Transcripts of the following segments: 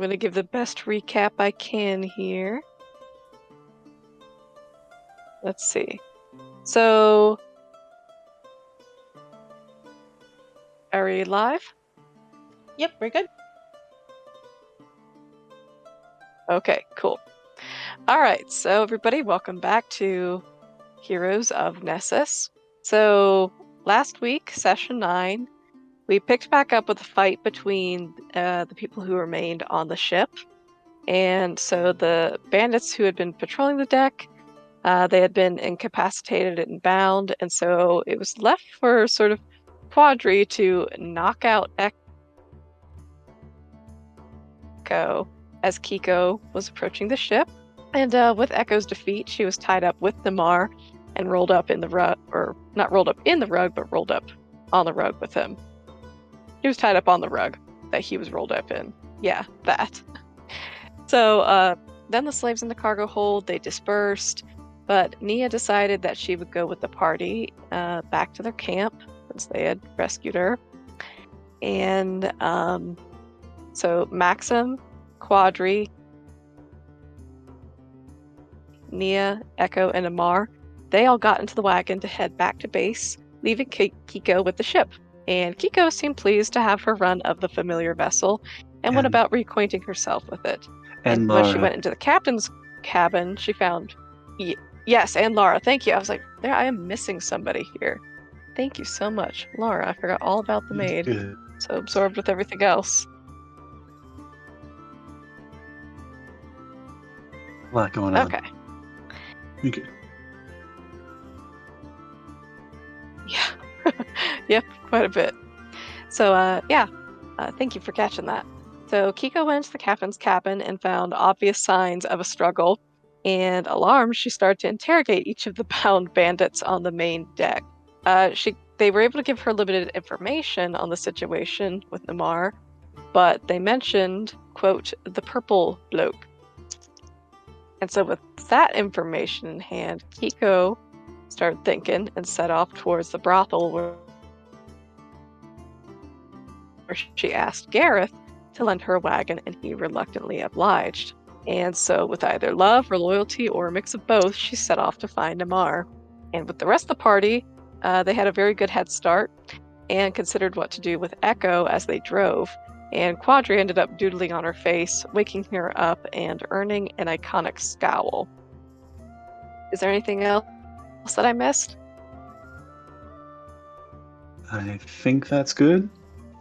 I'm going to give the best recap I can here. Let's see. So, are we live? Yep, we're good. Okay, cool. All right, so everybody, welcome back to Heroes of Nessis. So, last week, session 9, we picked back up with a fight between the people who remained on the ship. And so the bandits who had been patrolling the deck, they had been incapacitated and bound, and so it was left for sort of Quadri to knock out Echo as Kiko was approaching the ship. And with Echo's defeat, she was tied up with Namar and rolled up in the rug, or not rolled up in the rug, but rolled up on the rug with him. He was tied up on the rug that he was rolled up in. Yeah, that. So then the slaves in the cargo hold, they dispersed, but Nia decided that she would go with the party back to their camp since they had rescued her. And so Maxim, Quadri, Nia, Echo, and Amar, they all got into the wagon to head back to base, leaving Kiko with the ship. And Kiko seemed pleased to have her run of the familiar vessel and went about reacquainting herself with it. And when she went into the captain's cabin, she found... Yes, and Lara. Thank you. I was like, there, I am missing somebody here. Thank you so much. Lara, I forgot all about the maid. So absorbed with everything else. A lot going on. Okay. Okay. Yeah. Yep, quite a bit. So, thank you for catching that. So Kiko went into the captain's cabin and found obvious signs of a struggle, and alarmed, she started to interrogate each of the bound bandits on the main deck. They were able to give her limited information on the situation with Namar, but they mentioned, quote, the purple bloke. And so with that information in hand, Kiko started thinking and set off towards the brothel where she asked Gareth to lend her a wagon, and he reluctantly obliged. And so with either love or loyalty or a mix of both, she set off to find Namar. And with the rest of the party, they had a very good head start and considered what to do with Echo as they drove. And Quadri ended up doodling on her face, waking her up and earning an iconic scowl. Is there anything else that I missed? I think that's good.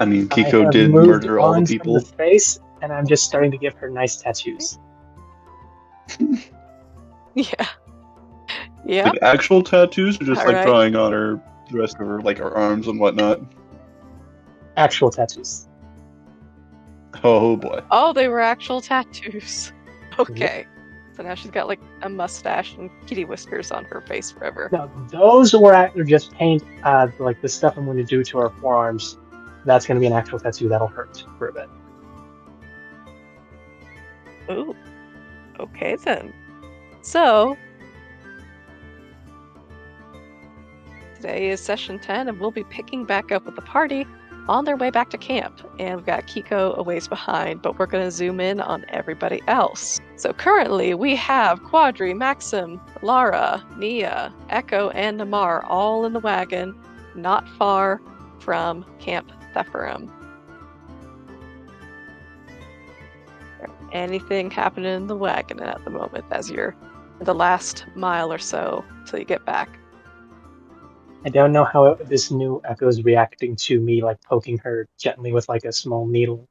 I mean, Kiko did murder all the people. From the face, and I'm just starting to give her nice tattoos. Yeah. Yeah. Like actual tattoos, or just All like right. drawing on her, the rest of her, like her arms and whatnot? Actual tattoos. Oh boy. Oh, they were actual tattoos. Okay. So now she's got like a mustache and kitty whiskers on her face forever. No, those were just paint, like the stuff I'm going to do to our forearms. That's going to be an actual tattoo that'll hurt for a bit. Ooh. Okay then. So, today is session 10, and we'll be picking back up with the party on their way back to camp. And we've got Kiko a ways behind, but we're going to zoom in on everybody else. So currently we have Quadri, Maxim, Lara, Nia, Echo, and Namar all in the wagon, not far from Camp Thepharum. Anything happening in the wagon at the moment as you're the last mile or so till you get back? I don't know how this new Echo is reacting to me, like poking her gently with like a small needle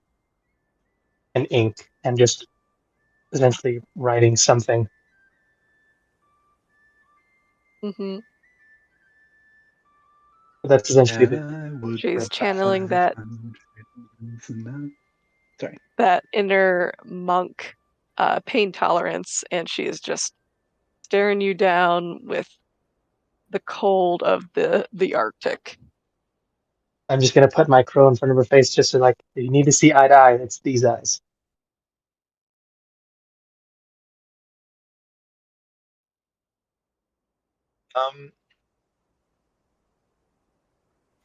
and ink, and just essentially writing something. Mm-hmm. That's essentially She's channeling that Sorry. that inner monk pain tolerance, and she is just staring you down with the cold of the Arctic. I'm just gonna put my crow in front of her face, just so like, if you need to see eye to eye, it's these eyes.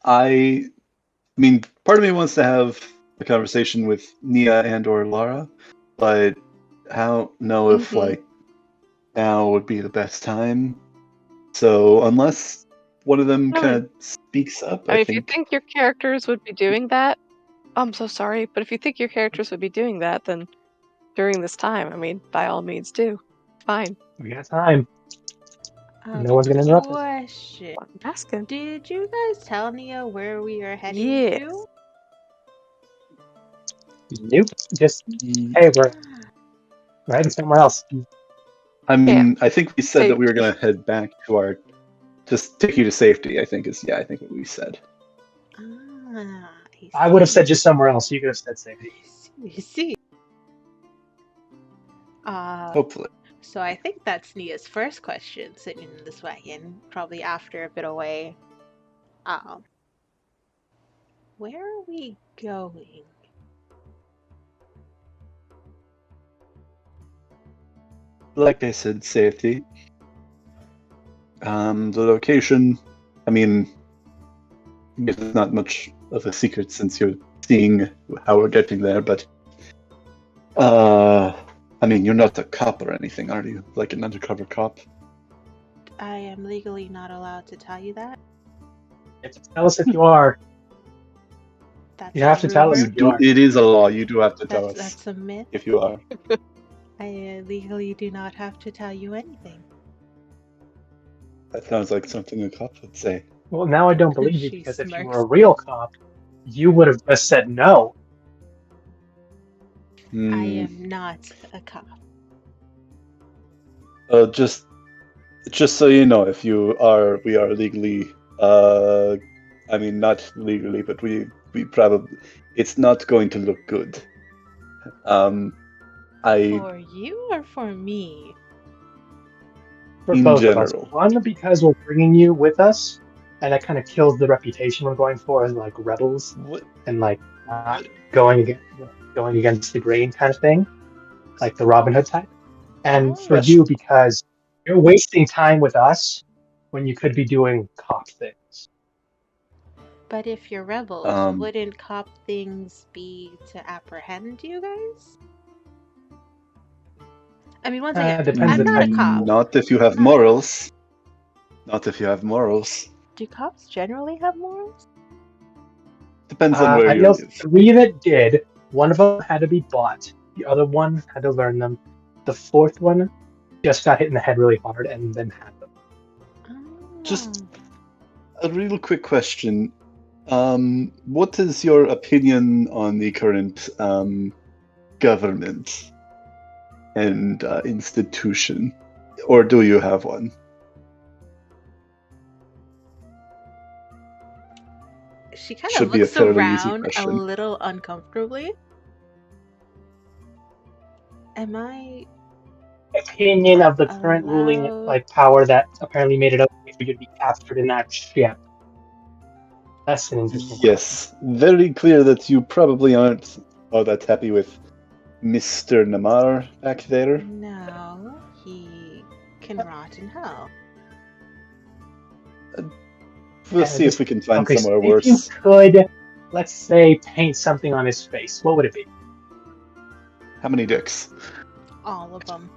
I mean, part of me wants to have a conversation with Nia and or Lara, but I don't know if Mhm. like now would be the best time. So unless one of them I kind mean- of speaks up, I mean, I if you think. think your characters would be doing that, I'm so sorry, but if you think your characters would be doing that, then during this time, I mean, by all means do. Fine. We got time. No one's gonna interrupt us. Question. I'm asking. Did you guys tell Nia where we are heading Yes. to? Nope. Just hey, we're heading somewhere else. I mean, Yeah. I think we said that we were gonna head back to our, just take you to safety. I think what we said. I would have said just somewhere else. You could have said safety. You see. Hopefully. So I think that's Nia's first question, sitting in this wagon, probably after a bit away. Where are we going? Like I said, safety. The location, I mean, it's not much of a secret since you're seeing how we're getting there, but I mean, you're not a cop or anything, are you? Like an undercover cop? I am legally not allowed to tell you that. You have to tell us if you are. That's You have to tell us rumor. if you are. It is a law. You do have to tell us That's a myth. if you are. I legally do not have to tell you anything. That sounds like something a cop would say. Well, now I don't believe you, She because if you smirks. were a real cop, you would have just said no. I am not a cop. Just so you know, if you are, we are legally. I mean, not legally, but we probably. It's not going to look good. For you or for me? For In both of us. general. One, because we're bringing you with us, and that kind of kills the reputation we're going for as like rebels and like going against the grain kind of thing, like the Robin Hood type. And for you, because you're wasting time with us when you could be doing cop things. But if you're rebels, wouldn't cop things be to apprehend you guys? I mean, once again, depends I'm not a cop. Not if you have morals. Not if you have morals. Do cops generally have morals? Depends on where I you know live. 3 that did. One of them had to be bought. The other one had to learn them. The fourth one just got hit in the head really hard and then had them. Just a real quick question. What is your opinion on the current government and institution? Or do you have one? She kind of looks around a little uncomfortably. Am I opinion of the current ruling like power that apparently made it okay for you to be captured in that ship? That's an interesting question. Very clear that you probably aren't all that happy with Mr. Namar back there. No, he can rot in hell. We'll see if we can find somewhere if worse. You could let's say, paint something on his face, what would it be? How many dicks? All of them.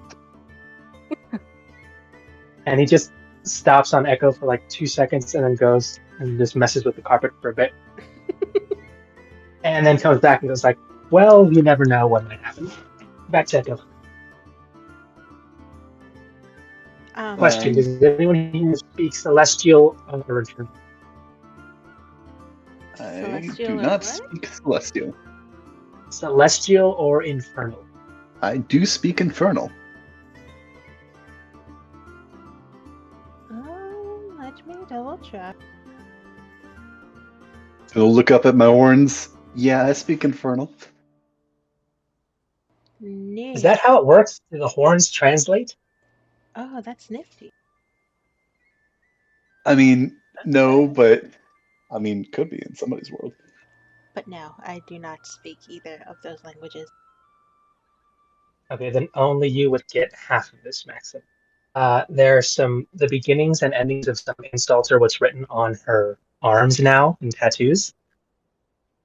And he just stops on Echo for like 2 seconds and then goes and just messes with the carpet for a bit. And then comes back and goes like, well, you never know what might happen. Back to Echo. Question, does anyone here speak Celestial or Infernal? I do not speak Celestial. Celestial or Infernal? I do speak Infernal. Let me double check. I'll look up at my horns. Yeah, I speak Infernal. Neat. Is that how it works? Do the horns translate? Oh, that's nifty. I mean, no, but I mean, could be in somebody's world. But no, I do not speak either of those languages. Okay, then only you would get half of this, Maxim. There are the beginnings and endings of some insults are what's written on her arms now in tattoos,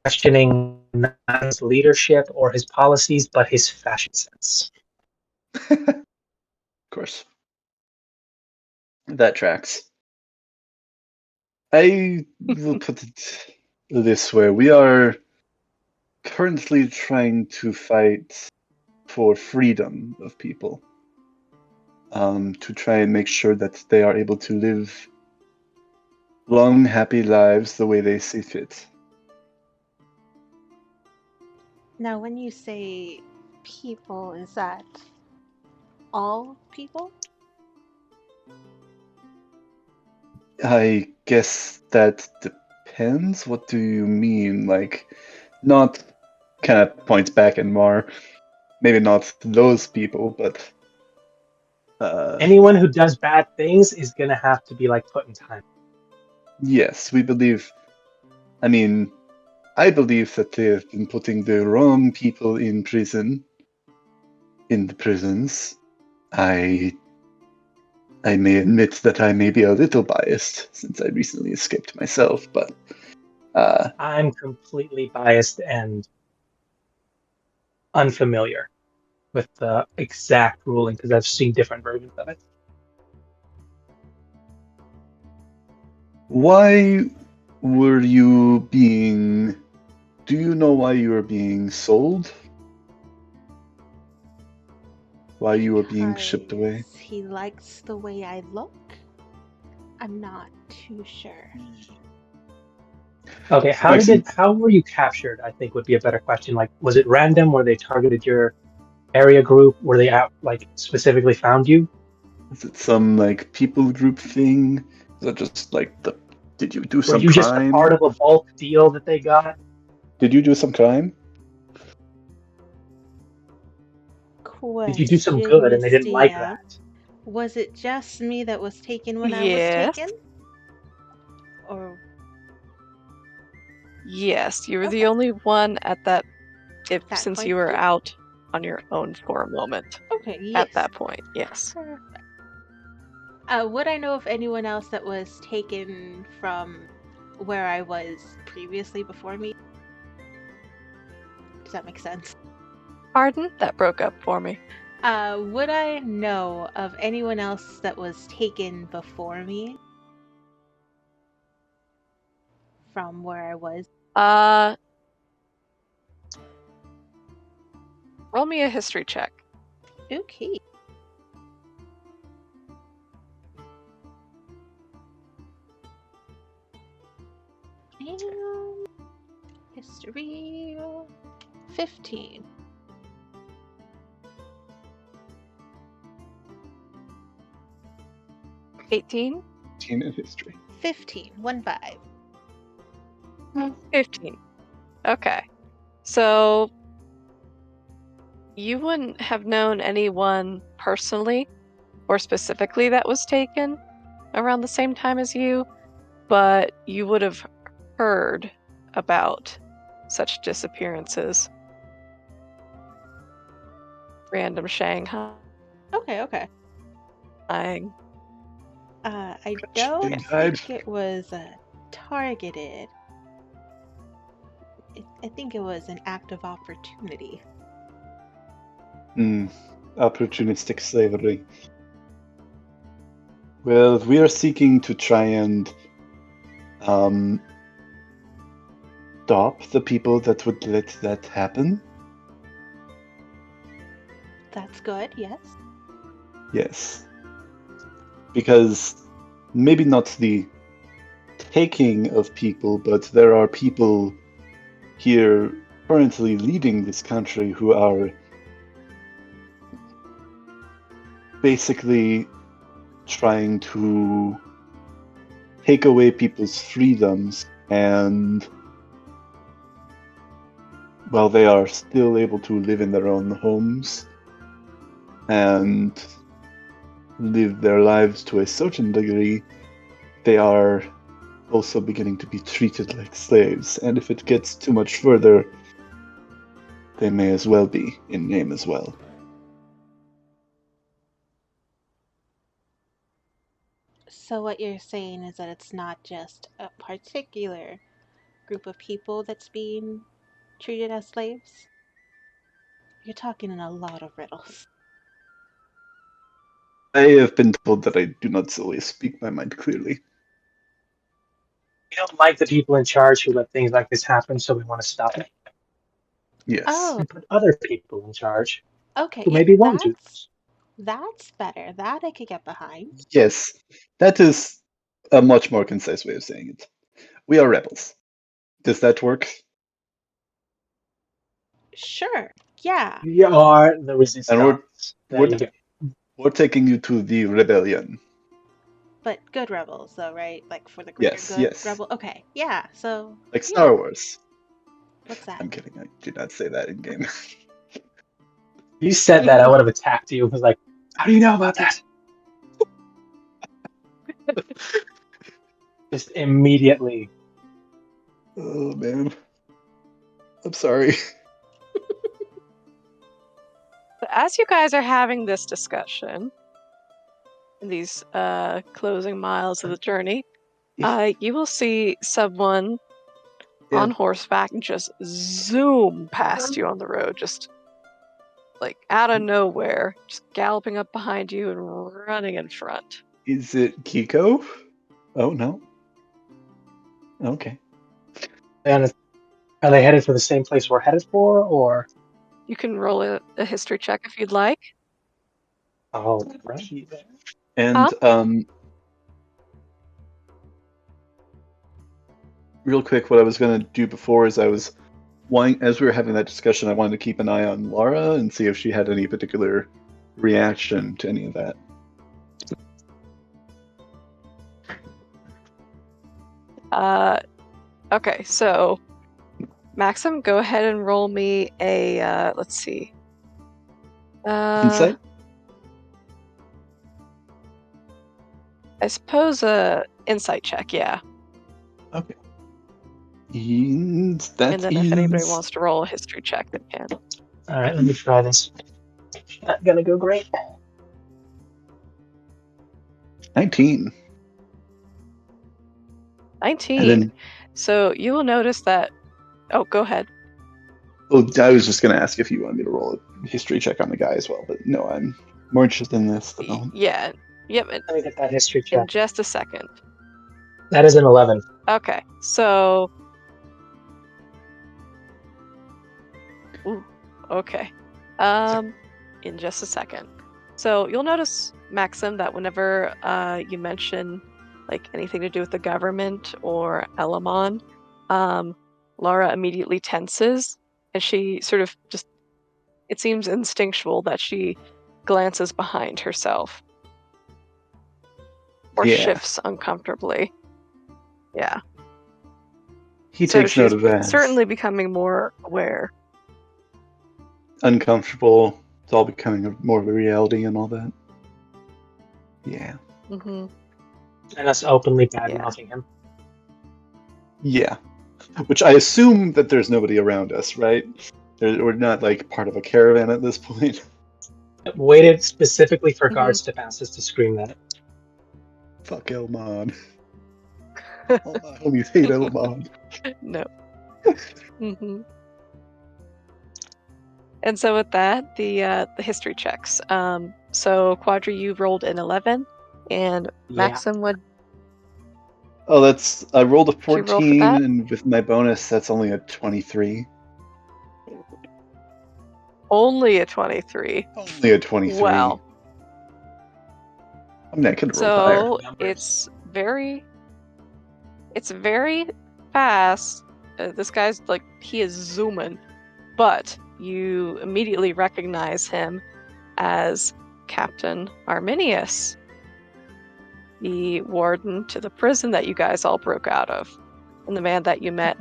questioning not his leadership or his policies, but his fashion sense. Of course. That tracks. I will put it this way. We are currently trying to fight for freedom of people. To try and make sure that they are able to live long, happy lives the way they see fit. Now, when you say people, is that all people? I guess that depends. What do you mean? Like, not kind of points back and more. Maybe not those people, but anyone who does bad things is gonna have to be like put in time. Yes, we believe. I mean, I believe that they have been putting the wrong people in prison. In the prisons. I may admit that I may be a little biased since I recently escaped myself, but I'm completely biased and unfamiliar with the exact ruling because I've seen different versions of it. why were you being... Do you know why you were being sold? Why you were being shipped away? He likes the way I look? I'm not too sure. Okay, how were you captured? I think would be a better question. Like, was it random? Were they targeted your area group? Were they out like specifically found you? Is it some like people group thing? Is that just like the? Did you do some crime? Were you just a part of a bulk deal that they got? Did you do some crime? Did you do some good and they didn't like that? Was it just me that was taken when I was taken? Or yes, you were the only one at that. Since you were out on your own for a moment. Okay. Yes. At that point, yes. Would I know if anyone else that was taken from where I was previously before me? Does that make sense? Pardon? That broke up for me. Would I know of anyone else that was taken before me? From where I was? Roll me a history check. Okay. And history 15. 18? 18 in history. 15. 1-5. 15. Okay. So you wouldn't have known anyone personally or specifically that was taken around the same time as you, but you would have heard about such disappearances. Random Shanghai. Okay. I don't think it was targeted. I think it was an act of opportunity. Opportunistic slavery. Well, we are seeking to try and stop the people that would let that happen. That's good, yes. Yes. Because maybe not the taking of people, but there are people here currently leading this country who are basically trying to take away people's freedoms, and while they are still able to live in their own homes and live their lives to a certain degree, they are also beginning to be treated like slaves. And if it gets too much further, they may as well be in name as well. So what you're saying is that it's not just a particular group of people that's being treated as slaves? You're talking in a lot of riddles. I have been told that I do not always speak my mind clearly. We don't like the people in charge who let things like this happen, so we want to stop it. Yes. Oh, And put other people in charge okay. who Yeah, maybe won't do this. that's better. That I could get behind. Yes. That is a much more concise way of saying it. We are rebels. Does that work? Sure. Yeah. We are the resistance. We're taking you to the rebellion. But good rebels, though, right? Like for the greater good Yes. rebel. Okay. Yeah. So. Like Star Wars. What's that? I'm kidding. I did not say that in game. You said that, I would have attacked you. I was like, how do you know about that? Just immediately. Oh, man. I'm sorry. But as you guys are having this discussion, in these closing miles of the journey, you will see someone on horseback just zoom past you on the road, just like out of nowhere, just galloping up behind you and running in front. Is it Kiko? Oh, no. Okay. And are they headed for the same place we're headed for, or? You can roll a history check if you'd like. Oh, right. And real quick, what I was going to do before is as we were having that discussion, I wanted to keep an eye on Laura and see if she had any particular reaction to any of that. Okay, so Maxim, go ahead and roll me a let's see. Insight? I suppose a insight check, yeah. Okay. And then if anybody wants to roll a history check, they can. Alright, let me try this. Not gonna go great. 19. 19. Then, so you will notice that... Oh, go ahead. Well, I was just going to ask if you wanted me to roll a history check on the guy as well, but no, I'm more interested in this. Yeah. Yep. Let me get that history check. In just a second. That is an 11. Okay, so... Ooh, okay. In just a second. So you'll notice, Maxim, that whenever you mention like anything to do with the government or Elamon, Laura immediately tenses, and she sort of just, it seems instinctual that she glances behind herself. Or shifts uncomfortably. Yeah. He takes note of that. Certainly becoming more aware. Uncomfortable. It's all becoming more of a reality and all that. Yeah. Mm-hmm. And us openly bad-mouthing him. Yeah. Which I assume that there's nobody around us, right? We're not like part of a caravan at this point. Waited specifically for guards to pass us to scream that. Fuck Elmon. All my homies hate Elmon. No. Mm-hmm. And so with that, the history checks. So Quadri, you rolled an 11, and Yeah. Maxim would. Oh, I rolled a you roll for 14, that? and with my bonus, that's only a 23. Only a 23. Only a 23. Well, I mean, I could have rolled higher. so Numbers. it's very fast. This guy's like, he is zooming, but you immediately recognize him as Captain Arminius, the warden to the prison that you guys all broke out of, and the man that you met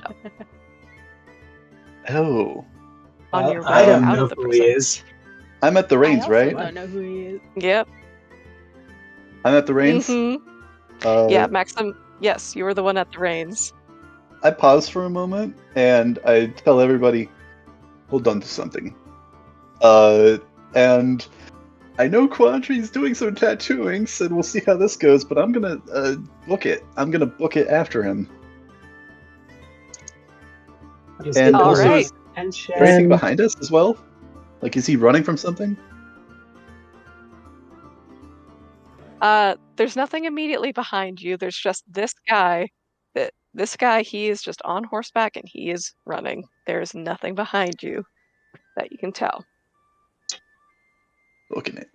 Oh. on Well, your I way don't out know of the who prison. he is. I'm at the I reins, also right? don't know who he is. Yep. I'm at the reins? Yeah, Maxim. Yes, you were the one at the reins. I pause for a moment, and I tell everybody, hold on to something. And I know Quadri's doing some tattooing, so we'll see how this goes, but I'm gonna book it. I'm gonna book it after him. Just And give also, Alright. is there anything attention. behind us as well? Like, is he running from something? There's nothing immediately behind you. There's just this guy. This guy, he is just on horseback and he is running. There's nothing behind you that you can tell. Booking it.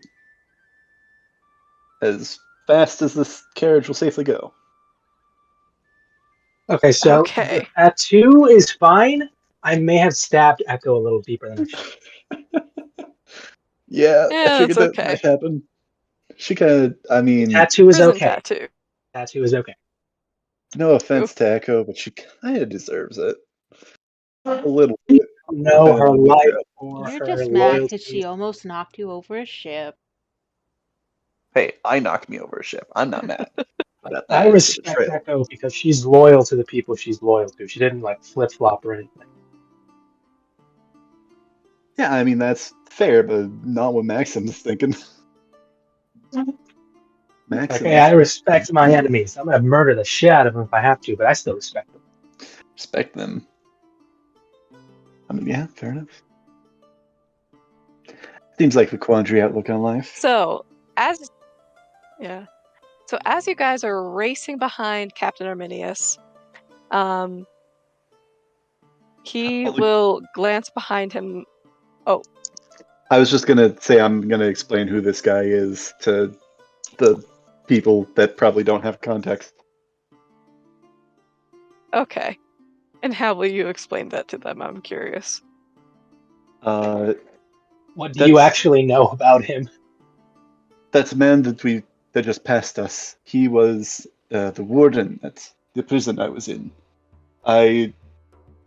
As fast as this carriage will safely go. Okay, so Okay. the tattoo is fine. I may have stabbed Echo a little deeper than I should. Yeah, Yeah, I figured that's that okay. might happen. She kind of, I mean, Tattoo is Prison okay. tattoo. Tattoo is okay. no offense to Echo, but she kind of deserves it. A little bit. Know her life or You're her just mad because loyalty. she almost knocked you over a ship. Hey, I knocked me over a ship. I'm not mad. But I it's a respect betrayal. Echo because she's loyal to the people she's loyal to. She didn't like flip flop or anything. Yeah, I mean, that's fair, but not what Maxim's thinking. Maxim, Okay, I respect my enemies. I'm gonna murder the shit out of them if I have to, but I still respect them. respect them. I mean, yeah, fair enough. Seems like the quandary outlook on life. So as you guys are racing behind Captain Arminius, he will glance behind him. Oh, I was just gonna say I'm gonna explain who this guy is to the people that probably don't have context. okay. And how will you explain that to them? I'm curious. What do you actually know about him? That's a man that just passed us. He was the warden at the prison I was in. I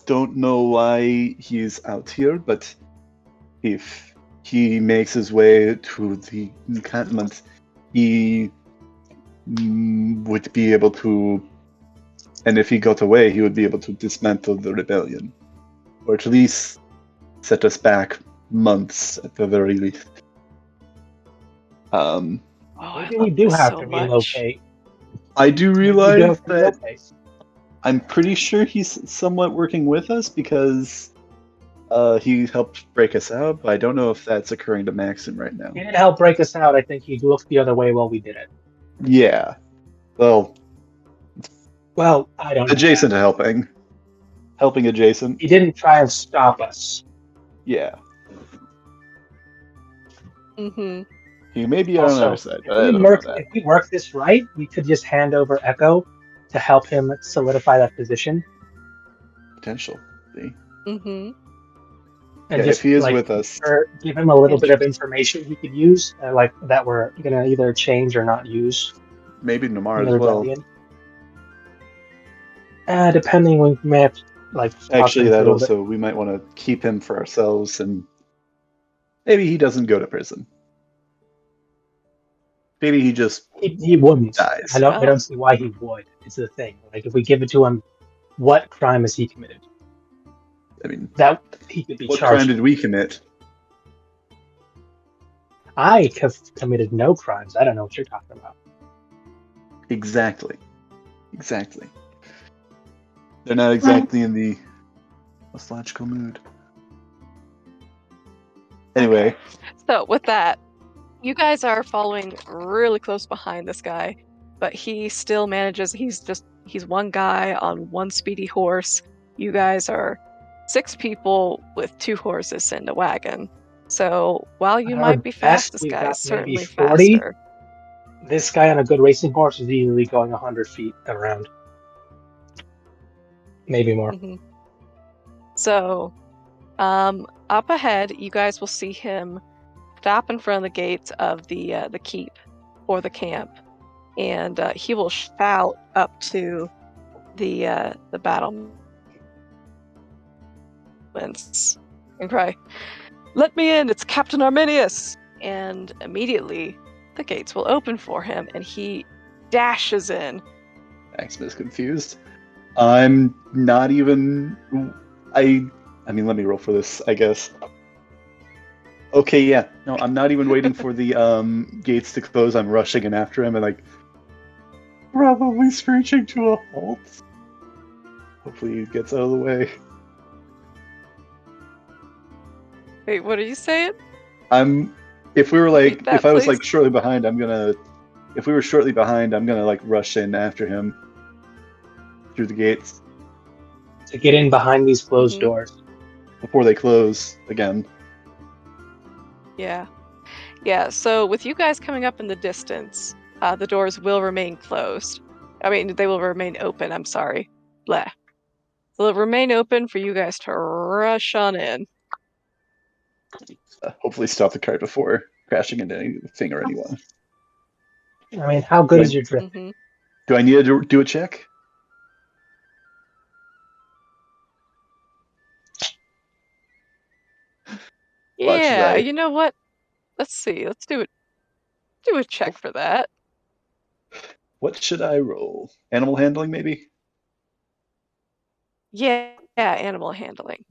don't know why he's out here, but if he makes his way to the encampment, he would be able to, and if he got away, he would be able to dismantle the rebellion, or at least set us back months at the very least. Maybe we do have to relocate. I do Maybe we realize do have to that relocate. I'm pretty sure he's somewhat working with us because he helped break us out, but I don't know if that's occurring to Maxim right now. He didn't help break us out. I think he looked the other way while we did it. Yeah. Well, I don't know. adjacent to helping. Helping adjacent. He didn't try and stop us. Yeah. Mm-hmm. He may be on our side. If we work this right, we could just hand over Echo to help him solidify that position. Potential. See? Mm-hmm. And if he is with us, give him a little bit of information he could use, like that we're gonna either change or not use. Maybe Namar as well. Depending, we may have Actually, that also we might want to keep him for ourselves, and maybe he doesn't go to prison. Maybe he just he wouldn't. dies. I don't see why he would. It's the thing. Like if we give it to him, what crime has he committed? I mean, that he could be what charged. Crime did we commit? I have committed no crimes. I don't know what you're talking about. Exactly. They're not exactly in the most logical mood. Anyway, Okay. So with that, you guys are following really close behind this guy, but he still manages. He's one guy on one speedy horse. You guys are 6 people with 2 horses and a wagon. So while you At might our be fast, best, this we've guy is got maybe certainly 40. faster. This guy on a good racing horse is easily going 100 feet around. Maybe more. Mm-hmm. So, up ahead, you guys will see him stop in front of the gates of the keep or the camp, and he will shout up to the battlements and cry, "Let me in! It's Captain Arminius!" And immediately, the gates will open for him, and he dashes in. Maximus confused. I'm not even. I mean, let me roll for this, I guess. Okay, yeah. No, I'm not even waiting for the gates to close. I'm rushing in after him and like probably screeching to a halt. Hopefully he gets out of the way. Wait, what are you saying? If we were like, Repeat that, if I was please. like shortly behind, if we were shortly behind, I'm gonna like rush in after him through the gates To get in behind these closed Mhm. doors. before they close again. Yeah. Yeah, so with you guys coming up in the distance, the doors will remain closed. I mean, they will remain open, I'm sorry. Bleh. They'll remain open for you guys to rush on in. Hopefully stop the cart before crashing into anything or anyone. I mean, how good is your drift? Mm-hmm. Do I need to do a check? What should Yeah, I? you know what? Let's see. Let's do it. Do a check for that. What should I roll? Animal handling, maybe? Yeah, animal handling.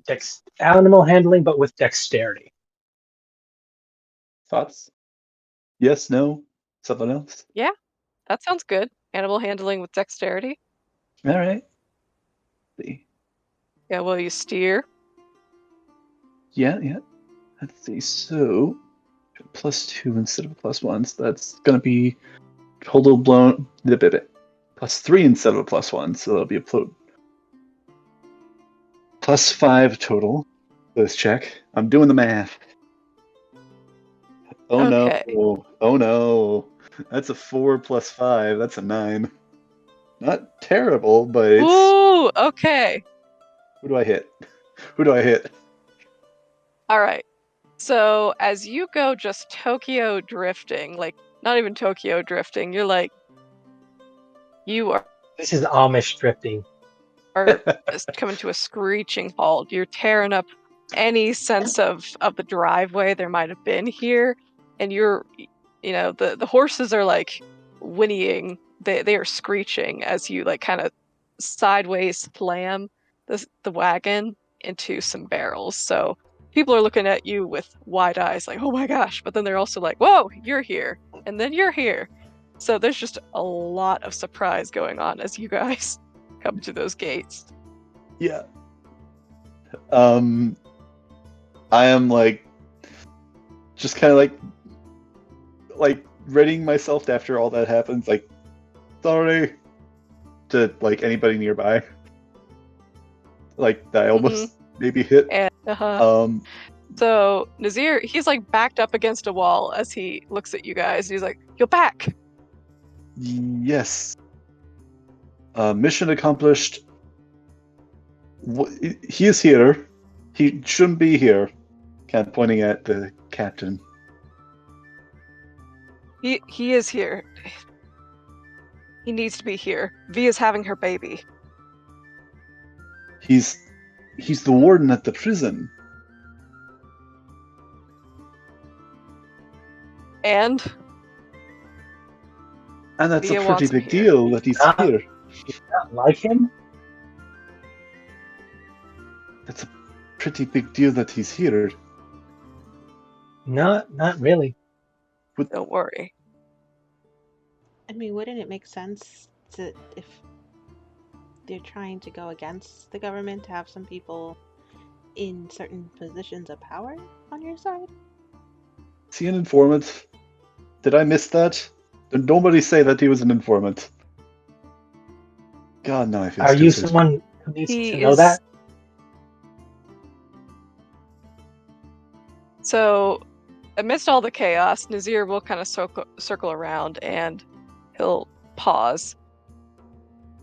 Animal handling, but with dexterity. Thoughts? Yes, no, something else? Yeah, that sounds good. Animal handling with dexterity. All right. See. Yeah, will you steer? Yeah. Let's see. So, +2 instead of +1. So that's going to be total blown. +3 instead of a +1. So that'll be a +5 total for this check. I'm doing the math. Oh Okay. no. Oh no. That's a 4 + 5. That's a 9. Not terrible, but it's. Ooh, okay. Who do I hit? Who do I hit? All right. So as you go just Tokyo drifting, like not even Tokyo drifting, you are This is Amish drifting. just coming to a screeching halt. You're tearing up any sense of the driveway there might have been here, and the horses are like whinnying. They are screeching as you like kind of sideways slam the wagon into some barrels. So people are looking at you with wide eyes, like, "Oh my gosh!" But then they're also like, "Whoa, you're here!" And then you're here. So there's just a lot of surprise going on as you guys come to those gates. Yeah. I am like just kind of like readying myself after all that happens, like sorry to like anybody nearby. Like that I almost maybe hit. And so Nazir, he's like backed up against a wall as he looks at you guys. He's like, "You're back." Yes. Mission accomplished. He is here. He shouldn't be here. Kind of pointing at the captain. He is here. He needs to be here. V is having her baby. He's the warden at the prison. And that's Via a pretty wants him big here. deal that he's here. Not like him? That's a pretty big deal that he's here. Not really. Don't worry. I mean, wouldn't it make sense to, if they're trying to go against the government, to have some people in certain positions of power on your side? Is he an informant? Did I miss that? Did nobody say that he was an informant? God, now I feel Are you stupid. someone who needs He to know is- that? So, amidst all the chaos, Nazir will kind of circle around and he'll pause.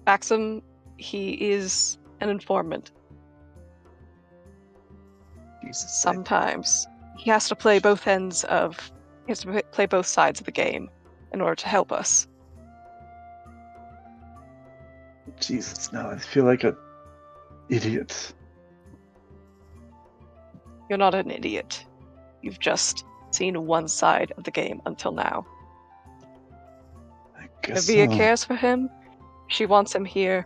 Maxim, he is an informant. Jesus. Sometimes he has to play both ends of. He has to play both sides of the game in order to help us. Jesus, now I feel like an idiot. You're not an idiot. You've just seen one side of the game until now. I guess Navia so. cares for him. She wants him here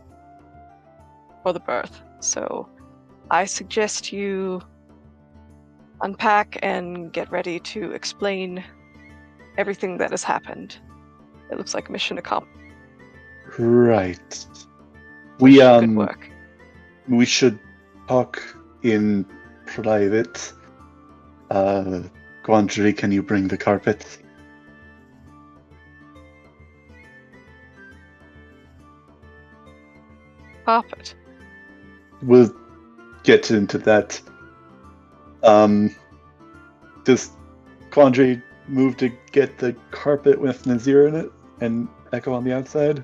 for the birth. So I suggest you unpack and get ready to explain everything that has happened. It looks like mission accomplished. Right. Good work. We should talk in private. Gwandri, can you bring the carpet? Carpet. We'll get into that. Does Gwandri move to get the carpet with Nazir in it and Echo on the outside?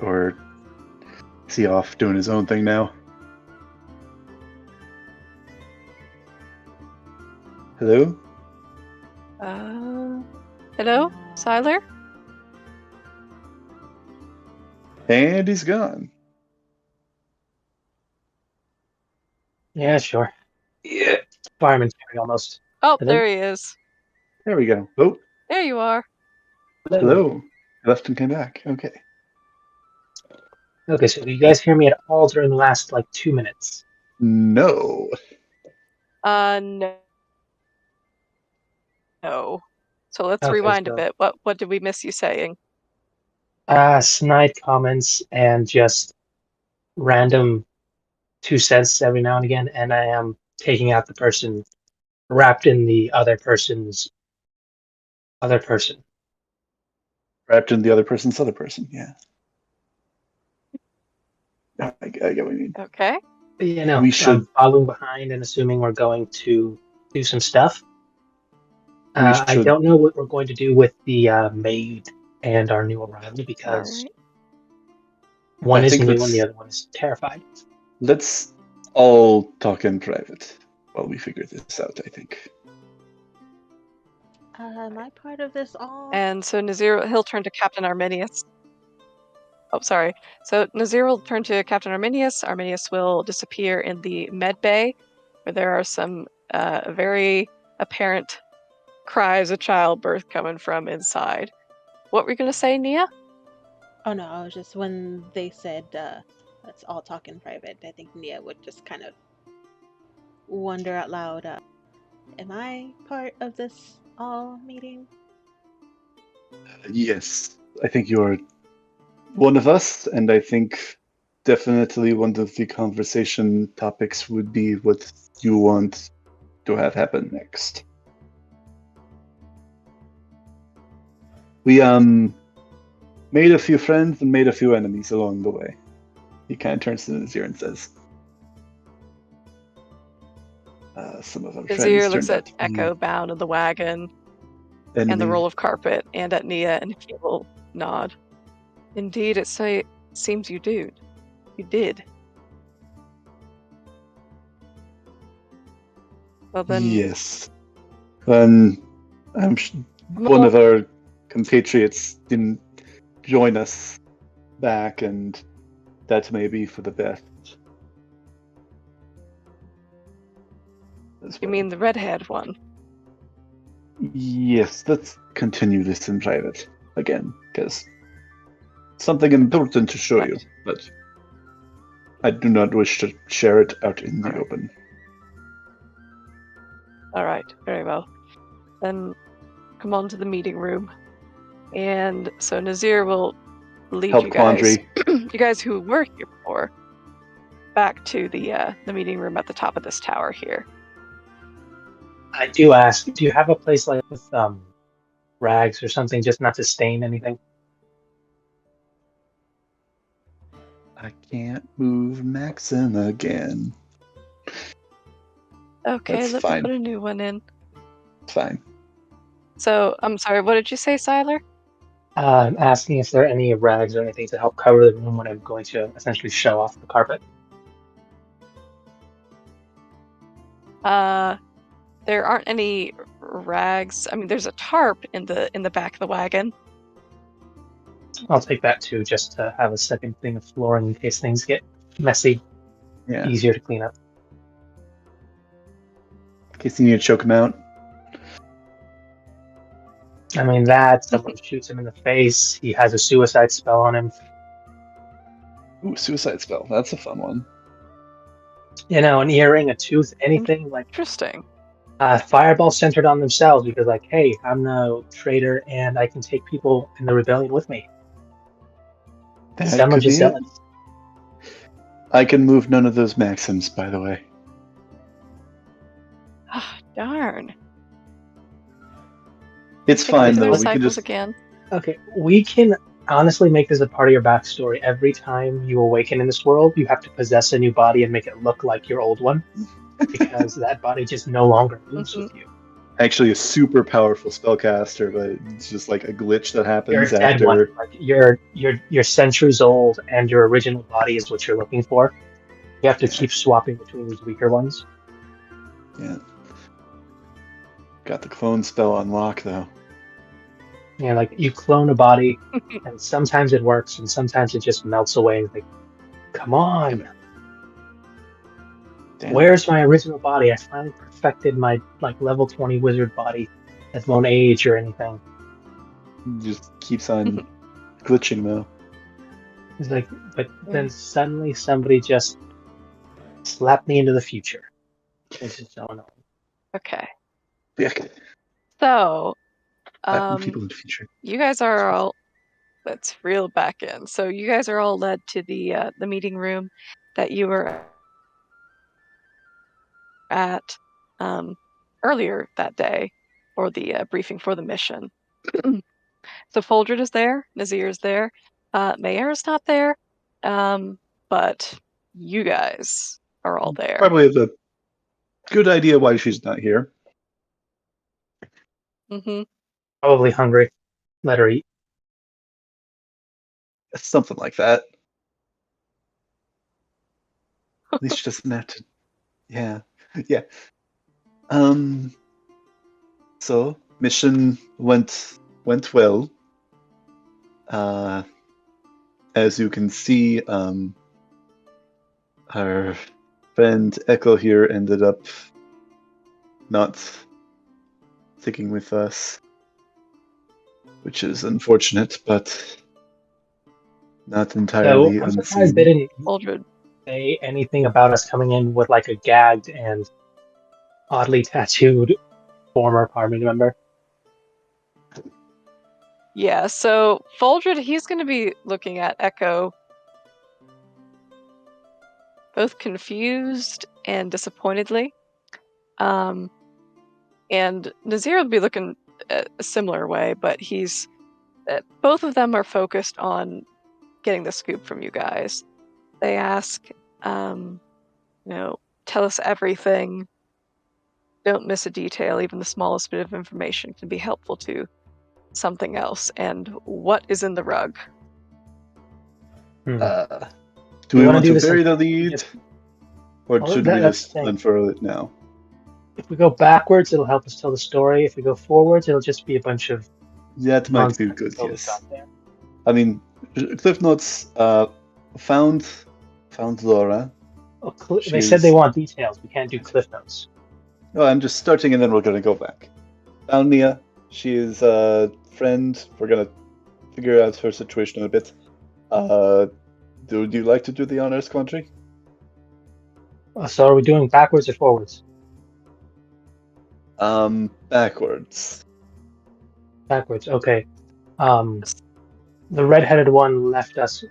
Or is he off doing his own thing now? Hello? Hello, Siler? And he's gone. Yeah, sure. Yeah. Fireman's carry almost. Oh, Hello? there he is. There we go. Oh, There you are. hello. I left and came back. Okay. Okay, so do you guys hear me at all during the last 2 minutes? No. No. No. So let's Okay, rewind a so- bit. What did we miss you saying? Snide comments and just random 2 cents every now and again, and I am taking out the person wrapped in the other person's other person. Wrapped in the other person's other person. Yeah. I get what you mean. Okay. You know, We should- I'm following behind and assuming we're going to do some stuff. We I should- don't know what we're going to do with the maid and our new arrival because Alright. one I is think new let's- and the other one is terrified. Let's all talk in private while we figure this out, I think. Am I part of this all? And so Nazir, he'll turn to Captain Arminius. Oh, sorry. So Nazir will turn to Captain Arminius. Arminius will disappear in the med bay, where there are some very apparent cries of childbirth coming from inside. What were you going to say, Nia? Oh no, I was just when they said let's all talk in private. I think Nia would just kind of wonder out loud, am I part of this all meeting? Yes, I think you're one of us, and I think definitely one of the conversation topics would be what you want to have happen next. We made a few friends and made a few enemies along the way. He kind of turns to Nazir and says, some of our Nazir friends looks turned at out to be Echo bound in the wagon and the enemies." roll of carpet, and at Nia, and he will nod. Indeed, it seems you do. You did. Well then, Yes. One of our compatriots didn't join us back, and that may be for the best. As you well. mean the red-haired one? Yes, let's continue this in private again, because something important to show you, Right. but I do not wish to share it out in the open. All right, very well. Then come on to the meeting room. And so Nazir will lead Help you guys, Quandary. you guys who were here before, back to the meeting room at the top of this tower here. I do ask, do you have a place like with rags or something, just not to stain anything? I can't move Maxim again. Okay, That's let fine. me put a new one in. Fine. So, I'm sorry, what did you say, Siler? I'm asking if there are any rags or anything to help cover the room when I'm going to essentially show off the carpet. There aren't any rags. I mean, there's a tarp in the back of the wagon. I'll take that too, just to have a second thing of flooring in case things get messy. Yeah. Easier to clean up. In case you need to choke him out. I mean, that someone shoots him in the face. He has a suicide spell on him. Ooh, suicide spell. That's a fun one. You know, an earring, a tooth, anything like Interesting. fireball centered on themselves because, like, hey, I'm no traitor and I can take people in the rebellion with me. That Some are could just be it. zealots. I can move none of those Maxims, by the way. Ah, darn. It's Take me fine through though. their We can cycles just again. Okay, we can honestly make this a part of your backstory. Every time you awaken in this world, you have to possess a new body and make it look like your old one because that body just no longer moves with you. actually a super powerful spellcaster, but it's just like a glitch that You're happens a dead after. one. Like you're centuries old, and your original body is what you're looking for. You have to keep swapping between these weaker ones. Yeah. Got the clone spell on lock though. Yeah, like you clone a body, and sometimes it works, and sometimes it just melts away. And it's like, come on, Damn. where's my original body? I finally perfected my like level 20 wizard body that won't age or anything. Just keeps on glitching though. It's like, but then suddenly somebody just slapped me into the future. It's just so annoying. Okay. Yeah. So, People in the future. you guys are all. Let's reel back in. So you guys are all led to the meeting room that you were at earlier that day, or the briefing for the mission. So Foldred is there, Nazir is there, Mayer is not there, but you guys are all there. Probably the good idea why she's not here. Mm-hmm. Probably hungry. Let her eat. Something like that. At least she doesn't have to. Yeah. Yeah. So mission went well. As you can see, our friend Echo here ended up not sticking with us, which is unfortunate, but not entirely So I'm surprised they unseen. didn't Foldred. say anything about us coming in with like a gagged and oddly tattooed former party member. Yeah, so Foldred, he's going to be looking at Echo both confused and disappointedly. And Nazir will be looking a similar way, but he's both of them are focused on getting the scoop from you guys. They ask, tell us everything. Don't miss a detail. Even the smallest bit of information can be helpful to something else. And what is in the rug? Hmm. Do we wanna want do to this bury in- the lead? Or Well, should we that's just the thing. unfurl it now? If we go backwards, it'll help us tell the story. If we go forwards, it'll just be a bunch of That might be nonsense good, until we yes. got there. I mean, Cliff Notes found Laura. Oh, they said they want details. We can't do cliff notes. Oh, I'm just starting and then we're gonna go back. Found Mia. She is a friend. We're gonna figure out her situation in a bit. Would you like to do the honors country? So are we doing backwards or forwards? Backwards. Backwards. Okay. The redheaded one left us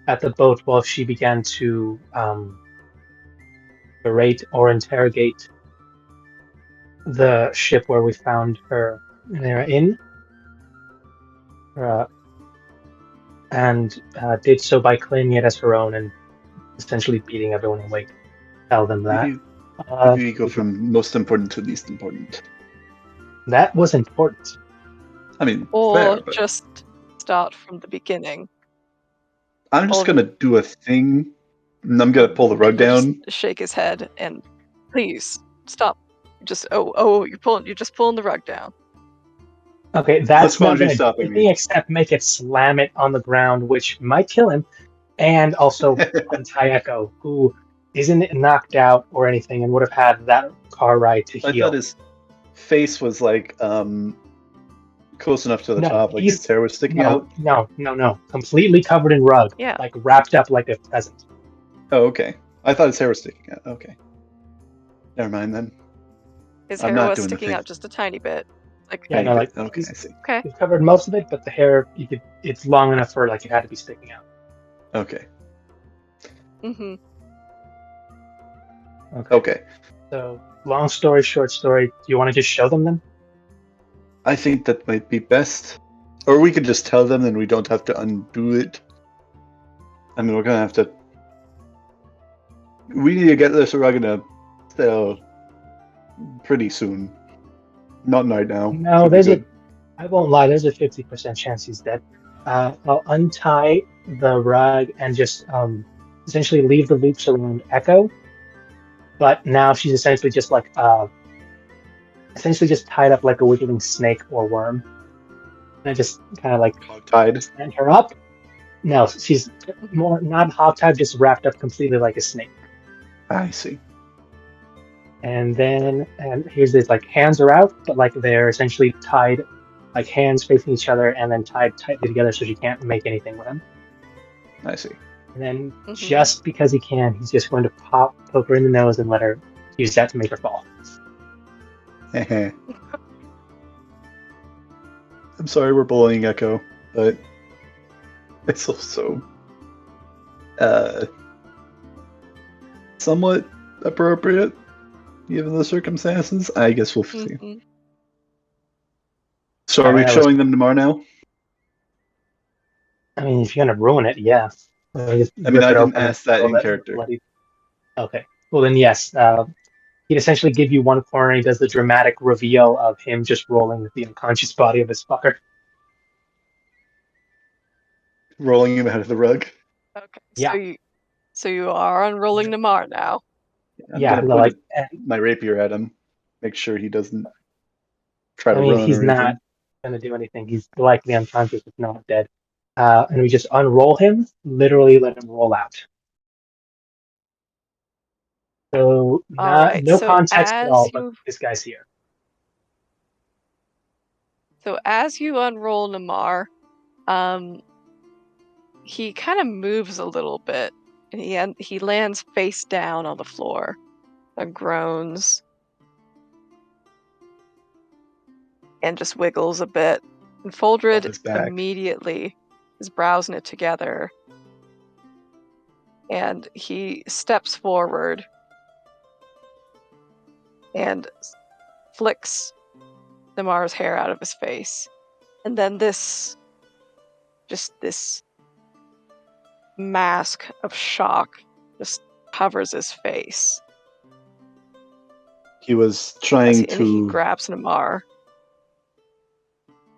at the boat while she began to berate or interrogate the ship where we found her in, and did so by claiming it as her own and essentially beating everyone awake. Tell them that. You go from most important to least important. That was important. I mean, Or fair, but just start from the beginning. I'm just gonna do a thing, and I'm gonna pull the rug He'll just down. shake his head and please stop. Just you're just pulling the rug down. Okay, that's not Squadron going to do stopping anything me. except make it slam it on the ground, which might kill him, and also untie Echo, who isn't knocked out or anything and would have had that car ride to I heal. thought his face was like close enough to the top, like his hair was sticking out. No. Completely covered in rug. Yeah. Like wrapped up like a present. Oh, okay. I thought his hair was sticking out. Okay. Never mind then. His I'm hair not was doing the sticking thing. out just a tiny bit. Like Yeah, no, like okay, I see. okay. He's covered most of it, but the hair, it's long enough for like it had to be sticking out. Okay. Mm-hmm. Okay. So, long story, short story. Do you want to just show them then? I think that might be best. Or we could just tell them and we don't have to undo it. I mean, we're going to have to... We need to get this rug in a cell pretty soon. Not right now. No, I won't lie, there's a 50% chance he's dead. I'll untie the rug and just essentially leave the loops around Echo. But now she's essentially just like tied up like a wiggling snake or worm. And I just kind of like Hog-tied. stand her up. No, she's more not hog-tied, just wrapped up completely like a snake. I see. And here's this, like, hands are out, but like they're essentially tied, like hands facing each other and then tied tightly together so she can't make anything with them. I see. And then just because he can, he's just going to poke her in the nose and let her use that to make her fall. I'm sorry we're bullying Echo, but it's also somewhat appropriate given the circumstances. I guess we'll see. Mm-hmm. So are we showing them tomorrow now? I mean, if you're gonna ruin it, yeah. I didn't ask that in character. Okay. Well then, yes. He'd essentially give you one corner. He does the dramatic reveal of him just rolling the unconscious body of his fucker. Rolling him out of the rug. Okay. Yeah. So you are unrolling Namar now. I'm gonna put my rapier at him. Make sure he doesn't try to run. He's not gonna do anything. He's likely unconscious, if not dead. And we just unroll him, literally let him roll out. So no context at all, but this guy's here. So as you unroll Namar, he kind of moves a little bit, and he lands face down on the floor and groans and just wiggles a bit. And Foldred immediately, his brows knit together, and he steps forward and flicks Namar's hair out of his face. And then this mask of shock just covers his face. He was trying to... He grabs Namar.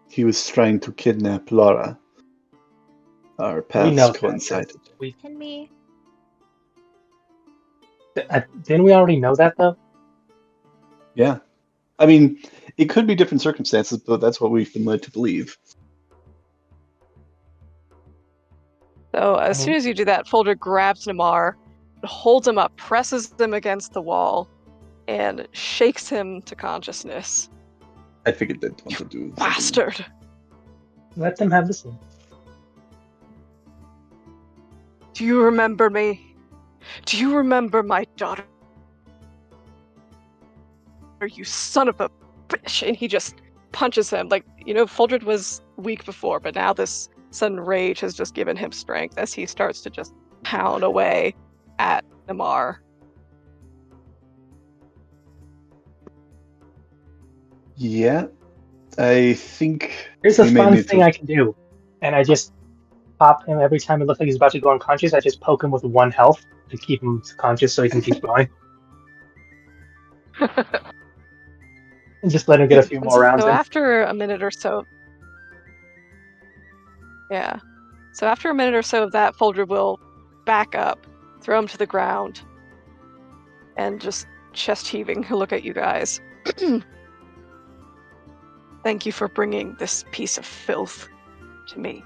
He was trying to kidnap Laura. Our paths coincided. Can we? Didn't we already know that, though? Yeah. I mean, it could be different circumstances, but that's what we've been led to believe. So as soon as you do that, Folder grabs Namar, holds him up, presses him against the wall, and shakes him to consciousness. I figured they'd want to do bastard! Let them have the scene. Do you remember me? Do you remember my daughter? You son of a bitch! And he just punches him. Like, Foldred was weak before, but now this sudden rage has just given him strength as he starts to just pound away at Namar. Yeah, I think Here's a we may fun need thing to. I can do. And I just pop him every time it looks like he's about to go unconscious. I just poke him with 1 health to keep him conscious so he can keep going. And just let him get a few And more rounds so in. after a minute or so, yeah. So after a minute or so of that, Folger will back up, throw him to the ground, and just chest heaving, he'll look at you guys. Thank you for bringing this piece of filth to me.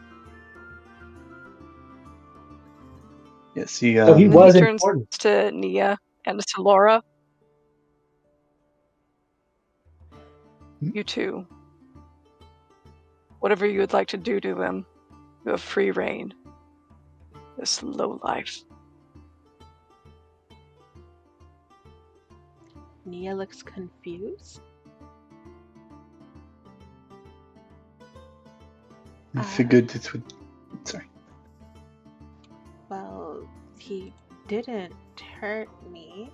Yes, he. So he And then was he turns important. to Nia and to Laura. You two. Whatever you would like to do to him, you have free reign. This lowlife. Nia looks confused. I figured it would. Sorry. Well, he didn't hurt me.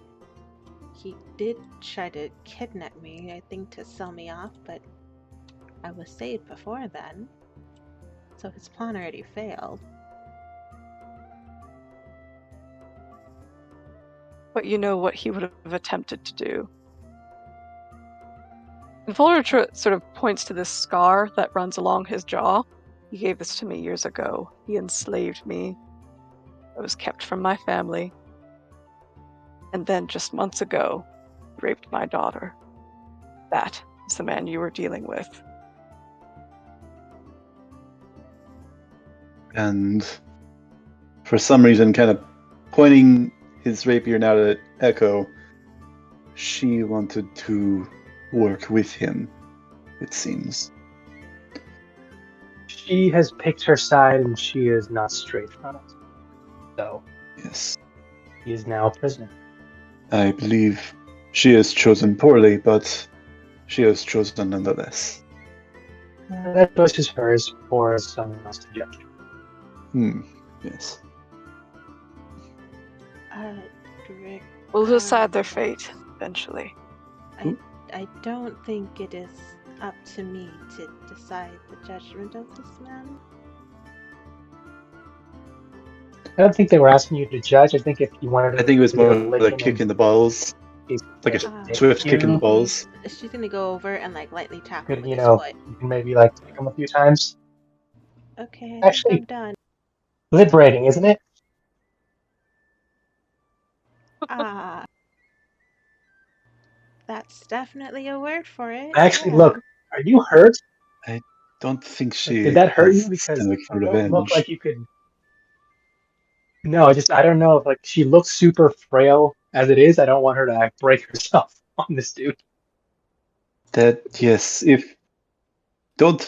He did try to kidnap me, I think to sell me off, but I was saved before then. So his plan already failed. But you know what he would have attempted to do. And Folger sort of points to this scar that runs along his jaw. He gave this to me years ago. He enslaved me. I was kept from my family. And then just months ago, he raped my daughter. That is the man you were dealing with. And for some reason, kind of pointing his rapier now at Echo, she wanted to work with him, it seems. She has picked her side and she is not straight from it. So Yes, he is now a prisoner. I believe she has chosen poorly, but she has chosen nonetheless. That choice is hers for someone else to judge. Yes. Rick, We'll decide their fate eventually. I don't think it is up to me to decide the judgment of this man. I don't think they were asking you to judge. I think if you wanted I think it was to more lick like him kick in and the balls, like a hit swift kick in the you, balls. She's gonna go over and like lightly tap him could, with you his know, foot. you can maybe like kick him a few times. Okay, I think Actually, I'm done. liberating, isn't it? Ah, that's definitely a word for it. Actually, yeah. look, are you hurt? I don't think Like, she did that hurt you? has Because stomach for it don't look revenge. like you could. No, I don't know if like she looks super frail as it is. I don't want her to like, break herself on this dude. That yes, if don't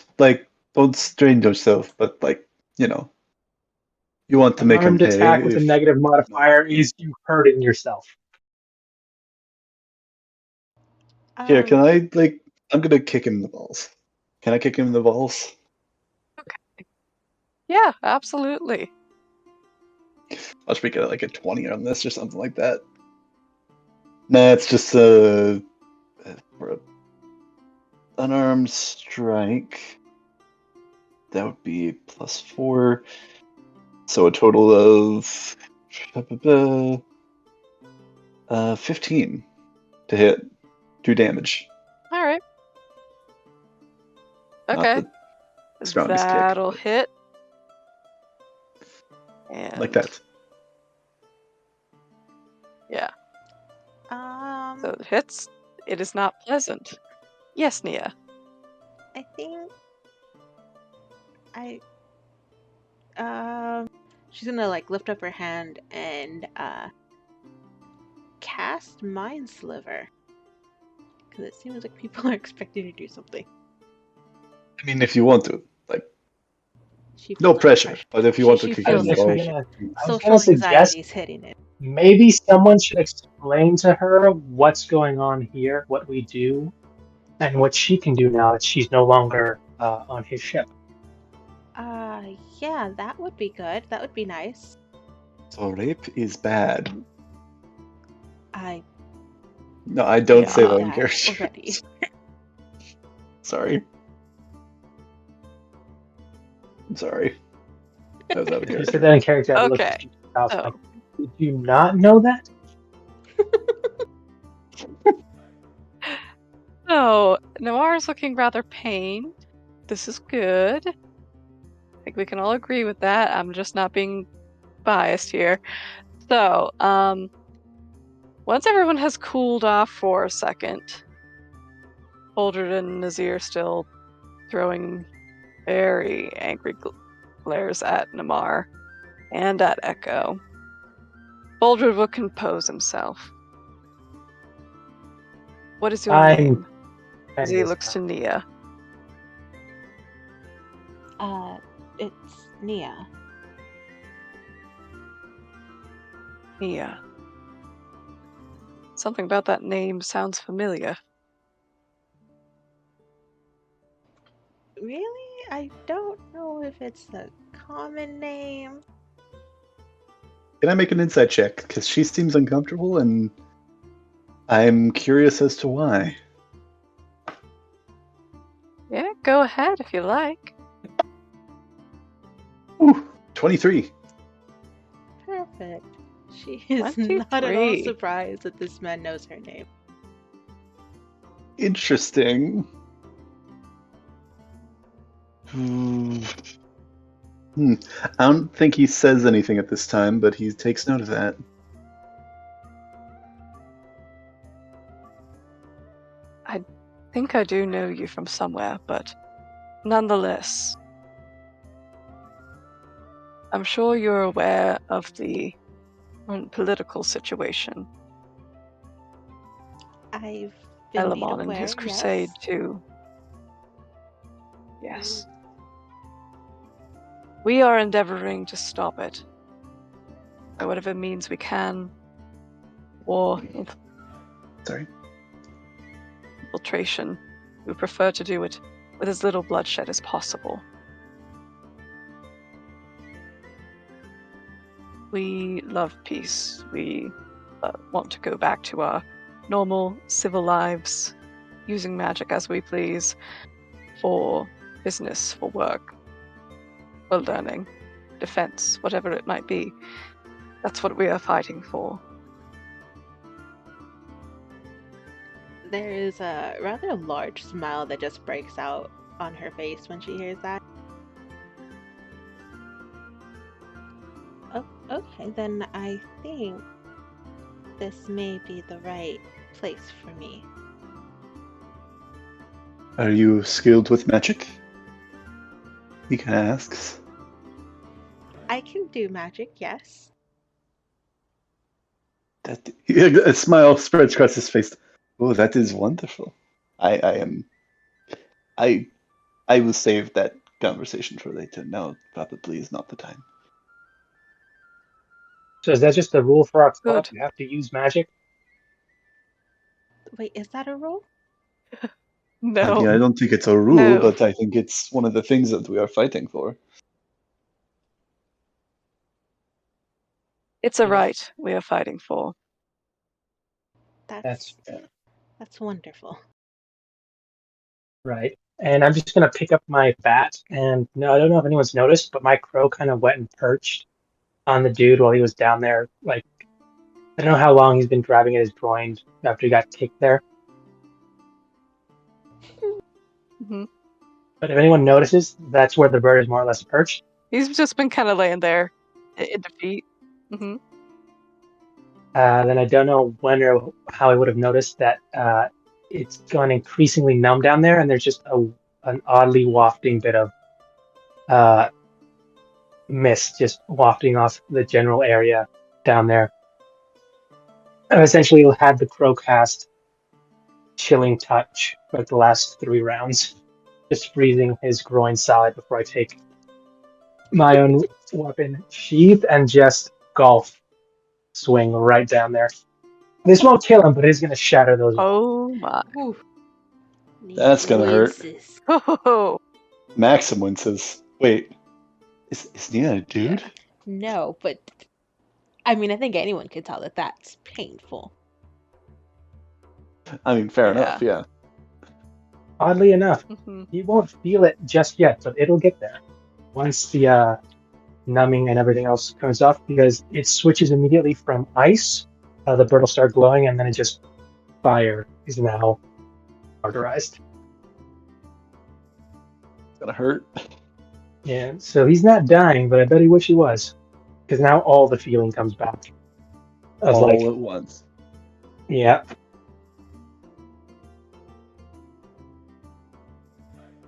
strain yourself, but you want to An make him armed pay. attack with a If negative modifier is you hurting yourself. here, can I I'm gonna kick him in the balls. Can I kick him in the balls? Yeah, absolutely. I'll just make it like a 20 on this or something like that. Nah, it's just for a unarmed strike. That would be +4. So a total of 15 to hit. 2 damage. All right. Not Okay. the strongest kick, That'll but hit. And like that. yeah. So Um, it hits. It is not pleasant. Yes, Nia. I think she's gonna like lift up her hand and cast Mind Sliver. Because it seems like people are expecting to do something. I mean, if you want to, She no feels pressure. But if you want to she kick I him was in feels the the actually balls, gonna. I was social gonna suggest anxiety is hitting it. maybe someone should explain to her what's going on here, what we do, and what she can do now that she's no longer on his ship. Yeah, that would be good. That would be nice. so rape is bad. I No, I don't say Yeah. that in that character. already. Sorry. I'm sorry. That was out of You character. said that in character. I looked Okay, at you, I was so- like, did you not know that? So, Noir's looking rather pained. This is good. I think we can all agree with that. I'm just not being biased here. So, once everyone has cooled off for a second, Boldred and Nazir still throwing very angry glares at Namar and at Echo. Boldred will compose himself. What is your name? As he looks to Nia. It's Nia. Nia. Something about that name sounds familiar. Really? I don't know if it's a common name. Can I make an insight check? Because she seems uncomfortable, and I'm curious as to why. Yeah, go ahead if you like. Ooh, 23. Perfect. She is not at all 23. surprised that this man knows her name. Interesting. I don't think he says anything at this time, but he takes note of that. I think I do know you from somewhere, but nonetheless, I'm sure you're aware of the political situation. I've been made Elamon and aware, his crusade yes. too. Yes. We are endeavoring to stop it. By whatever means we can. War, Sorry. infiltration. We prefer to do it with as little bloodshed as possible. We love peace. We want to go back to our normal civil lives, using magic as we please, for business, for work, for learning, defense, whatever it might be. That's what we are fighting for. There is a rather large smile that just breaks out on her face when she hears that. Oh, okay, then I think this may be the right place for me. Are you skilled with magic? He kind of asks. I can do magic, yes. That a smile spreads across his face. Oh, that is wonderful. I will save that conversation for later. No, probably is not the time. So is that just a rule for our club? Good. You have to use magic? Wait, is that a rule? No. I mean, I don't think it's a rule, No. but I think it's one of the things that we are fighting for. It's a right we are fighting for. That's fair. That's wonderful. Right. And I'm just going to pick up my bat. And no, I don't know if anyone's noticed, but my crow kind of went and perched on the dude while he was down there. Like, I don't know how long he's been grabbing at his groin after he got kicked there. Mm-hmm. But if anyone notices, that's where the bird is more or less perched. He's just been kind of laying there in defeat. Mm-hmm. Then I don't know when or how I would have noticed that it's gone increasingly numb down there, and there's just an oddly wafting bit of mist just wafting off the general area down there. I've essentially had the crow cast Chilling Touch for like the last 3 rounds, just freezing his groin solid before I take my own weapon sheath and just golf swing right down there. This won't kill him, but it's going to shatter those. Oh my. Ooh. That's gonna hurt. Oh. Maxim winces. Wait, is Nia a dude? No, but I mean, I think anyone could tell that that's painful. I mean, fair enough, yeah. Oddly enough, Mm-hmm. you won't feel it just yet, but it'll get there. Once the numbing and everything else comes off, because it switches immediately from ice, the bird will start glowing, and then it just fire is now martyrized. It's gonna hurt. Yeah, so he's not dying, but I bet he wish he was, because now all the feeling comes back. Of All like, at once. yeah,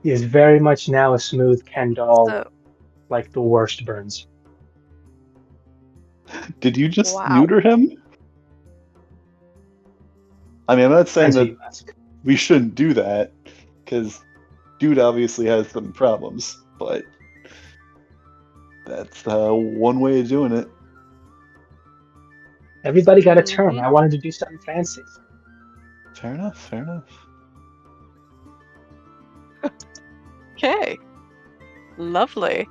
he is very much now a smooth Ken doll, So, like the worst burns. Did you just wow. neuter him? I mean, I'm not saying Depends who that you ask. we shouldn't do that, because dude obviously has some problems, but that's one way of doing it. Everybody got a turn. Mhm. I wanted to do something fancy. Fair enough, fair enough. Okay. Lovely.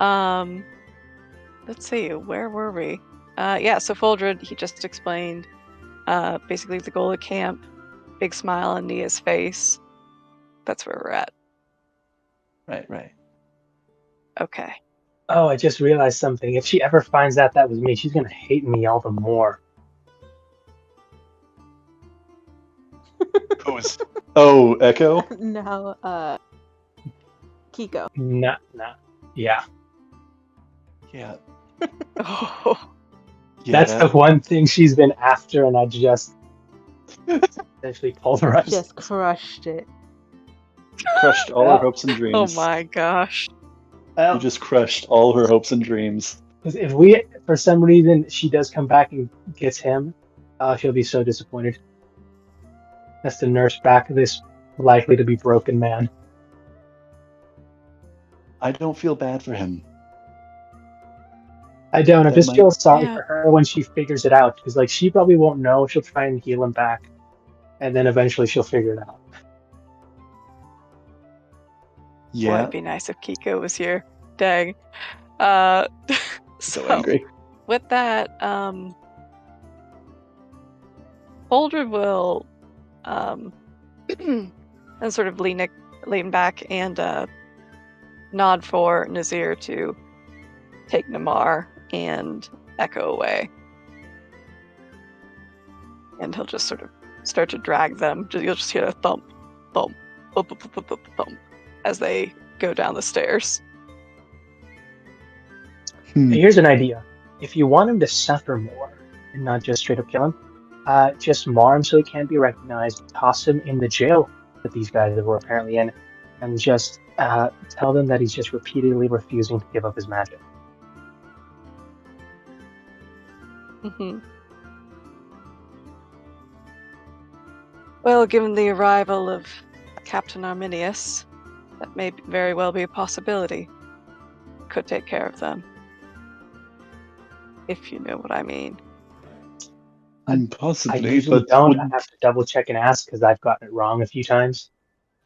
Let's see, where were we? Yeah, so Foldred, he just explained basically the goal of camp, big smile on Nia's face. That's where we're at. Right. Okay. Oh, I just realized something. If she ever finds out that was me, she's gonna hate me all the more. Who's? Oh, Echo? No, Kiko. Nah. Yeah. Yeah. Oh, Yeah, That's the one thing she's been after, and I just essentially pulverized. Just crushed it. crushed all her hopes and oh dreams. my gosh. You just crushed all her hopes and dreams. Because if we, for some reason, she does come back and gets him, she'll be so disappointed. Has to nurse back this likely to be broken man. I don't feel bad for him. I don't. I That just might- feel sorry Yeah. for her when she figures it out. Because like she probably won't know. She'll try and heal him back, and then eventually she'll figure it out. Boy, Yeah, it'd be nice if Kiko was here. Dang. So so angry. with that, Foldred will and sort of lean back and nod for Nazir to take Namar and Echo away. And he'll just sort of start to drag them. You'll just hear a thump, thump, thump, thump, thump, thump, thump as they go down the stairs. Here's an idea. If you want him to suffer more and not just straight up kill him, just mar him so he can't be recognized, toss him in the jail that these guys were apparently in, and just tell them that he's just repeatedly refusing to give up his magic. Mm-hmm. Well, given the arrival of Captain Arminius, that may very well be a possibility. Could take care of them. If you know what I mean. I Possibly, usually but don't. I have to double check and ask because I've gotten it wrong a few times.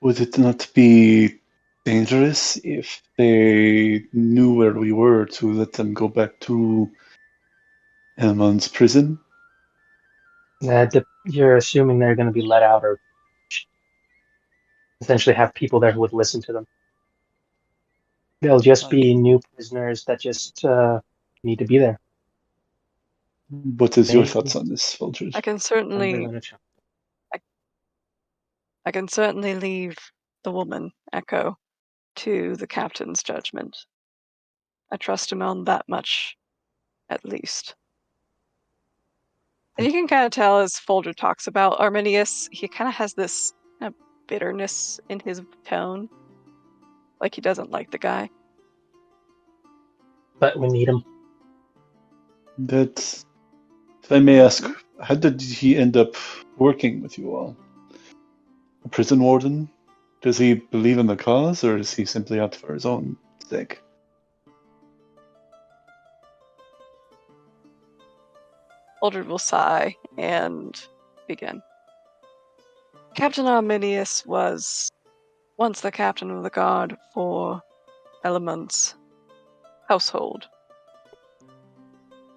would it not be dangerous if they knew where we were to let them go back to Elmond's prison? You're assuming they're going to be let out or essentially have people there who would listen to them. They'll just be new prisoners that just need to be there. What is your Maybe. thoughts on this, Folgers? I can certainly They're gonna try. I can certainly leave the woman, Echo, to the captain's judgment. I trust him on that much, at least. And you can kind of tell as Folger talks about Arminius, he kind of has this kind of bitterness in his tone. Like he doesn't like the guy. But we need him. That, if I may ask, how did he end up working with you all? A prison warden? Does he believe in the cause, or is he simply out for his own sake? Aldred will sigh and begin. Captain Arminius was once the captain of the guard for Element's household.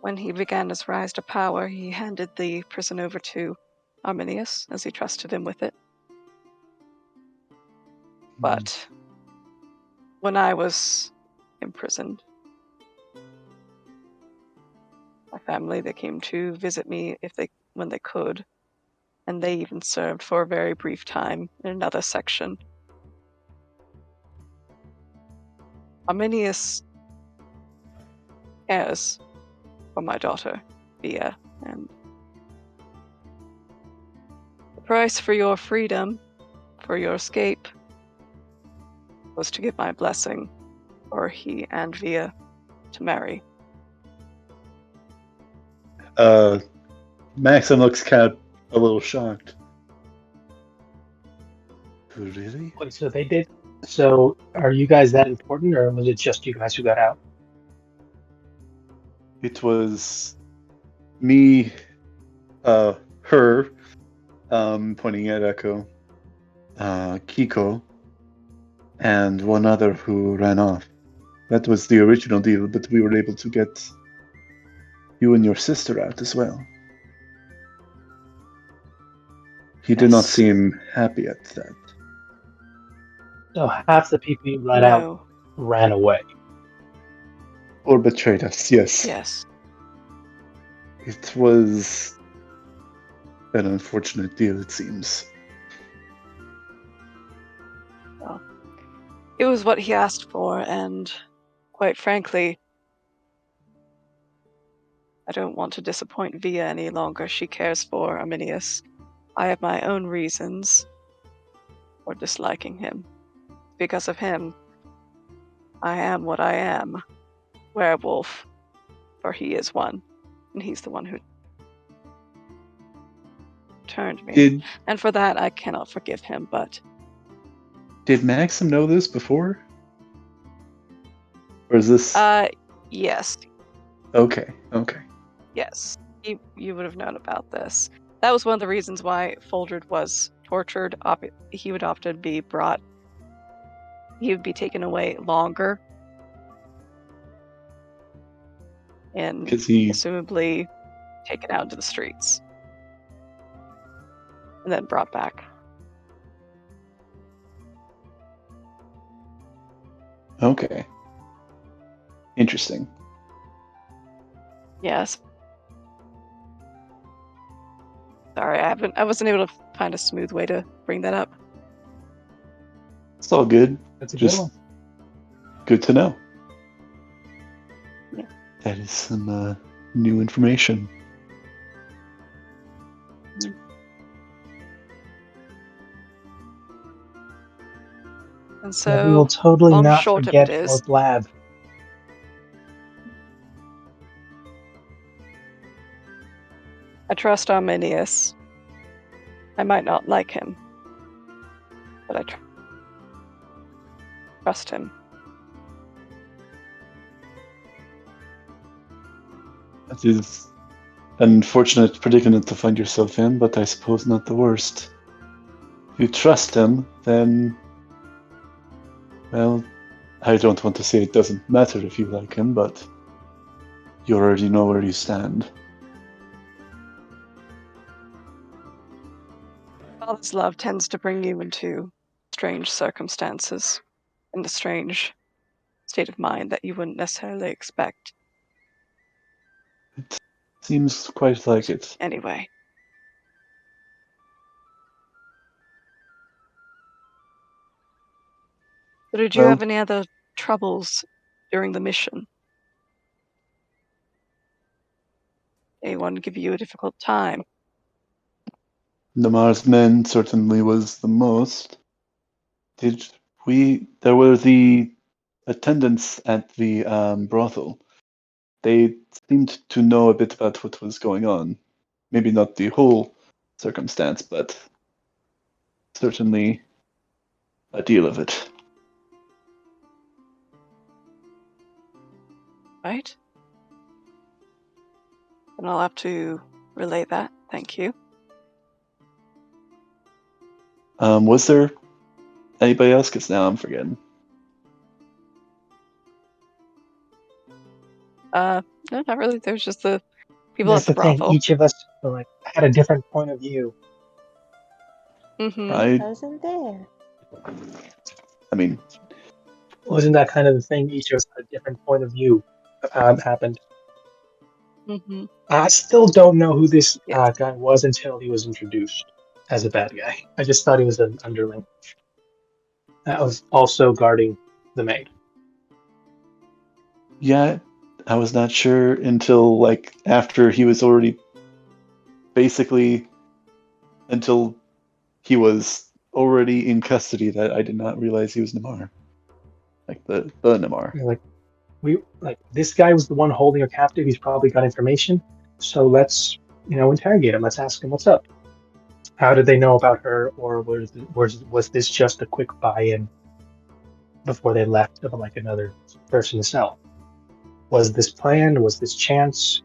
When he began his rise to power, he handed the prison over to Arminius, as he trusted him with it. But when I was imprisoned, my family, they came to visit me when they could, and they even served for a very brief time in another section. Arminius cares for my daughter, Via, and the price for your freedom, for your escape, was to give my blessing for he and Via to marry. Maxim looks kind of a little shocked. Really? Wait, so they did. So are you guys that important, or was it just you guys who got out? It was me, her, pointing at Echo, Kiko, and one other who ran off. That was the original deal, but we were able to get you and your sister out as well. He did not Yes. seem happy at that. So half the people you let out No. ran away. Or betrayed us, yes. Yes. It was an unfortunate deal, it seems. Well, it was what he asked for, and quite frankly, I don't want to disappoint Via any longer. She cares for Arminius. I have my own reasons for disliking him. Because of him, I am what I am. Werewolf. For he is one. And he's the one who turned me. And for that, I cannot forgive him, but... Did Maxim know this before? Or is this... Yes. Okay. Yes. You would have known about this. That was one of the reasons why Foldred was tortured. He would often be brought... He would be taken away longer. And assumably taken out into the streets. And then brought back. Okay. Interesting. Yes. Sorry, I wasn't able to find a smooth way to bring that up. It's all good. That's a good one. Good to know. Yeah. That is some new information. And so we will totally long not short forget of it is, our blab. I trust Arminius. I might not like him, but I trust him. That is an unfortunate predicament to find yourself in, but I suppose not the worst. If you trust him, then... Well, I don't want to say it doesn't matter if you like him, but you already know where you stand. Father's love tends to bring you into strange circumstances and a strange state of mind that you wouldn't necessarily expect. It seems quite like it. Anyway. So did you have any other troubles during the mission? Anyone give you a difficult time? The Marsmen certainly was the most. There were the attendants at the brothel. They seemed to know a bit about what was going on. Maybe not the whole circumstance, but certainly a deal of it. Right? And I'll have to relay that. Thank you. Was there anybody else? Because now I'm forgetting. No, not really. There's just the people That's at the the thing. brothel. Each of us had a different point of view. Mm-hmm. I Wasn't there. I mean, Wasn't that kind of the thing? Each of us had a different point of view of how it happened. Mm-hmm. I still don't know who this Yes. guy was until he was introduced as a bad guy. I just thought he was an underling that was also guarding the maid. yeah, I was not sure until like after he was already basically until he was already in custody that I did not realize he was Namar. Like the Namar. Like this guy was the one holding her captive. He's probably got information, so let's interrogate him. Let's ask him what's up. How did they know about her, or was this just a quick buy-in before they left of like another person to sell? Was this planned? Was this chance?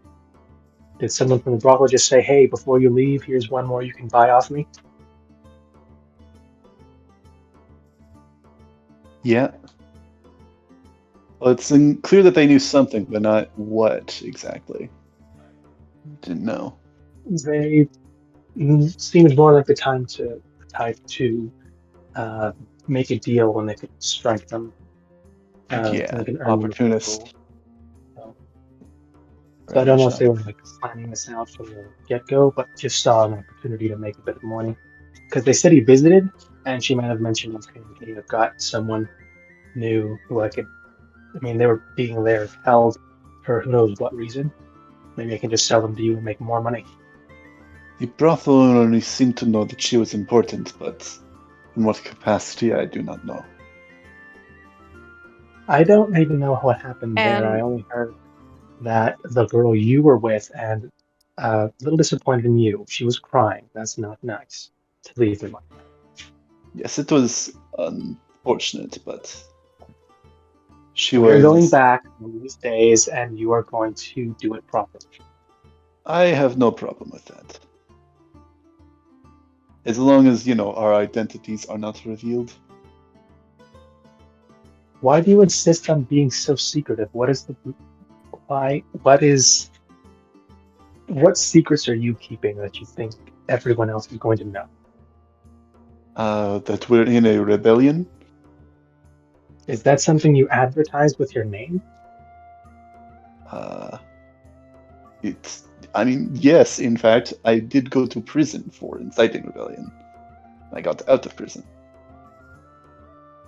Did someone from the brothel just say, "Hey, before you leave, here's one more you can buy off me"? Yeah. Well, it's clear that they knew something, but not what exactly. Didn't know. They seemed more like the type to make a deal when they could strike them. Yeah, they can earn opportunist. gold. So I don't know if they were like planning this out from the get-go, but just saw an opportunity to make a bit of money. Because they said he visited, and she might have mentioned, okay, I've got someone new who I could. I mean, they were being there held for who knows what reason. Maybe I can just sell them to you and make more money. The brothel owner seemed to know that she was important, but in what capacity I do not know. I don't even know what happened there. I only heard that the girl you were with, and a little disappointed in you. She was crying. That's not nice to leave her like that. Yes, it was unfortunate, but We're going back in these days, and you are going to do it properly. I have no problem with that. As long as, our identities are not revealed. Why do you insist on being so secretive? What secrets are you keeping that you think everyone else is going to know? That we're in a rebellion? Is that something you advertise with your name? Yes, in fact, I did go to prison for inciting rebellion. I got out of prison.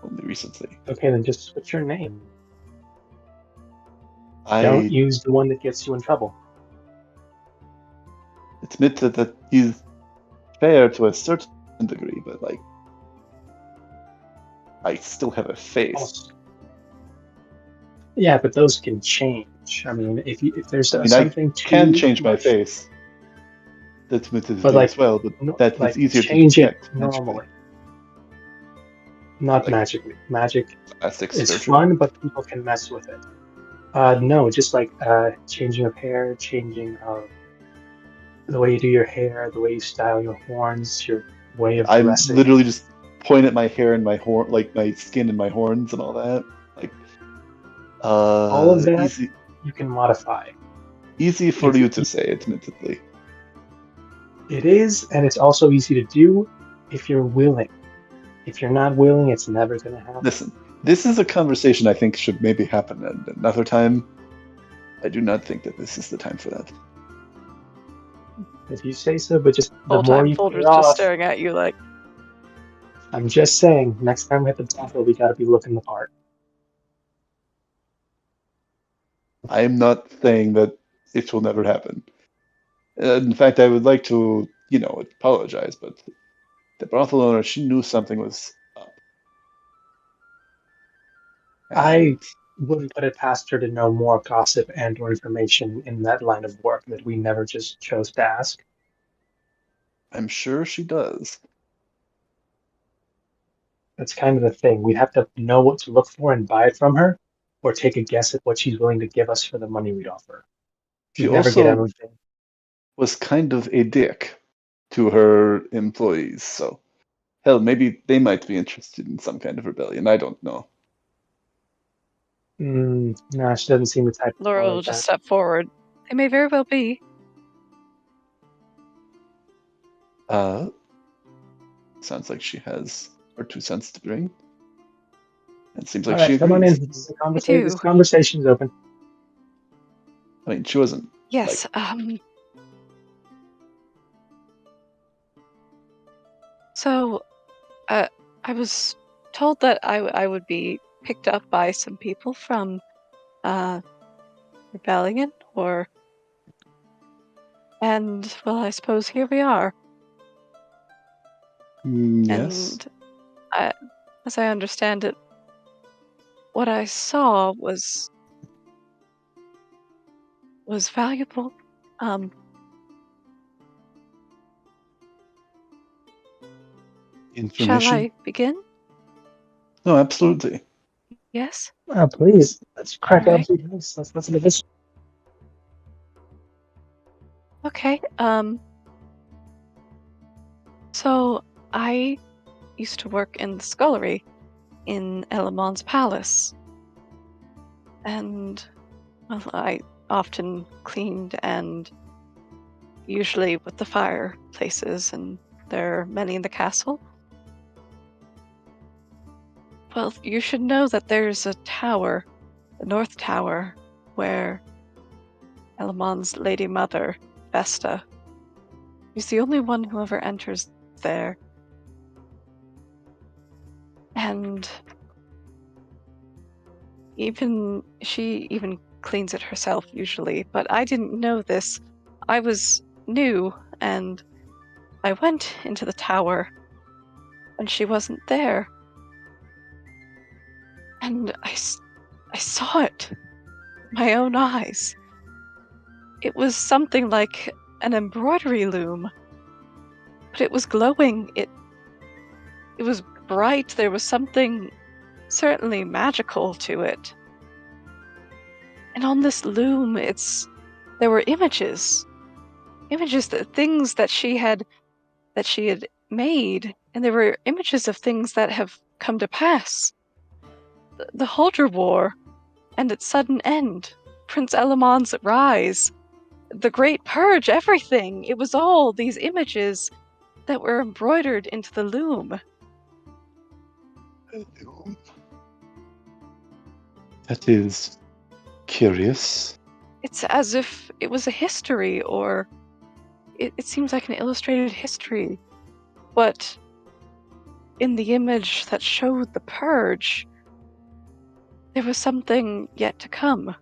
Only recently. Okay, then just switch your name. I don't use the one that gets you in trouble. Admit that is fair to a certain degree, but I still have a face. Yeah, but those can change. I mean, if there's something I can change my face. That's admittedly as well, but that is easier to detect normally. Not magically. Magic is fun, but people can mess with it. No, just changing of hair, changing of the way you do your hair, the way you style your horns, your way of dressing. I literally just point at my hair and my horn, like my skin and my horns and all that. All of that you can modify. Easy for you to say, admittedly. It is, and it's also easy to do if you're willing. If you're not willing, it's never going to happen. Listen, this is a conversation I think should maybe happen at another time. I do not think that this is the time for that. If you say so, but just the more you Folger's just staring at you like. I'm just saying, next time we hit the battle, we got to be looking the part. I'm not saying that it will never happen. In fact, I would like to, apologize, but the brothel owner, she knew something was up. I wouldn't put it past her to know more gossip and or information in that line of work that we never just chose to ask. I'm sure she does. That's kind of the thing. We'd have to know what to look for and buy it from her, or take a guess at what she's willing to give us for the money we'd offer. She also was kind of a dick to her employees, so hell, maybe they might be interested in some kind of rebellion. I don't know. No, she doesn't seem the type. Laura will just step forward. They may very well be. Sounds like she has her 2 cents to bring. It seems like All right, she come on in. agrees. This conversation's open. I mean, she wasn't. Yes. So, I was told that I would be picked up by some people from Rebellion, and well, I suppose here we are. Yes. And as I understand it, what I saw was valuable. Information. Shall I begin? No, absolutely. Yes. Please, let's crack All right. up. Let's listen to this. Okay. So I used to work in the scullery in Elamon's palace, and well, I often cleaned, and usually with the fireplaces, and there are many in the castle. Well, you should know that there's a tower, the North Tower, where Elamon's Lady Mother, Vesta, is the only one who ever enters there. And she even cleans it herself usually, but I didn't know this. I was new, and I went into the tower, and she wasn't there. And I saw it with my own eyes. It was something like an embroidery loom, but it was glowing. It was bright. There was something certainly magical to it. And on this loom, there were images, things that she had made, and there were images of things that have come to pass. The Huldra War and its sudden end, Prince Elamon's rise, the Great Purge, everything. It was all these images that were embroidered into the loom. That is curious. It's as if it was a history, or it seems like an illustrated history. But in the image that showed the purge, there was something yet to come.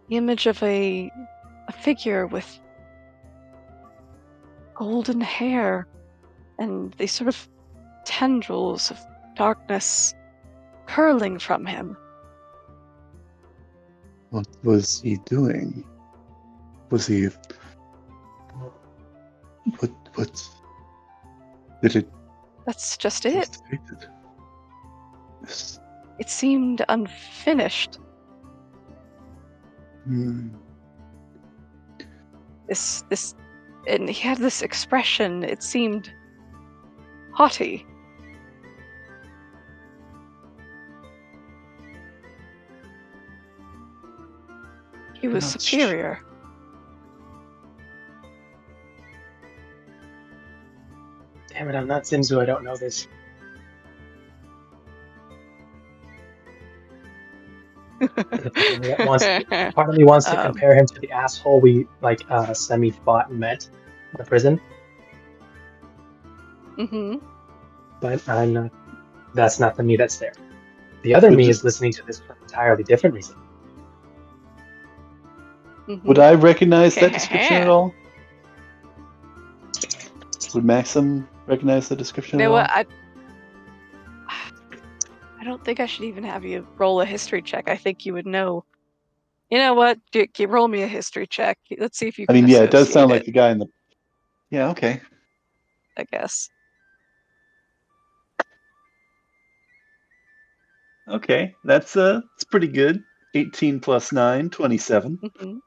The image of a figure with golden hair and these sort of tendrils of darkness curling from him. What was he doing? Was he... What... Did it... That's just it. Yes. It seemed unfinished. This, and he had this expression. It seemed haughty. He was superior. Damn it, I'm not Zinzu, I don't know this. Part of me wants to compare him to the asshole we semi-fought and met in the prison. Mm-hmm. But I'm not. That's not the me that's there. The other me is listening to this for an entirely different reason. Mm-hmm. Would I recognize that description at all? Would Maxim recognize the description at all? I don't think I should even have you roll a history check. I think you would know. You know what? Roll me a history check. Let's see if you can it does sound like the guy in the... Yeah, okay. I guess. Okay, that's pretty good. 18 plus 9, 27. Mm-hmm.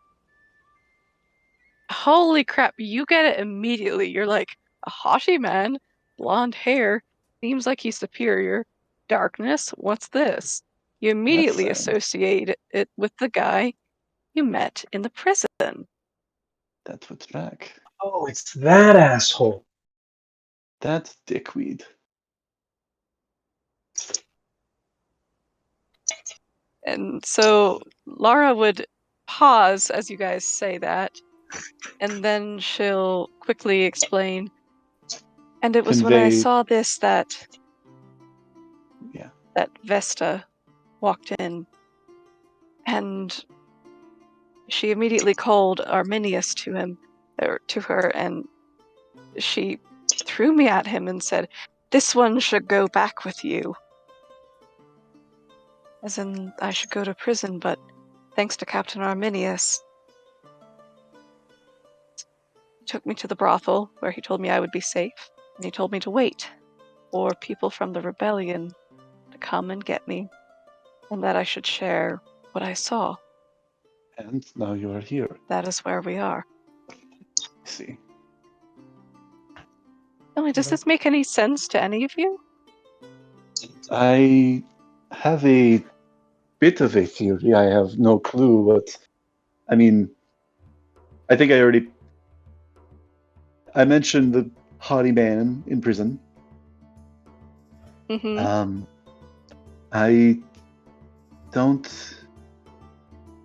Holy crap, you get it immediately. You're like, a haughty man, blonde hair, seems like he's superior. Darkness, what's this? You immediately associate it with the guy you met in the prison. That's what's back. Oh, it's that asshole. That's dickweed. And so Lara would pause as you guys say that, and then she'll quickly explain. And it was when I saw this that Vesta walked in, and she immediately called Arminius to her, and she threw me at him and said, "This one should go back with you." As in, I should go to prison, but thanks to Captain Arminius, he took me to the brothel, where he told me I would be safe, and he told me to wait for people from the rebellion to come and get me, and that I should share what I saw. And now you are here. That is where we are. I see. Does this make any sense to any of you? I have a bit of a theory. I have no clue what... I mean, I think I mentioned the haughty man in prison. Mm-hmm. I don't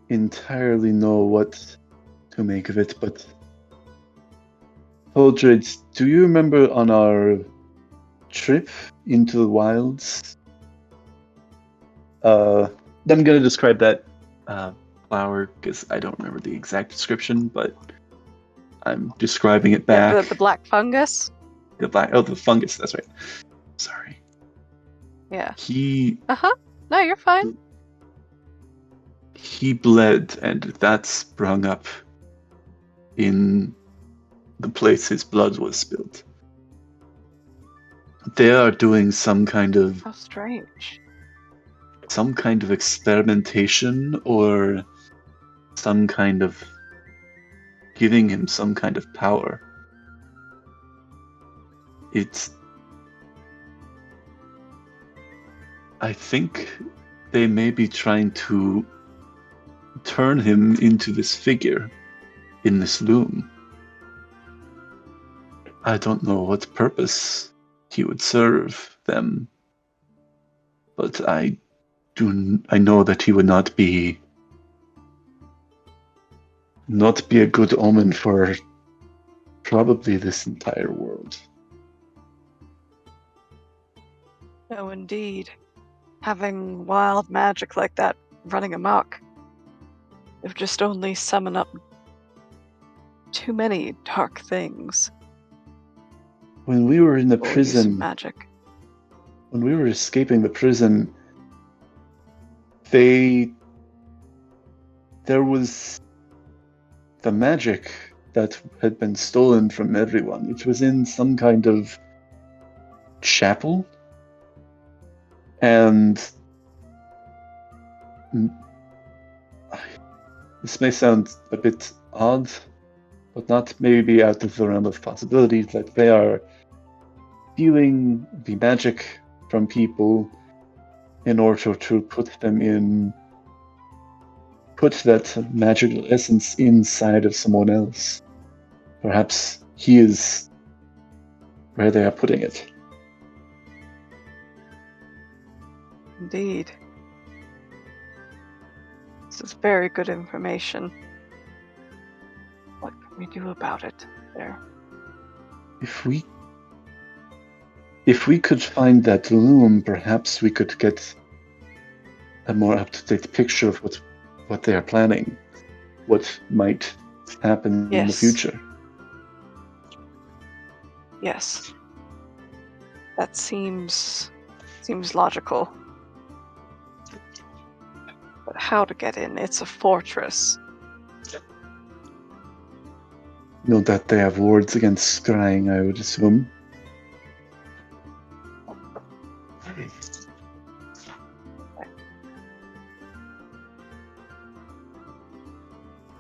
entirely know what to make of it, but Holdred, do you remember on our trip into the wilds? I'm gonna describe that flower because I don't remember the exact description, but I'm describing it back. Yeah, the black fungus? The fungus, that's right. Sorry. Yeah. No, you're fine. He bled, and that sprung up in the place his blood was spilled. They are doing some kind of... How strange. Some kind of experimentation, or some kind of giving him some kind of power. I think they may be trying to turn him into this figure in this loom. I don't know what purpose he would serve them, but I know that he would not be a good omen for probably this entire world. No, indeed. Having wild magic like that running amok, it would just only summon up too many dark things. When we were in the prison, magic. When we were escaping the prison, there was the magic that had been stolen from everyone. It was in some kind of chapel, and this may sound a bit odd, but not maybe out of the realm of possibilities, that they are stealing the magic from people in order to put that magical essence inside of someone else. Perhaps he is where they are putting it. Indeed. This is very good information. What can we do about it there? If we could find that loom, perhaps we could get a more up-to-date picture of what they are planning, what might happen in the future. Yes. That seems logical. But how to get in? It's a fortress. Know that they have wards against scrying, I would assume.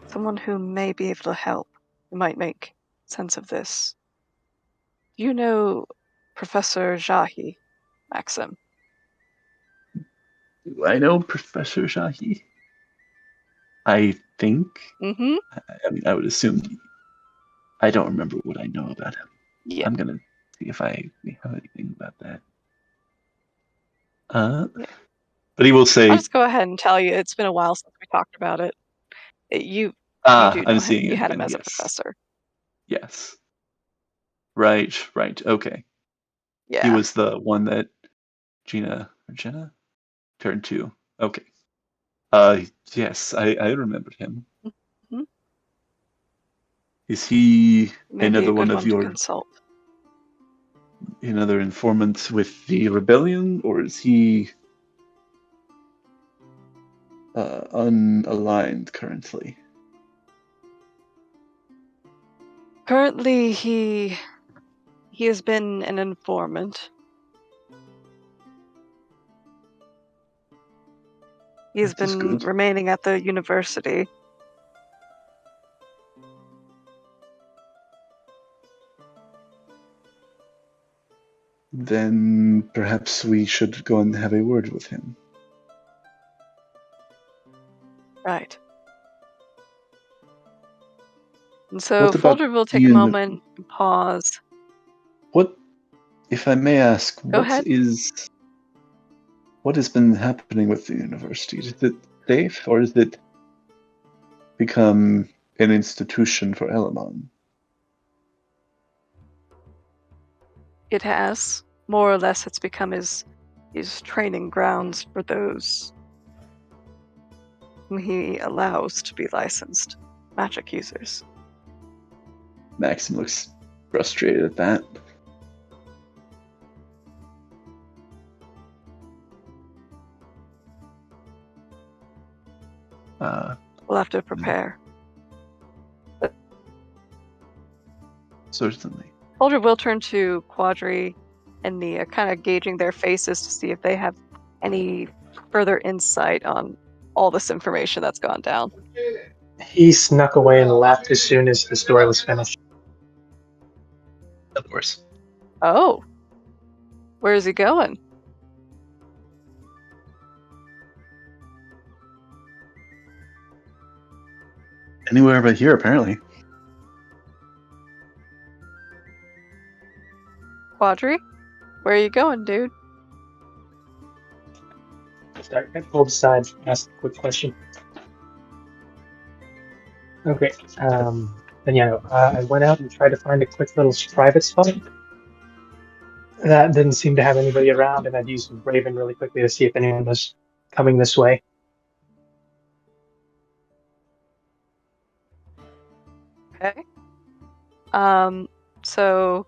Someone who may be able to help, who might make sense of this. You know Professor Jahi, Maxim? Do I know Professor Jahi? I think. Mm-hmm. I mean, I would assume. I don't remember what I know about him. Yeah. I'm gonna see if I have anything about that. But he will say, I'll just go ahead and tell you, it's been a while since we talked about it. You do know I'm him. seeing You it had him again. as a Yes. professor. Yes. Right. Okay. Yeah. He was the one that Jenna turned to. Okay. Yes, I remembered him. Mhm. Is he Maybe a another good one of one to your consult. another informant with the rebellion, or is he unaligned currently? Currently, he has been an informant. He has That is been good. remaining at the university. Then perhaps we should go and have a word with him. Right. And so What about Folger will take a Ian? moment and pause. What, if I may ask, Go ahead. what has been happening with the university? Is it safe, or is it become an institution for Elamon? It has. More or less, it's become his training grounds for those whom he allows to be licensed magic users. Maxim looks frustrated at that. We'll have to prepare. Certainly. Folger will turn to Quadri and Nia, kind of gauging their faces to see if they have any further insight on all this information that's gone down. He snuck away and left as soon as the story was finished. Of course. Oh, where is he going? Anywhere but here, apparently. Quadri, where are you going, dude? Start get pulled aside, ask a quick question. Okay. Then yeah, I went out and tried to find a quick little private spot. That didn't seem to have anybody around, and I'd used Raven really quickly to see if anyone was coming this way. Okay. So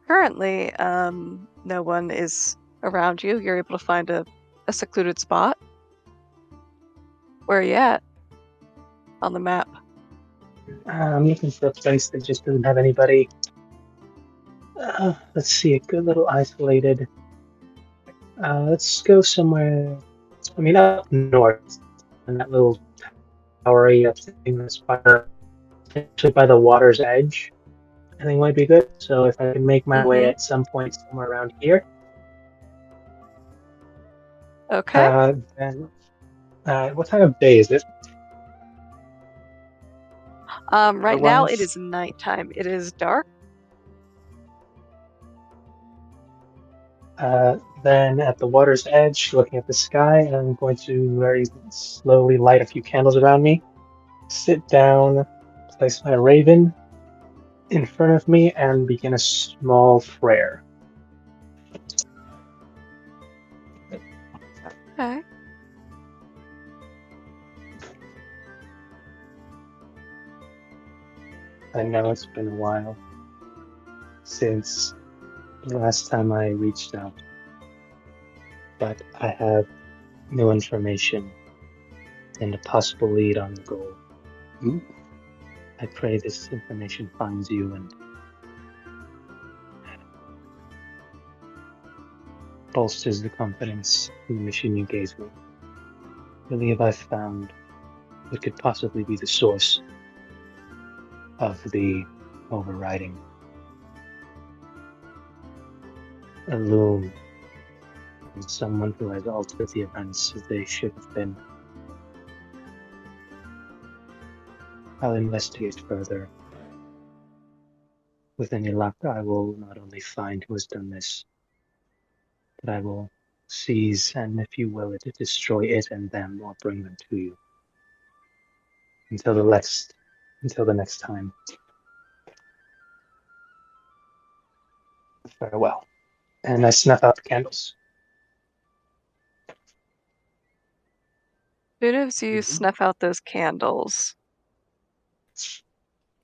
currently, no one is around you. You're able to find a secluded spot. Where are you at on the map? I'm looking for a place that just doesn't have anybody. Let's see, a good little isolated. Let's go somewhere. I mean, up north, in that little towery thing that's actually by the water's edge. I think might be good. So if I can make my way at some point somewhere around here. Okay. Then, what time of day is it? Right now it is nighttime. It is dark. Then at the water's edge, looking at the sky, I'm going to very slowly light a few candles around me, sit down, place my raven in front of me, and begin a small prayer. Okay. I know it's been a while since the last time I reached out, but I have new information and a possible lead on the goal. Ooh. I pray this information finds you and bolsters the confidence in the mission you gave me. I believe I've found what could possibly be the source of the overriding. A loom, and someone who has altered the events as they should have been. I'll investigate further. With any luck, I will not only find who has done this, but I will seize and, if you will, it destroy it and them, or bring them to you. Until the next time. Farewell. And I snuff out the candles. As soon as you snuff out those candles,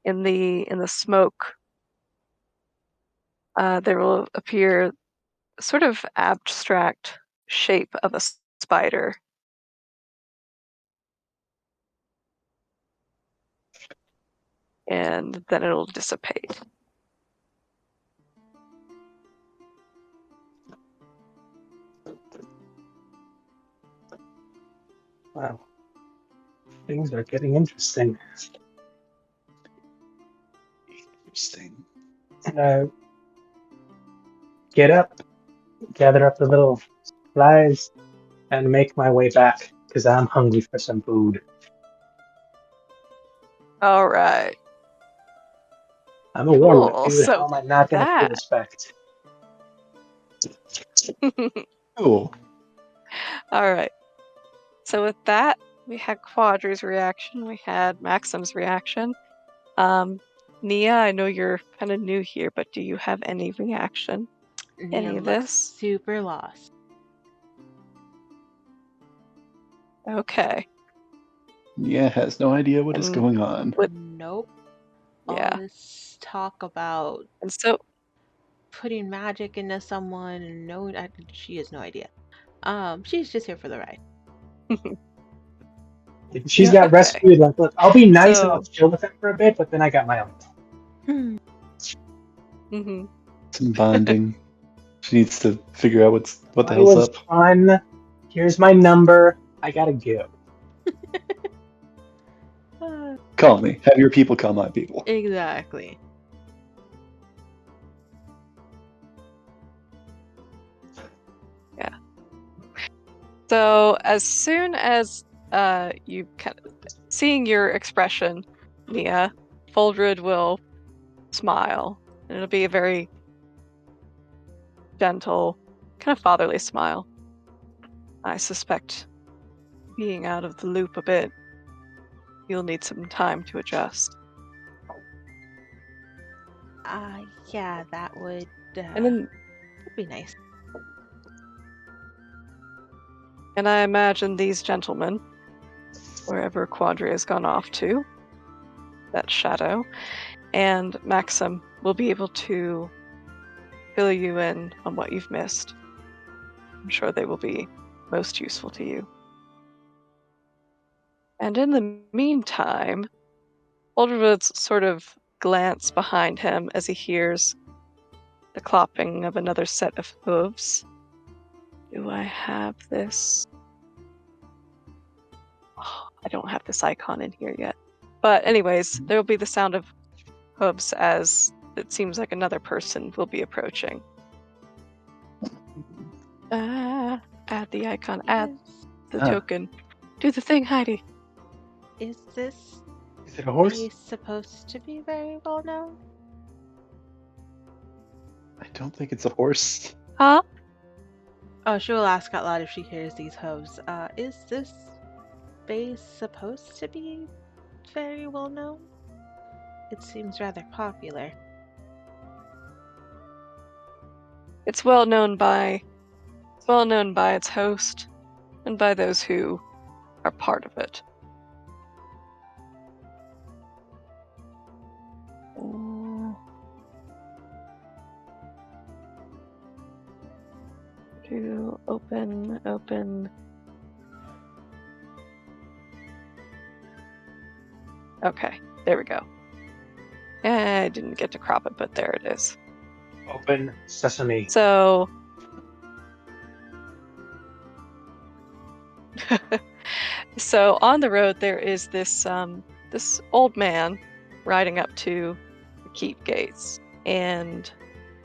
in the smoke, there will appear a sort of abstract shape of a spider. And then it'll dissipate. Wow. Things are getting interesting. Interesting. Get up, gather up the little supplies, and make my way back, because I'm hungry for some food. All right. I'm a warlock, Cool. dude. So How am I not going to feel that- respect? Cool. All right. So with that, we had Quadra's reaction. We had Maxim's reaction. Nia, I know you're kind of new here, but do you have any reaction? Any Nia of looks this? super lost. Okay. Nia has no idea what is And going on. Nope. Yeah. All this talk about And so putting magic into someone and she has no idea. She's just here for the ride. She's Yeah, got okay. rescued. Like, look, I'll be nice and So- I'll chill with it for a bit, but then I got my own. hmm Some bonding. She needs to figure out what the It hell's was up. fun. Here's my number. I gotta go. Call me. Have your people call my people. Exactly. So as soon as you kind of seeing your expression, Nia, Foldred will smile, and it'll be a very gentle, kind of fatherly smile. I suspect, being out of the loop a bit, you'll need some time to adjust. Yeah, that would And then, be nice. and I imagine these gentlemen, wherever Quadri has gone off to, that shadow, and Maxim will be able to fill you in on what you've missed. I'm sure they will be most useful to you. And in the meantime, Alderwood's sort of glance behind him as he hears the clopping of another set of hooves. Do I have this? Oh, I don't have this icon in here yet. But anyways, there will be the sound of hooves as it seems like another person will be approaching. Add the icon, add the token. Do the thing, Heidi. Is this Is it a horse? place supposed to be very well known? I don't think it's a horse. Huh? Oh, she will ask out loud if she hears these hooves. Is this base supposed to be very well known? It seems rather popular. It's well known by its host and by those who are part of it. To open. Okay, there we go. I didn't get to crop it, but there it is. Open sesame. So, so on the road there is this this old man riding up to the keep gates, and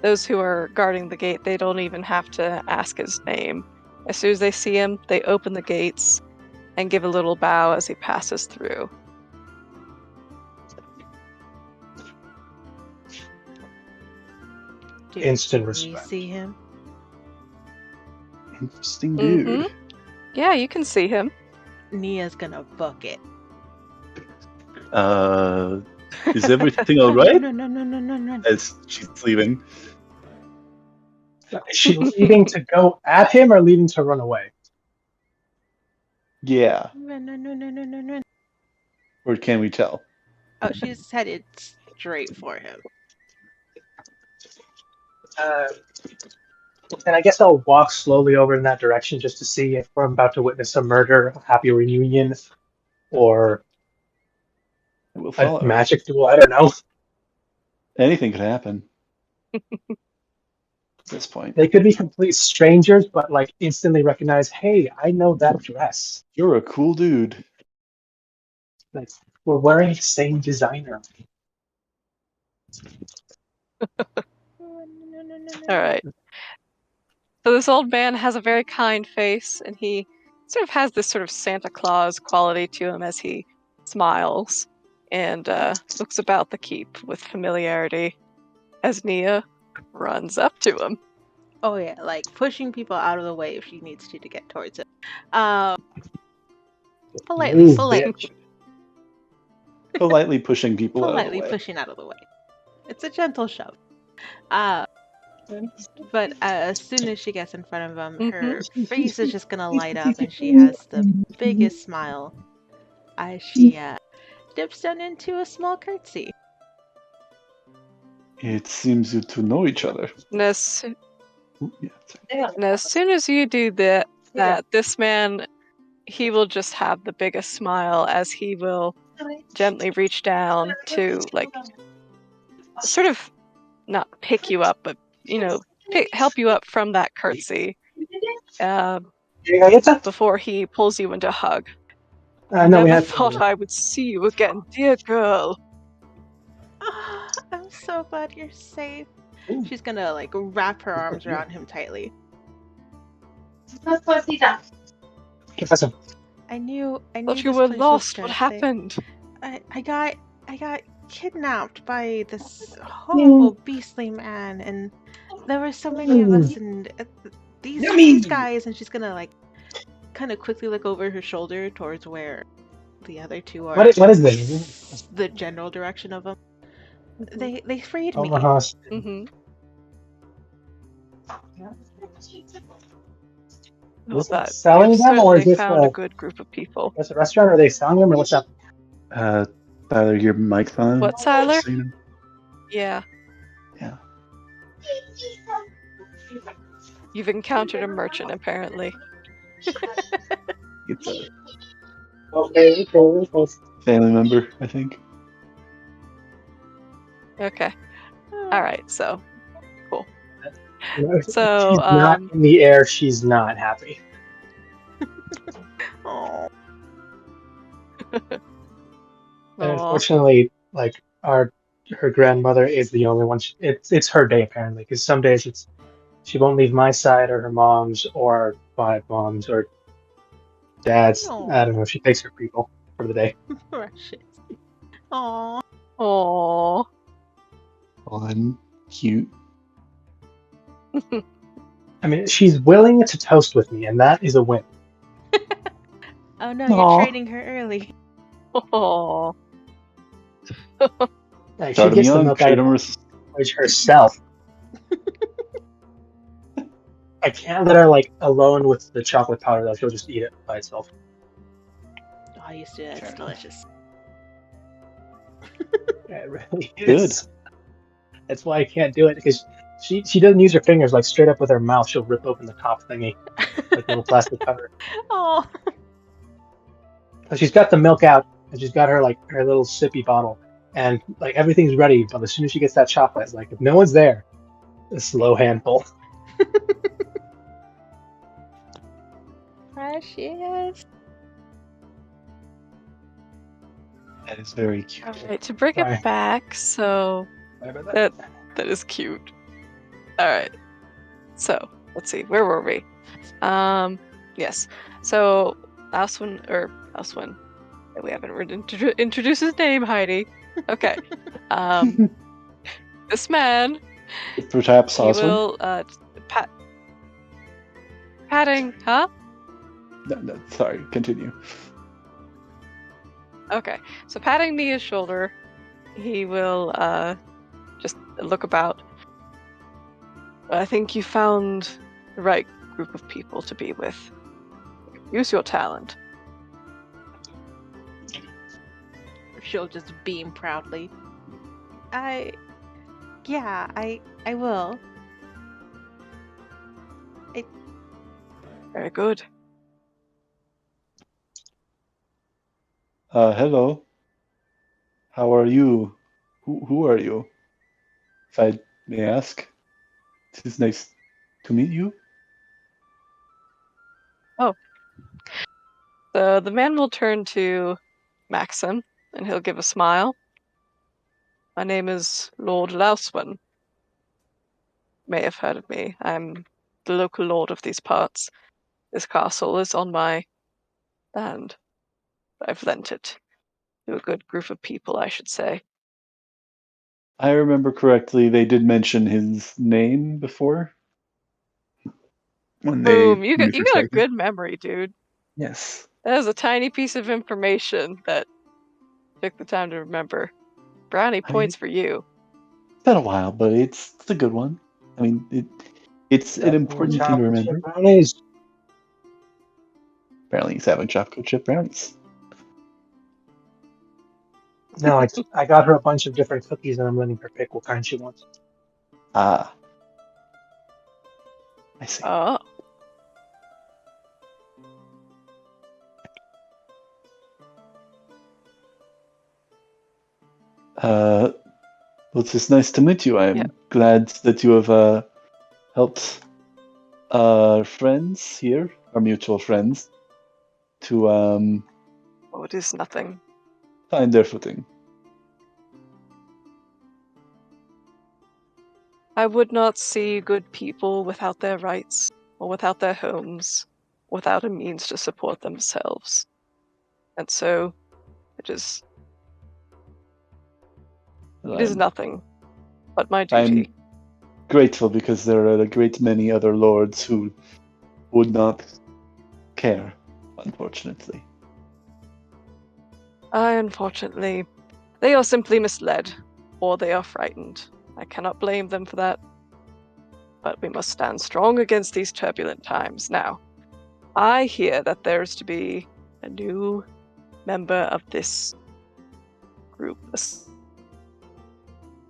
those who are guarding the gate, they don't even have to ask his name. As soon as they see him, they open the gates and give a little bow as he passes through. Do Instant we respect. see him? Interesting dude. Yeah, you can see him. Nia's gonna book it. Is everything all right? No. As she's leaving. Is she leaving to go at him or leaving to run away? Yeah. No. Or can we tell? Oh, she's headed straight for him. And I guess I'll walk slowly over in that direction just to see if we're about to witness a murder, a happy reunion, or We'll a follow. magic duel. I don't know. Anything could happen. At this point. They could be complete strangers, but like instantly recognize, hey, I know that dress. You're a cool dude. Like we're wearing the same designer. All right. So this old man has a very kind face, and he sort of has this sort of Santa Claus quality to him as he smiles and looks about the keep with familiarity as Nia runs up to him. Oh yeah, like pushing people out of the way if she needs to get towards him. Politely, Move, politely, bitch. Politely pushing people politely out of the way. pushing out of the way. It's a gentle shove. But as soon as she gets in front of him, her face is just gonna light up, and she has the biggest smile as she dips down into a small curtsy. It seems you two know each other. And as Yeah. soon as you do that, this man, he will just have the biggest smile as he will gently reach down to, like, sort of not pick you up, but, help you up from that curtsy before he pulls you into a hug. No, we Never have thought I would see you again, dear girl. I'm so glad you're safe. She's gonna like wrap her arms around him tightly. Professor. I knew Thought you this were place was lost. gonna What stay. happened? I got kidnapped by this horrible beastly man, and there were so many of us, and these guys, and she's gonna like kind of quickly look over her shoulder towards where the other two are. What is this? The general direction of them. They freed me. Omaha's. Mm-hmm. Is Well, it selling them, or is they this found a good group of people. a restaurant? Are they selling them, or what's up? Tyler, your mic's on. What, Tyler? Just so you know. Yeah. Yeah. You've encountered a merchant, apparently. It's a Okay. family member, I think. Okay. All right. So, cool. If So, she's not in the air, she's not happy. Oh. And unfortunately, like her grandmother is the only one. It's her day apparently, because some days she won't leave my side or her mom's or my mom's or dad's. Aw. I don't know. She takes her people for the day. Precious. Aww. Aww. Fun, cute. I mean, she's willing to toast with me, and that is a win. Oh no, Aw. you're trading her early. Aww. Like, she Start 'em gets the young, milk trade out 'em of res- herself. I can't let her like alone with the chocolate powder though. She'll just eat it by itself. Oh, I used to. It's delicious. Yeah, it really Good. is. That's why I can't do it, because she doesn't use her fingers. Like straight up with her mouth, she'll rip open the top thingy, like the little plastic cover. Oh. So she's got the milk out, and she's got her little sippy bottle, and like everything's ready. But as soon as she gets that chocolate, like if no one's there, a slow handful. Precious. That is very cute. All right. To bring Sorry. it back, so Sorry about that. that is cute. All right. So let's see. Where were we? Yes. So Aswin. We haven't introduced his name, Heidi. Okay. This man. Perhaps He Oswald. will patting, huh? No, sorry, continue. Okay, so patting Nia's shoulder, he will just look about. I think you found the right group of people to be with. Use your talent. She'll just beam proudly. Yeah, I will. Very good. Hello. How are you? Who are you? If I may ask. It is nice to meet you. Oh. The man will turn to Maxon, and he'll give a smile. My name is Lord Louswin. May have heard of me. I'm the local lord of these parts. This castle is on my land. I've lent it to a good group of people, I should say. I remember correctly, they did mention his name before. When they Boom! You got a good memory, dude. Yes. That is a tiny piece of information that took the time to remember. Brownie points for you. It's been a while, but it's a good one. I mean, it's an important thing to remember. Brownies. Apparently, he's having chocolate chip brownies. No, I got her a bunch of different cookies, and I'm letting her pick what kind she wants. Ah, I see. Oh. Well, it's just nice to meet you. I'm glad that you have helped our friends here, our mutual friends, to Oh, it is nothing. find their footing. I would not see good people without their rights, or without their homes, without a means to support themselves. And so, it is nothing but my duty. I'm grateful because there are a great many other lords who would not care, unfortunately. Unfortunately, they are simply misled, or they are frightened. I cannot blame them for that. But we must stand strong against these turbulent times. Now, I hear that there's to be a new member of this group,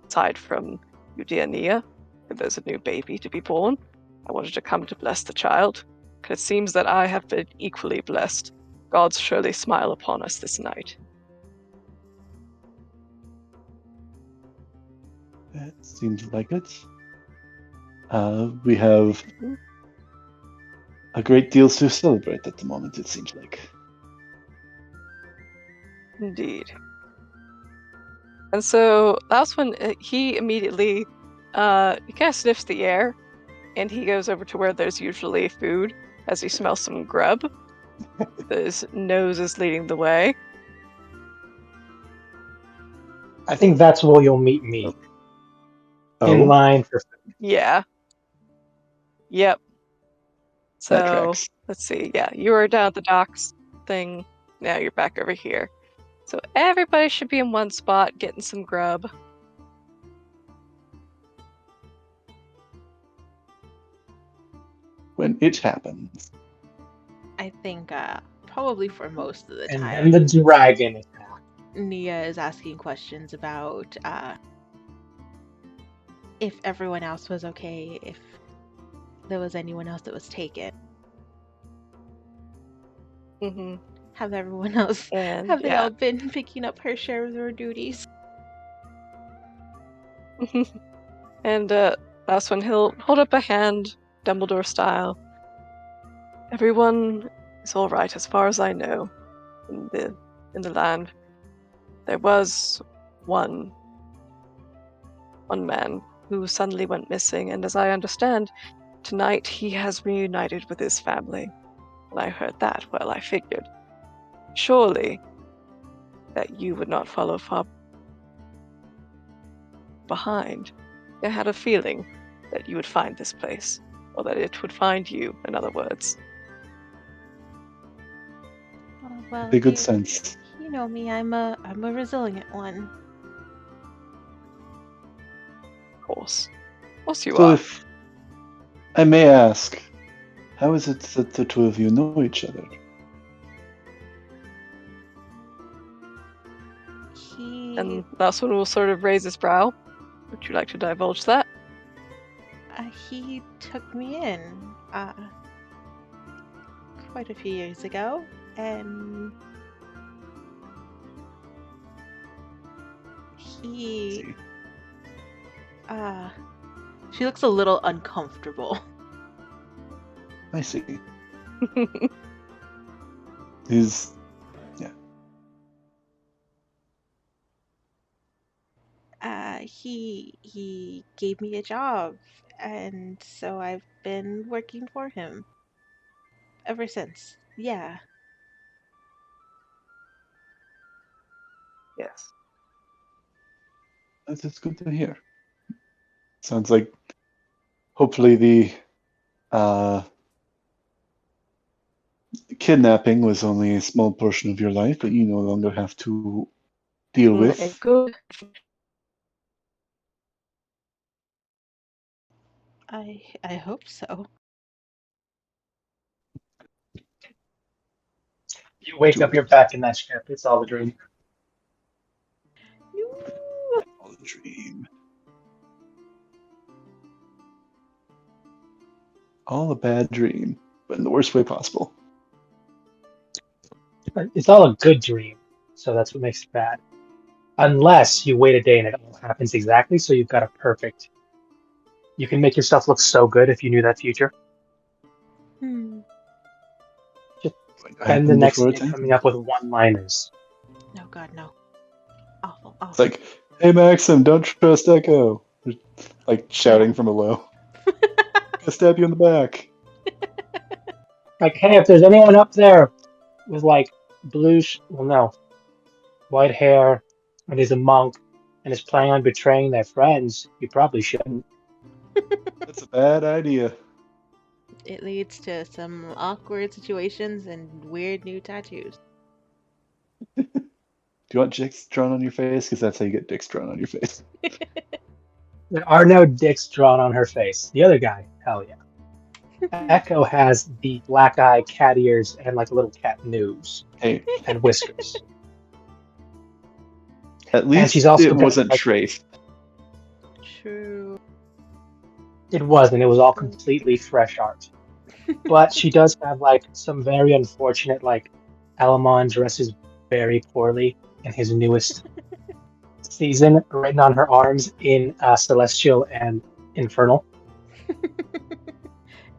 aside from you, dear Nia. There's a new baby to be born. I wanted to come to bless the child, because it seems that I have been equally blessed. Gods surely smile upon us this night. It seems like it. We have a great deal to celebrate at the moment, it seems like. Indeed. And so that's when he immediately he kind of sniffs the air, and he goes over to where there's usually food as he smells some grub. His nose is leading the way. I think that's where you'll meet me. In line for food. Yeah. Yep. So, that tracks. Let's see. Yeah, you were down at the docks thing. Now you're back over here. So everybody should be in one spot getting some grub. When it happens. I think probably for most of the time. And then the dragon attack. Nia is asking questions about if everyone else was okay, if there was anyone else that was taken. Mm-hmm. Have everyone else, have they all been picking up her share of their duties? And that's when he'll hold up a hand, Dumbledore style. Everyone is all right as far as I know in the land. There was one man who suddenly went missing, and as I understand, tonight he has reunited with his family. When I heard that, well, I figured, surely, that you would not follow far behind. I had a feeling that you would find this place. Or that it would find you, in other words. Oh, well, Make good sense. you know me. I'm a resilient one. Of course. Of course you So are. if I may ask, how is it that the two of you know each other? And that's when we'll sort of raise his brow. Would you like to divulge that? He took me in quite a few years ago, and he she looks a little uncomfortable. I see. Is He gave me a job, and so I've been working for him ever since. Yeah. Yes. that's good to hear. Sounds like hopefully the kidnapping was only a small portion of your life that you no longer have to deal A with. good. I hope so. You wake up, you're back in that ship. It's all a dream. All a dream. All a bad dream, but in the worst way possible. It's all a good dream, so that's what makes it bad. Unless you wait a day and it all happens exactly, so you've got a perfect. You can make yourself look so good if you knew that future. Just spend the next day coming up with one-liners. No, God, no. Awful, awful. It's like, hey Maxim, don't trust Echo. Like shouting from below. I'll stab you in the back. Like, hey, if there's anyone up there with like white hair, and is a monk, and is planning on betraying their friends, you probably shouldn't. That's a bad idea. It leads to some awkward situations and weird new tattoos. Do you want dicks drawn on your face? Because that's how you get dicks drawn on your face. There are no dicks drawn on her face. The other guy, hell yeah. Echo has the black eye, cat ears, and like a little cat nose. Hey. And whiskers. At least she's also it wasn't traced. True. It was, and it was all completely fresh art. But she does have like some very unfortunate, like Alamon dresses very poorly in his newest season, written on her arms in Celestial and Infernal.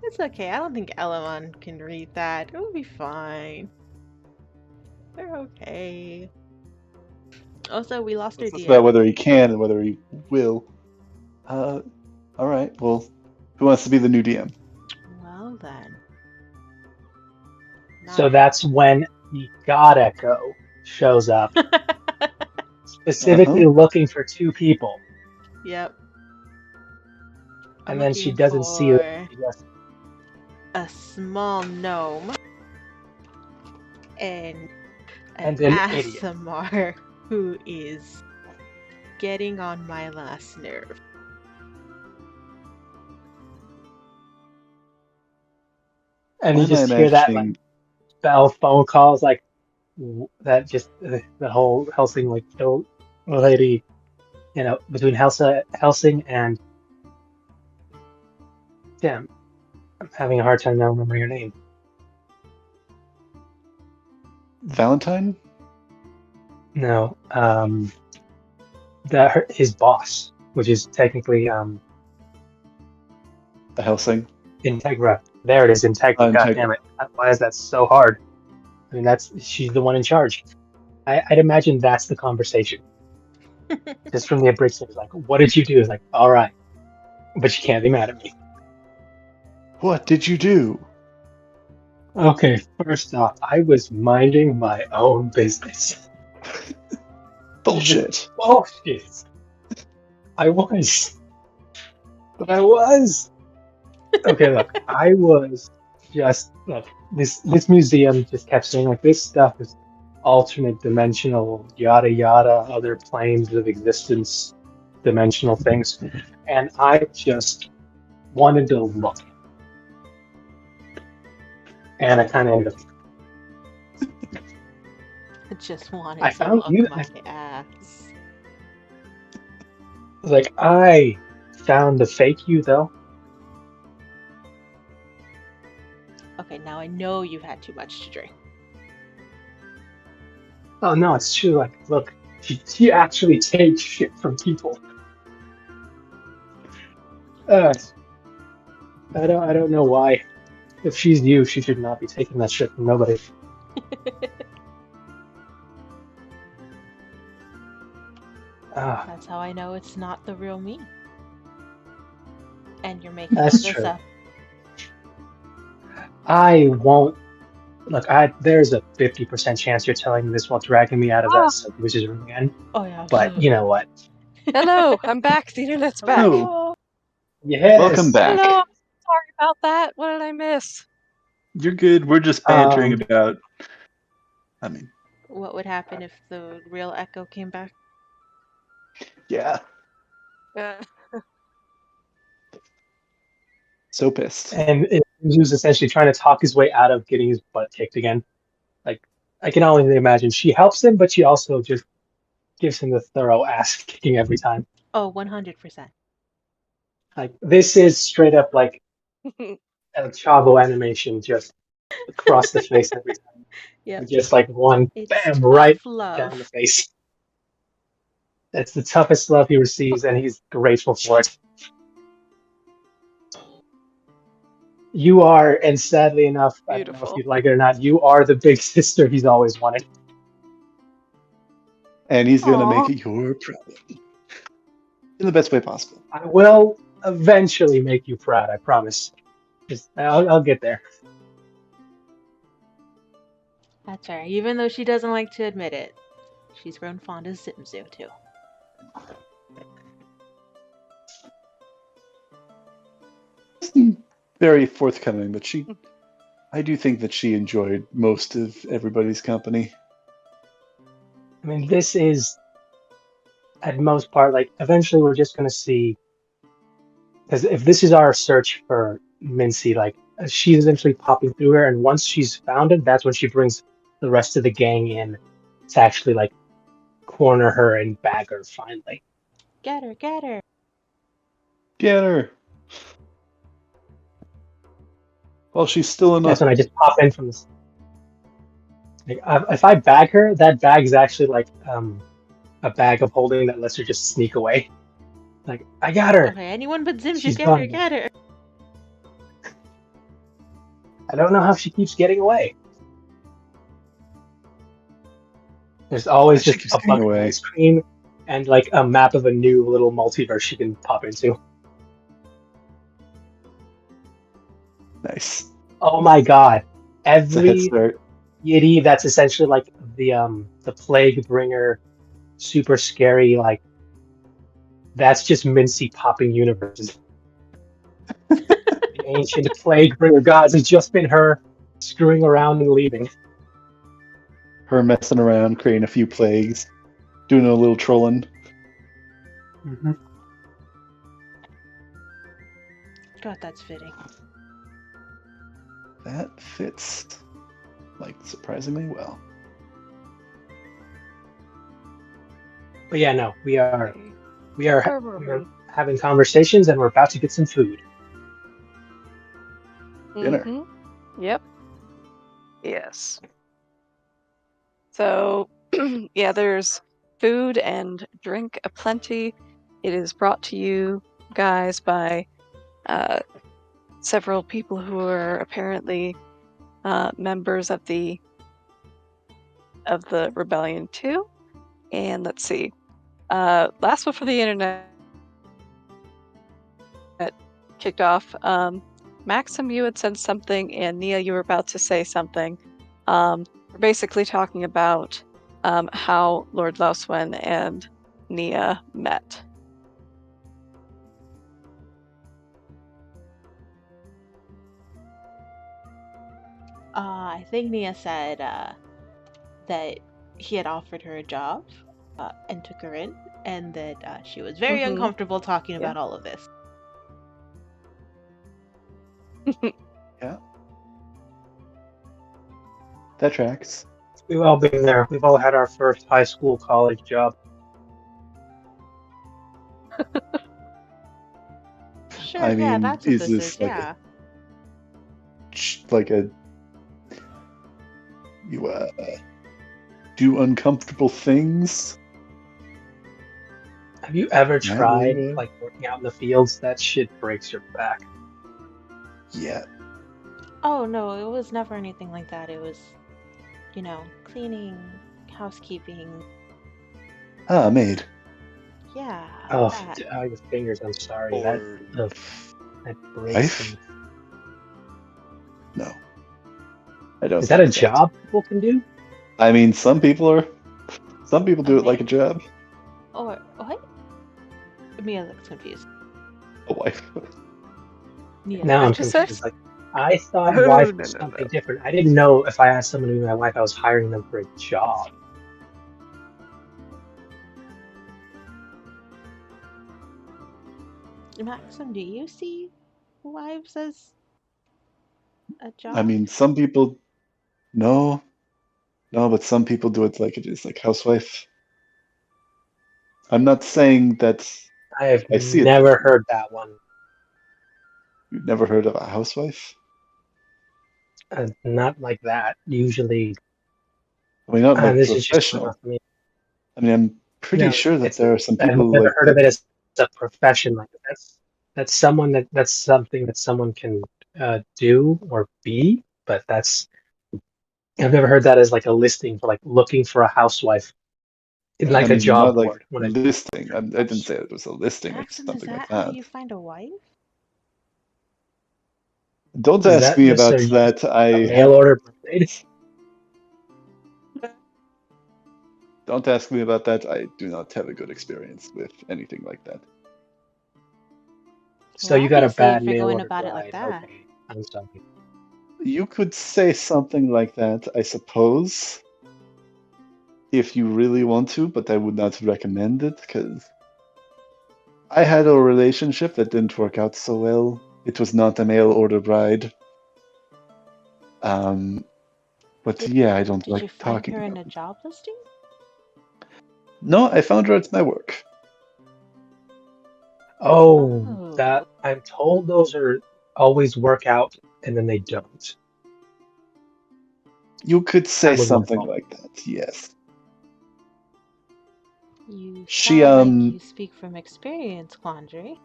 It's okay. I don't think Elamon can read that. It will be fine. They're okay. Also, we lost our It's DM. about whether he can and whether he will. All right. Well, who wants to be the new DM? Well then. So that's when the God Echo shows up, specifically looking for two people. Yep. And then she doesn't see it. A small gnome and an ASMR who is getting on my last nerve. And you just hear that like bell phone calls, like that. Just the whole Helsing like old lady, between Helsing and damn, I'm having a hard time now remembering her name. Valentine? No, his boss, which is technically the Helsing. Integra. There it is, Integra. God damn it! Why is that so hard? I mean, she's the one in charge. I'd imagine that's the conversation. Just from the abridged, it's like, "What did you do?" It's like, "All right," but you can't be mad at me. What did you do? Okay, first off, I was minding my own business. Bullshit. Bullshit. I was. But I was. Okay, look, I was just look. This museum just kept saying like this stuff is alternate dimensional, yada yada, other planes of existence, dimensional things, and I just wanted to look, and I kind of ended up. I just wanted I to found look you. my ass. Like I found the fake you though. Okay, now I know you've had too much to drink. Oh no, it's true. Like, look, she actually takes shit from people. Uh, I don't know why. If she's you, she should not be taking that shit from nobody. Ah, That's how I know it's not the real me. And you're making all that's this true. up. I won't. Look, there's a 50% chance you're telling me this while dragging me out of that Ah, subdivision room again. Oh yeah. But you know what? hello, I'm back. The internet's back. Hello. Welcome Yes. back. Hello, sorry about that. What did I miss? You're good. We're just bantering about. I mean, What would happen if the real Echo came back? yeah. Uh, So pissed. And he was essentially trying to talk his way out of getting his butt kicked again. Like, I can only imagine she helps him, but she also just gives him the thorough ass kicking every time. Oh, 100%. Like, this is straight up like El Chavo animation, just across the face every time. Yep. Just like one It's bam tough right love. down the face. That's the toughest love he receives, and he's grateful for it. You are, and sadly enough, I don't know if Beautiful. you'd like it or not, you are the big sister he's always wanted. And he's going to Aw. make it your problem. In the best way possible. I will eventually make you proud, I promise. I'll get there. That's right. Even though she doesn't like to admit it, she's grown fond of Zimzu too. Very forthcoming, but I do think that she enjoyed most of everybody's company. I mean, this is, at most part, like, eventually we're just going to see, because if this is our search for Mincy, like, she's eventually popping through her, and once she's found it, that's when she brings the rest of the gang in to actually, like, corner her and bag her finally. Get her, get her. Get her. Well, she's still in That's a. when I just pop in from this. Like, if I bag her, that bag is actually like a bag of holding that lets her just sneak away. Like, I got her. Okay, anyone but Zimzu, She's get her, gone. get her. I don't know how she keeps getting away. There's always She just keeps a getting bucket of away. ice cream and like a map of a new little multiverse she can pop into. Nice. Oh my god. It's a head Every start. Yiddy that's essentially like the plague bringer, super scary, like that's just Mincy popping universes. The ancient plague bringer gods has just been her screwing around and leaving. Her messing around, creating a few plagues, doing a little trolling. Mm-hmm. God, that's fitting. That fits, like, surprisingly well. But yeah, no, we are having conversations and we're about to get some food. Dinner. Mm-hmm. Yep. Yes. So, yeah, there's food and drink aplenty. It is brought to you guys by several people who are apparently members of the rebellion too. And let's see. Last one for the internet kicked off. Maxim, you had said something, and Nia, you were about to say something. We're basically talking about how Lord Laoswen and Nia met. I think Nia said that he had offered her a job and took her in, and that she was very uncomfortable talking about all of this. Yeah. That tracks. We've all been there. We've all had our first high school, college job. Sure, I yeah, mean, that's what is this this is, like yeah. you do uncomfortable things? Have you ever Yeah, tried maybe. like working out in the fields? That shit breaks your back. Yeah. Oh, no, it was never anything like that. It was, cleaning, housekeeping. Ah, maid. Yeah, Oh, that. your fingers. I'm sorry. Or That breaks wife? them. No. I don't Is that a think job people can do? I mean, some people do it like a maid? job. Or what? Mia looks confused. A wife. Mia. Now I'm What'd you say? confused. Like, I thought No, wife no, was no, something no. different. I didn't know if I asked someone to be my wife, I was hiring them for a job. Maxim, do you see wives as a job? I mean, some people no, but some people do it like it is, like housewife. I'm not saying that I have I see it never different. heard that one. You've never heard of a housewife? Not like that. Usually, I mean, not like this is just coming professional. off of me. I mean, I'm pretty No, sure that there are some I've people never like heard of that. it as a profession. Like that's that's something that someone can do or be. But I've never heard that as like a listing for like looking for a housewife in I like a mean, not job like board. When it's listing. I didn't profession. say it was a listing or Maxim, is something like that how that. you find a wife? Don't Is ask that me just about a that. I mail have. order parade? Don't ask me about that. I do not have a good experience with anything like that. So Well, you got a obviously, if bad you're mail going order about it like bride. that. Okay, I'm sorry. You could say something like that, I suppose, if you really want to, but I would not recommend it because I had a relationship that didn't work out so well. It was not a mail order bride. But yeah, I don't Did like you find talking her in about a it. job listing? No, I found her at my work. Oh, Oh, that I'm told those are always work out and then they don't. You could say That was my something fault. like that, yes. you She, sound like you speak from experience, Quandary.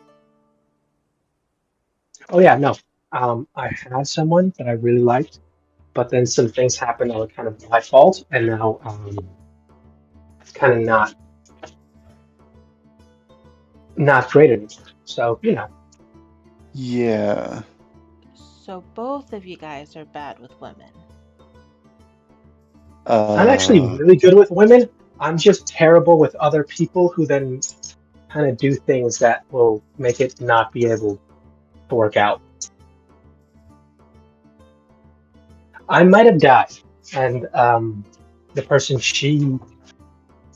Oh yeah, no. I had someone that I really liked, but then some things happened that were kind of my fault, and now it's kind of not great anymore. So yeah. So both of you guys are bad with women. I'm actually Uh, really good with women. I'm just terrible with other people who then kind of do things that will make it not be able to work out. I might have died, and the person she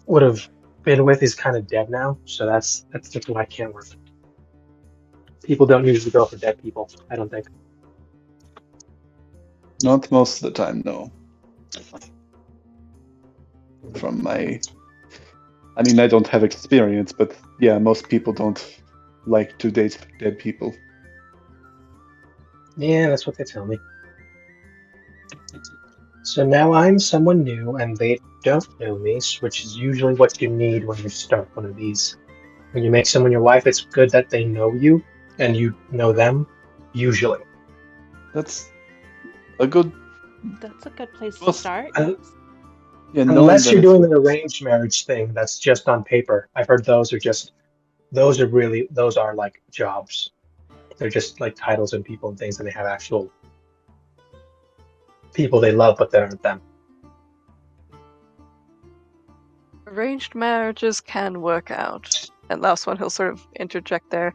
would have been with is kind of dead now, so that's just why I can't work. People don't usually go for dead people, I don't think. not most of the time, no. From my, I mean, I don't have experience, but yeah, most people don't like to date dead people. Yeah, that's what they tell me. So now I'm someone new and they don't know me, which is usually what you need when you start one of these. When you make someone your wife, it's good that they know you and you know them, usually. That's a good, That's a good place to well, start. Un- yeah, knowing Unless that you're it's doing good. an arranged marriage thing that's just on paper. I've heard those are like jobs. They're just like titles and people and things, and they have actual people they love, but they aren't them. Arranged marriages can work out. And last one, he'll sort of interject there.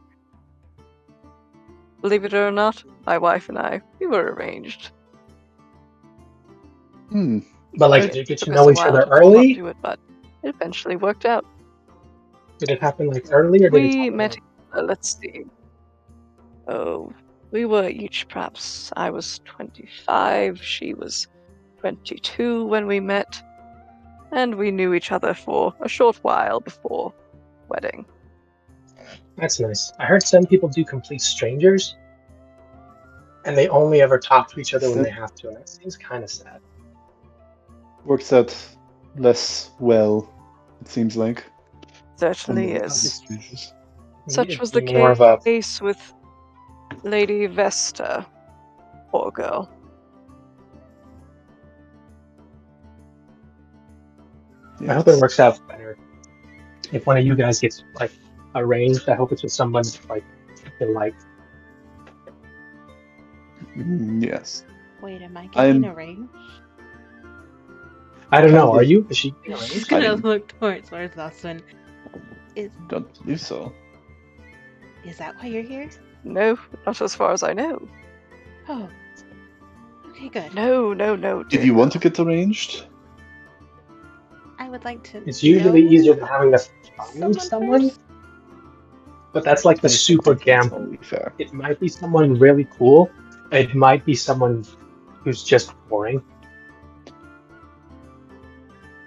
Believe it or not, my wife and I, we were arranged. But like, It did you get took to us know a each while other to warm up early? to it, but it eventually worked out. Did it happen like early, or did it We happen met. like? Let's see. Oh, we were each perhaps. I was 25. She was 22 when we met, and we knew each other for a short while before wedding. That's nice. I heard some people do complete strangers, and they only ever talk to each other when That they have to, and that seems kind of sad. works out less well, it seems like. Certainly From is. strangers. Such It'd was be the more of a. case with Lady Vesta. Poor girl. I hope it Yes. works out better. If one of you guys gets like arranged, I hope it's with someone like you like. Yes. Wait, am I getting arranged? I don't know. Are Kinda. you? Is she I'm arranged? just gonna I'm- look towards where's Lawson. Don't believe so. Is that why you're here? No, not as far as I know. Oh. Okay, good. No. Did you want to get arranged? I would like to. It's usually know easier than having to find someone, first. but that's like the I think super that's gamble. only fair. It might be someone really cool. It might be someone who's just boring.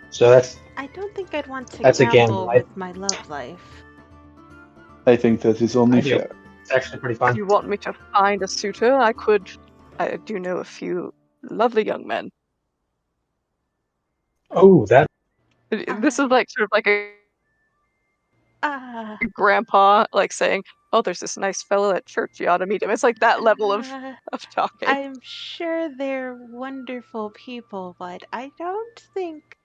So I don't think I'd want to That's a gamble gamble. with my love life. I think that is only ideal. fair. It's actually pretty If fun. you want me to find a suitor, I could. I do know a few lovely young men. Oh, that This is like sort of like a Ah. grandpa like saying, "Oh, there's this nice fellow at church. You ought to meet him." It's like that level of talking. I'm sure they're wonderful people, but I don't think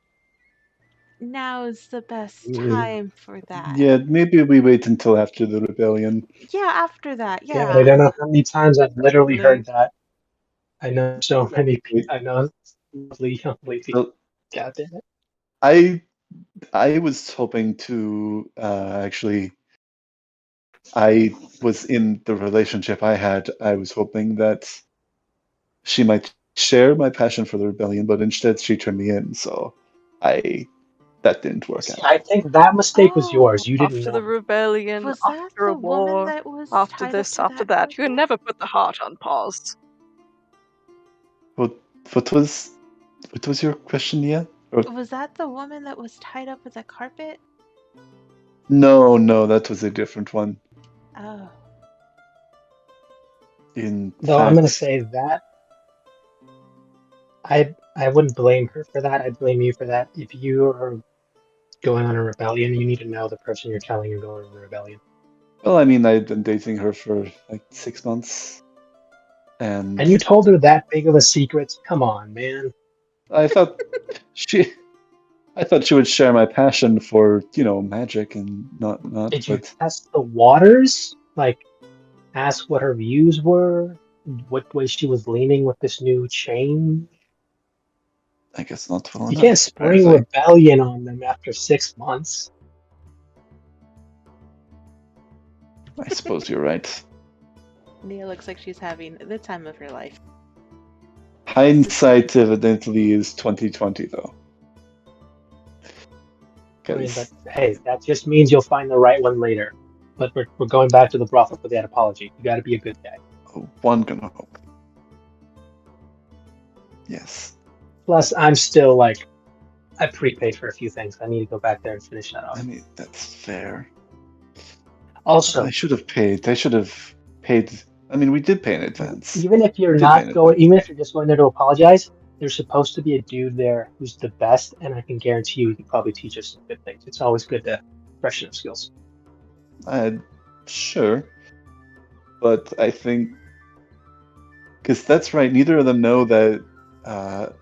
now's the best time for that. Yeah, maybe we wait until after the rebellion. Yeah, after that. God, I Yeah. don't know how many times I've literally Certainly. heard that. I know so many people. Wait. I know lovely young lady. Well, God damn it. I was hoping to actually. I was in the relationship I had. I was hoping that she might share my passion for the rebellion, but instead she turned me in. So that didn't work See, out. I think that mistake was Oh, yours. You didn't After know. the rebellion, was that after a the woman war, that was after tied this, up to after that that, you can carpet? never put the heart on pause. What was your question, Nia? Or, Was that the woman that was tied up with the carpet? no, that was a different one. Oh. In Though I'm gonna fact, say that I wouldn't blame her for that. I'd blame you for that. If you are going on a rebellion, you need to know the person you're telling you're going on a rebellion. well, I mean, I'd been dating her for like 6 months, and And you told her that big of a secret? Come on, man. I thought she, I thought she would share my passion for, magic and not, Did you but test the waters? Like, ask what her views were? What way she was leaning with this new change? I guess not well You can't enough, spring apparently. rebellion on them after 6 months. I suppose you're right. Nia looks like she's having the time of her life. Hindsight evidently is 2020, though. I mean, 'Cause- but hey, that just means you'll find the right one later. But we're going back to the brothel for that apology. You got to be a good guy. one gonna hope. Yes. Plus, I'm still like, I prepaid for a few things. I need to go back there and finish that off. I mean, that's fair. Also, I should have paid. I should have paid. I mean, we did pay in advance. even if you're Did not pay in going, advance. even if you're just going there to apologize, there's supposed to be a dude there who's the best, and I can guarantee you he could probably teach us some good things. It's always good to freshen up skills. Sure. But I think, because that's right, neither of them know that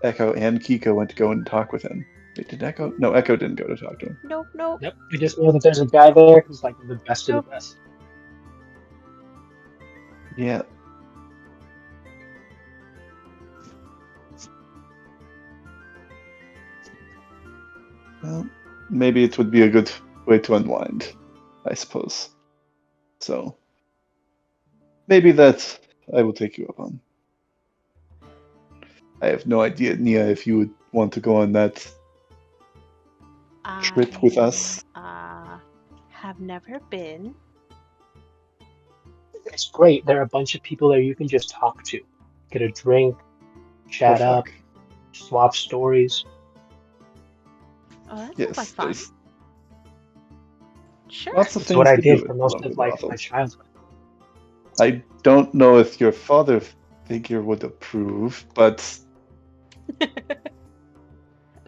Echo and Kiko went to go and talk with him. Wait, did Echo? No, Echo didn't go to talk to him. Nope. Yep, we just know that there's a guy there who's like the best of the best. Yeah. Well, maybe it would be a good way to unwind, I suppose. So, maybe that I will take you up on. I have no idea, Nia, if you would want to go on that trip with us. Have never been. It's great. There are a bunch of people there you can just talk to, get a drink, chat up, swap stories. Oh, that sounds Yes, like fun. there's Sure. lots of It's things what I to did do for at most Local of like Brothel. my childhood. I don't know if your father figure would approve, but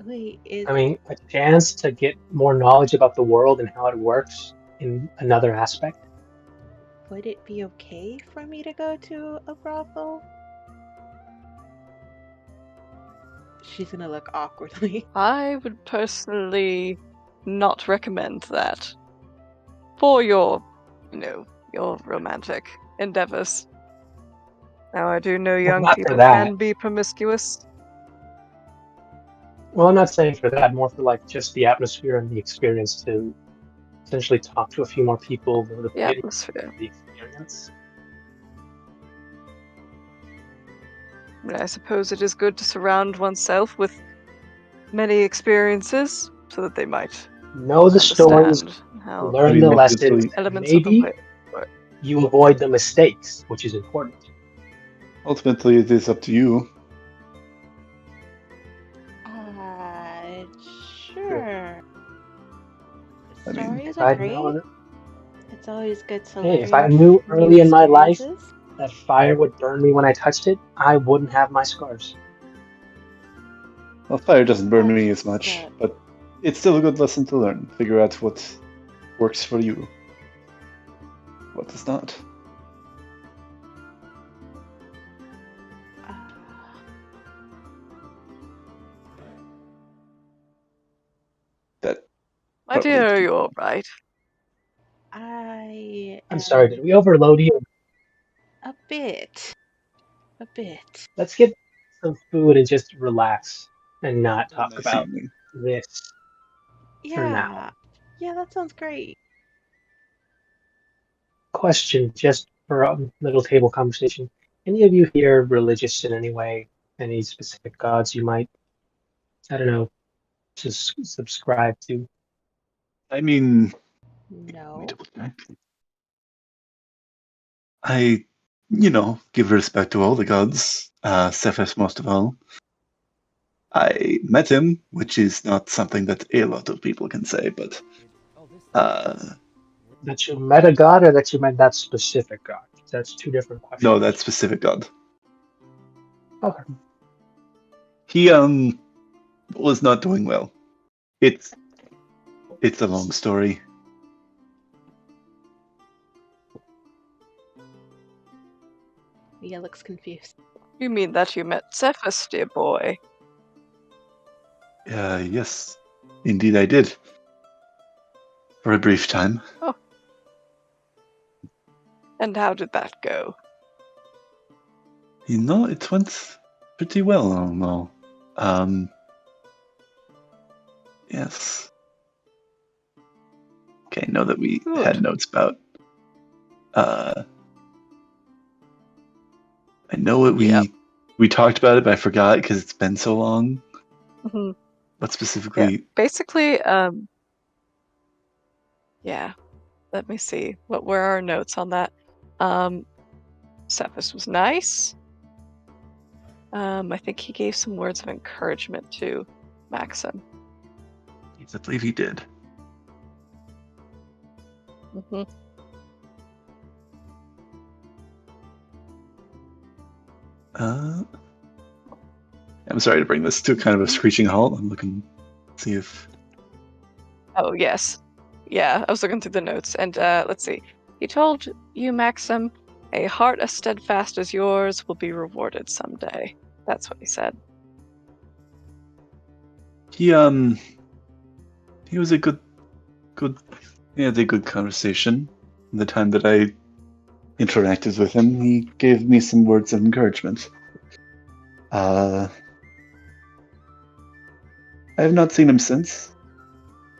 Wait, I mean, a chance to get more knowledge about the world and how it works in another aspect. would it be okay for me to go to a brothel? She's gonna look awkwardly. I would personally not recommend that for your, your romantic endeavors. Now, I do know Well, young not for people that. can be promiscuous. Well, I'm not saying for that, more for like just the atmosphere and the experience to essentially talk to a few more people, go to the The pit, atmosphere. the experience. I mean, I suppose it is good to surround oneself with many experiences so that they might Know the stories, understand how learn the lessons, and elements of the maybe way. you avoid the mistakes, which is important. ultimately it is up to you. Sure. I mean, Stories If are I great. know, It's always good to hey, learn if I knew new early in my life experiences. that fire would burn me when I touched it, I wouldn't have my scars. Well, fire doesn't burn me as That's, much, but it's still a good lesson to learn. Figure out what works for you, what does not. That My probably dear, too- you're all right. I'm sorry, did we overload you? A bit. A bit. Let's get some food and just relax and not Have a talk nice about evening. this for now. Yeah. Yeah, that sounds great. Question just for a little table conversation. Any of you here religious in any way? Any specific gods you might, I don't know, just subscribe to? I mean, let me No. double check. I, give respect to all the gods, Cephas most of all. I met him, which is not something that a lot of people can say, but That you met a god or that you met that specific god? That's two different questions. no, that specific god. Okay. He was not doing well. It's a long story. Mia looks confused. You mean that you met Cephas, dear boy? Yes, indeed I did. For a brief time. Oh. And how did that go? It went pretty well, no. Yes. Okay, I know that we Good. had notes about. I know what we talked about it, but I forgot because it's been so long. Mm-hmm. What specifically? Yeah, basically, yeah. Let me see. What were our notes on that? Cephas was nice. I think he gave some words of encouragement to Maxim. Yes, I believe he did. Mm-hmm. I'm sorry to bring this to kind of a screeching halt. I'm looking to see if. Oh, yes. Yeah, I was looking through the notes, and let's see. He told you, Maxim, a heart as steadfast as yours will be rewarded someday. That's what he said. He was a good. He had a good conversation. The time that I interacted with him, he gave me some words of encouragement. I have not seen him since.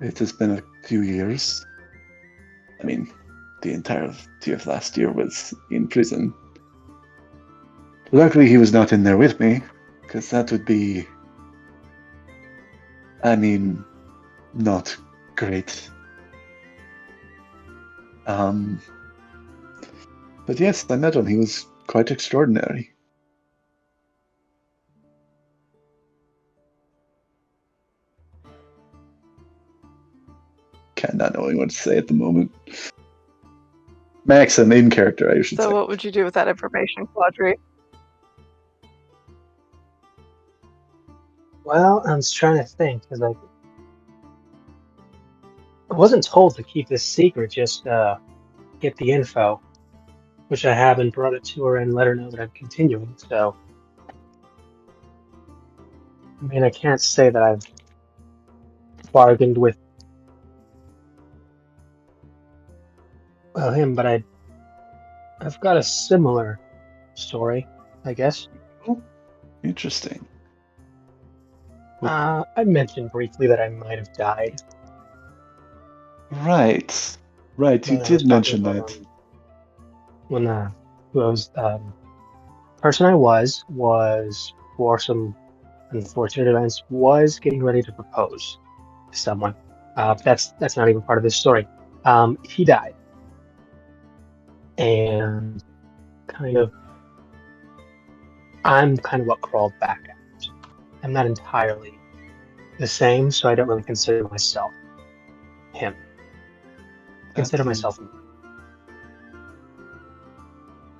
It has been a few years. I mean, the entirety of last year was in prison. Luckily, he was not in there with me. Because that would be, I mean, not great. But yes, I met him. He was quite extraordinary. Kind of not knowing what to say at the moment. Maxim, in character, I should say. So what would you do with that information, Quadri? Well, I'm just trying to think, because I wasn't told to keep this secret, just get the info, which I have, and brought it to her and let her know that I'm continuing, so... I mean, I can't say that I've bargained with him, but I've got a similar story, I guess. Oh, interesting. I mentioned briefly that I might have died. Right. You did mention that. When person I was for some unfortunate events, was getting ready to propose to someone. That's not even part of this story. He died, and I'm kind of what crawled back out. I'm not entirely the same, so I don't really consider myself him. I consider myself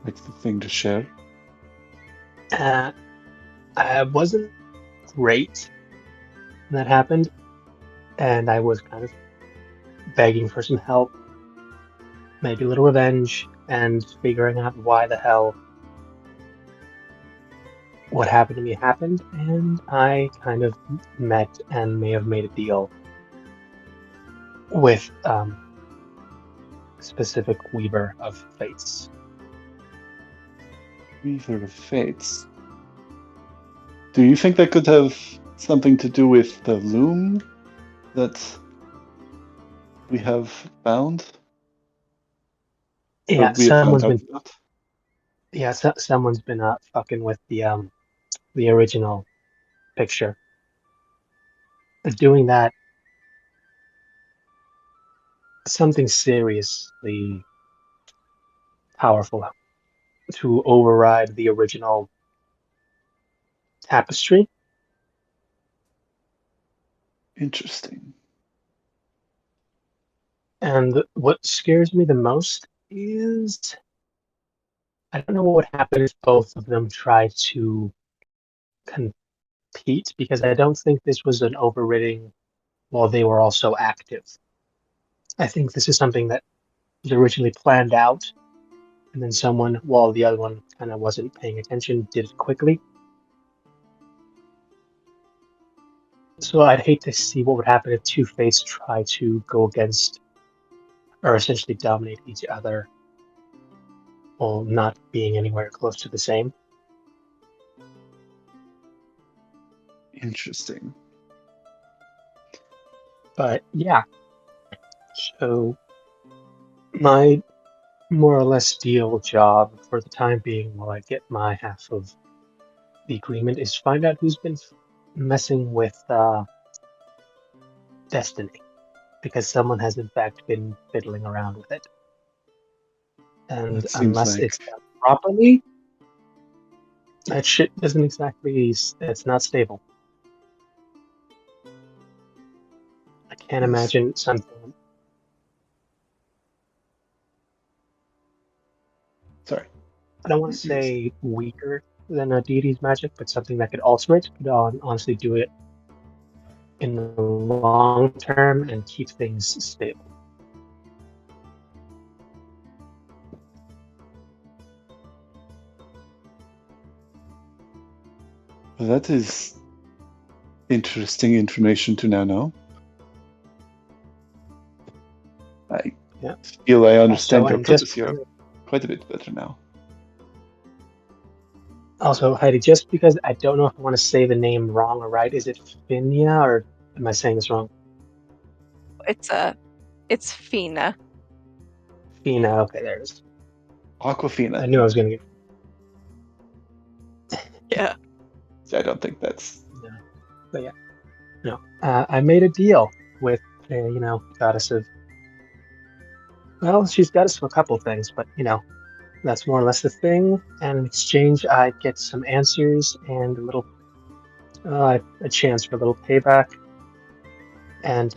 like the thing to share. I wasn't great when that happened, and I was kind of begging for some help, maybe a little revenge, and figuring out why the hell what happened to me happened, and I kind of met and may have made a deal with specific Weaver of Fates. Weaver of Fates. Do you think that could have something to do with the loom that we have found? Yeah, someone's been fucking with the original picture. Doing that, something seriously powerful to override the original tapestry. Interesting. And what scares me the most is I don't know what would happen if both of them tried to compete, because I don't think this was an overriding while they were also active. I think this is something that was originally planned out, and then someone, while the other one kind of wasn't paying attention, did it quickly. So I'd hate to see what would happen if two Fates try to go against or essentially dominate each other while not being anywhere close to the same. Interesting. But yeah, so my more or less deal job for the time being, while I get my half of the agreement, is find out who's been messing with Destiny, because someone has in fact been fiddling around with it. And unless it's done properly, that shit doesn't exactly, it's not stable. I can't imagine something. Sorry. I don't want to say weaker than a deity's magic, but something that could alter it, could honestly do it in the long term and keep things stable. Well, that is interesting information to now know. I feel I understand your purpose here quite a bit better now. Also, Heidi, just because I don't know if I want to say the name wrong or right, is it Finia, or am I saying this wrong? It's Fina. Fina, okay, there it is. Aquafina. I knew I was going to get... Yeah. I don't think that's... No. But yeah. No. I made a deal with, goddess of... Well, she's goddess of a couple things, but, that's more or less the thing. And in exchange, I get some answers and a chance for a little payback. And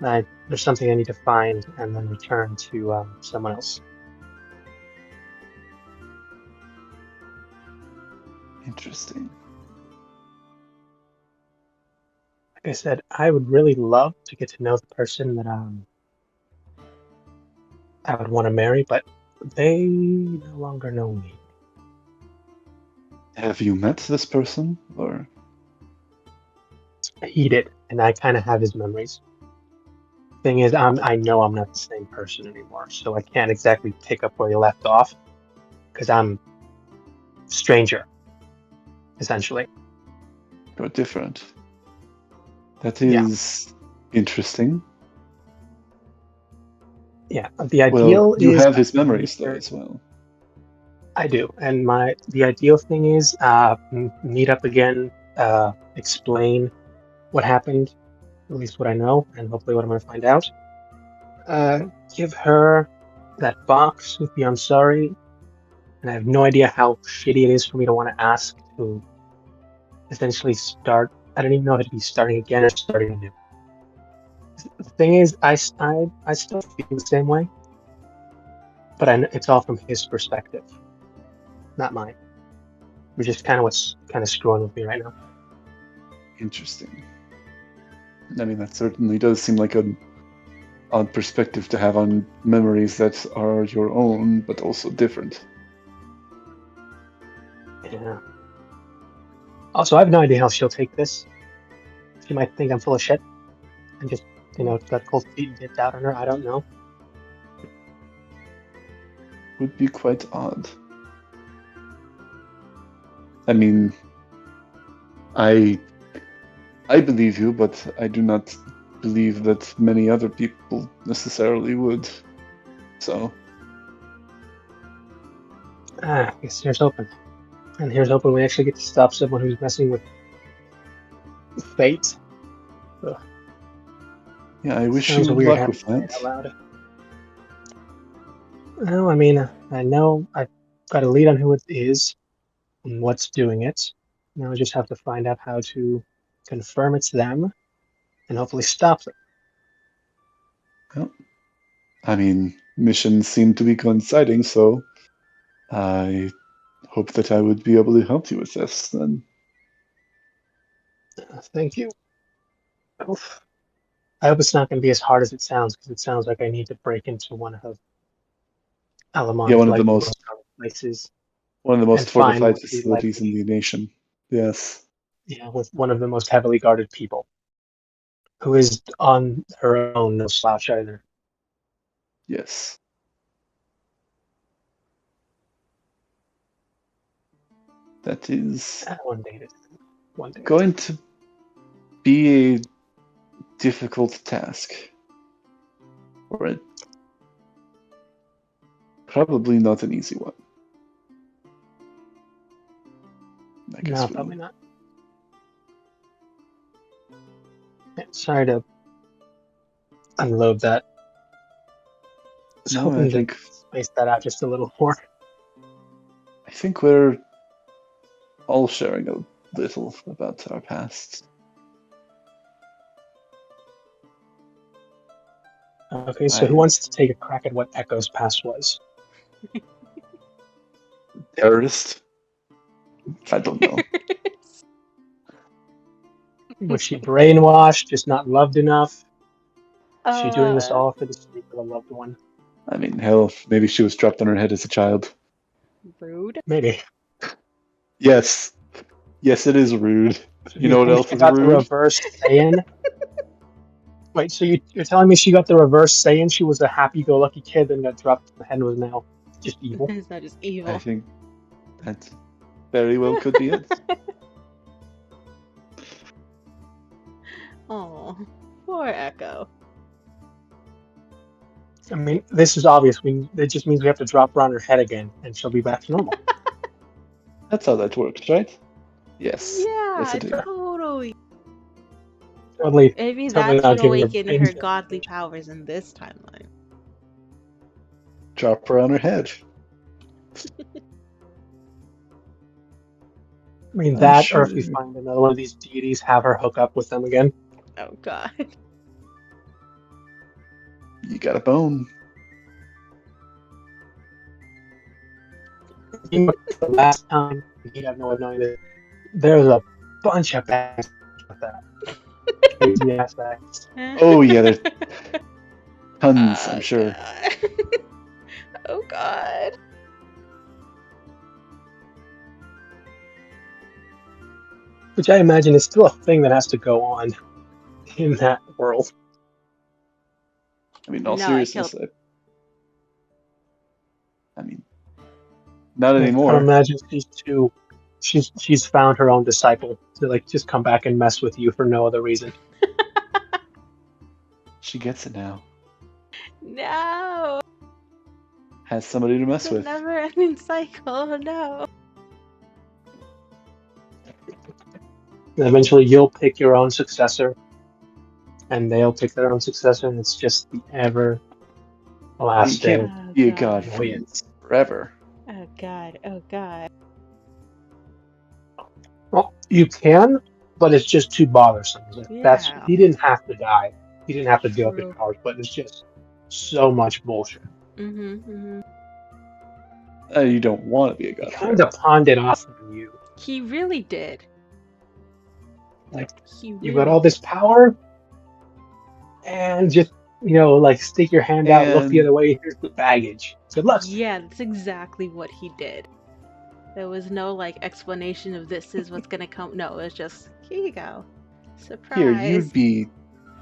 there's something I need to find and then return to someone else. Interesting. Like I said, I would really love to get to know the person that I would want to marry, but they no longer know me. Have you met this person, or? He did, and I kind of have his memories. Thing is, I know I'm not the same person anymore, so I can't exactly pick up where he left off, because I'm a stranger, essentially. You're different. That is interesting. Yeah, the ideal is... you have his I memories, though, as well. I do, and the ideal thing is meet up again, explain what happened, at least what I know, and hopefully what I'm going to find out. Give her that box with the I'm sorry, and I have no idea how shitty it is for me to want to ask to essentially start. I don't even know if it'd be starting again or starting anew. The thing is, I still feel the same way, but it's all from his perspective, not mine. Which is kind of what's kind of screwing with me right now. Interesting. I mean, that certainly does seem like an odd perspective to have on memories that are your own, but also different. Yeah. Also, I have no idea how she'll take this. She might think I'm full of shit and just, got cold feet and dipped out on her. I don't know. Would be quite odd. I mean, I believe you, but I do not believe that many other people necessarily would. So. I guess here's hoping. And here's hoping we actually get to stop someone who's messing with fate. Ugh. Yeah, I wish Sounds you weird luck with having to that. say it out loud. Well, I mean, I know I've got a lead on who it is and what's doing it. Now I just have to find out how to confirm it's them and hopefully stop them. Well, I mean, missions seem to be coinciding, so I hope that I would be able to help you with this then. Thank you. Oof. I hope it's not going to be as hard as it sounds, because it sounds like I need to break into one of Alamon's one of the most places. One of the most fortified facilities likely, in the nation. Yes. Yeah, with one of the most heavily guarded people, who is on her own no slouch either. Yes. That is One day going to be a difficult task. Or probably not an easy one. No, probably not. Yeah, sorry to unload that. No, I think space that out just a little more. I think we're all sharing a little about our past. Okay, so who wants to take a crack at what Echo's past was? Terrorist? I don't know. Was she brainwashed, just not loved enough? Is she doing this all for the sake of a loved one? I mean, hell, maybe she was dropped on her head as a child. Rude. Maybe. Yes. Yes, it is rude. You know what else is got rude? The reverse Saiyan? Wait, so you're telling me she got the reverse Saiyan? She was a happy-go-lucky kid and got dropped on the head and was now just evil? It's not just evil. I think that very well could be it. Oh, poor Echo. I mean, this is obvious. It just means we have to drop her on her head again, and she'll be back to normal. That's how that works, right? Yes. Yes, I Yeah, do. totally. Totally, Maybe totally that not should giving her awaken brains her godly powers in this timeline. Drop her on her head. I mean, I'm that, or sure if we find another one of these deities, have her hook up with them again. Oh god. you got a bone. You know, the last time, you have no way of knowing this, there was a bunch of bags with that. Crazy ass bags. Oh yeah, there's tons, Oh I'm sure. god. Oh god. Which I imagine is still a thing that has to go on in that world. I mean, in all No, I seriousness, killed. I mean, not I anymore. imagine she's found her own disciple to like just come back and mess with you for no other reason. She gets it now. No. Has somebody to mess It's a with. never-ending cycle. No. And eventually you'll pick your own successor, and they'll pick their own successor, and it's just the You everlasting can't Oh be a god. god for annoyance. forever. Oh god. Oh god. Well, you can, but it's just too bothersome. That's Yeah. he didn't have to die. He didn't have to give up his True. powers, but it's just so much bullshit. Mm-hmm. You don't want to be a He god kind forever. of pawned it off on you. He really did. Like, He you got really all this power, and just, like stick your hand out, look the And other way, here's the baggage. Good luck. Yeah, that's exactly what he did. There was no like explanation of this is what's gonna come. No, it was just here you go. here, Surprise.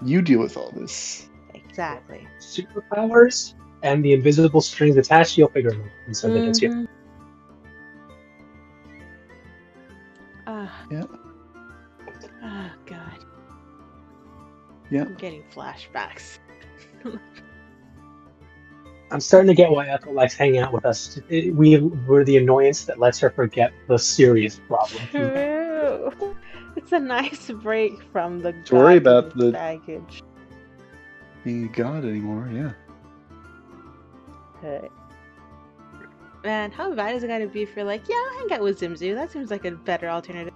you deal with all this. Exactly. Superpowers and the invisible strings attached, you'll figure them out. And so that hits you. Mhm. Ah. Yeah. Oh god. Yeah. I'm getting flashbacks. I'm starting to get why Echo likes hanging out with us. We're the annoyance that lets her forget the serious problem. True. It's a nice break from the To worry about godly the- baggage. Being a god anymore, yeah. Hey. Man, how bad is it gonna be if you're like, yeah, I'll hang out with Zimzu. That seems like a better alternative.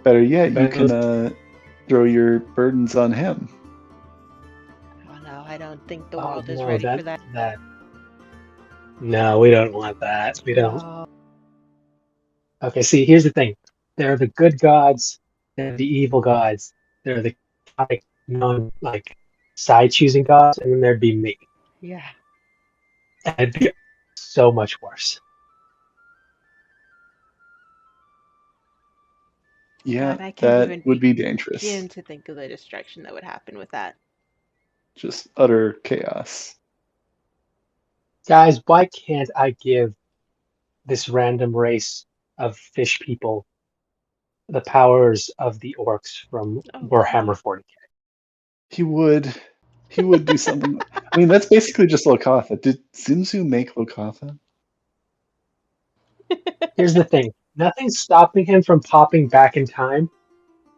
Better yet, you Better- can throw your burdens on him. Oh no, I don't think the Oh, world is no, ready for that. No, we don't want that. We don't. No. Okay, see, here's the thing. There are the good gods, there are the evil gods, there are the chaotic, side choosing gods, and then there'd be me. Yeah. And it'd be so much worse. Yeah, God, I can't even that would be dangerous. begin to think of the destruction that would happen with that. Just utter chaos. Guys, why can't I give this random race of fish people the powers of the orcs from Oh, Warhammer 40k? He would do something. I mean, that's basically just Lokatha. Did Zimzu make Lokatha? Here's the thing. Nothing's stopping him from popping back in time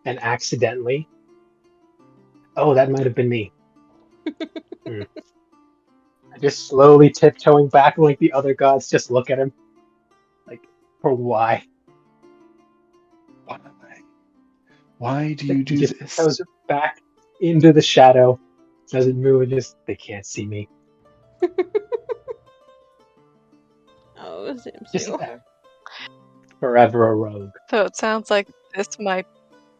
and accidentally. Oh, that might have been me. Just slowly tiptoeing back, and like the other gods just look at him. Like, for why? Why do you do He just this? goes back into the shadow, doesn't move, and just, they can't see me. Oh, Just Zimzu. forever a rogue. So it sounds like this might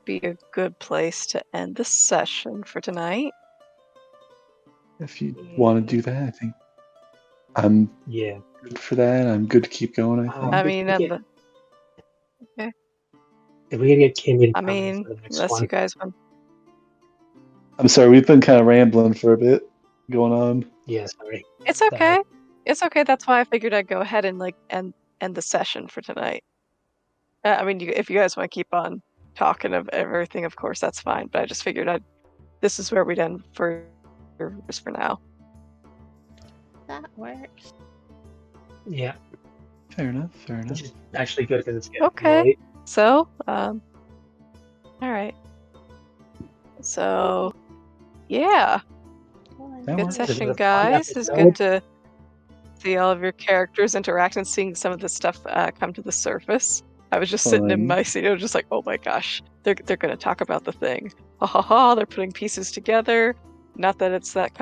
be a good place to end the session for tonight. If you want to do that, I think I'm Yeah. good for that. I'm good to keep going, I think. I mean, If we can get Kimmy to I come in mean, for the next unless one. you guys want. I'm sorry, we've been kind of rambling for a bit going on. Yeah, sorry. It's okay. It's okay. That's why I figured I'd go ahead and end the session for tonight. I mean, if you guys want to keep on talking of everything, of course that's fine. But I just figured this is where we'd end for now. That works. Yeah. Fair enough. Fair enough. Which is actually good because it's getting Okay. late. So, all right. So, yeah. That Good works. session, Fun guys. It's episode. good to see all of your characters interact and seeing some of the stuff come to the surface. I was just sitting in Fun. my seat, just like, oh my gosh, they're going to talk about the thing. Ha ha ha! They're putting pieces together. Not that it's that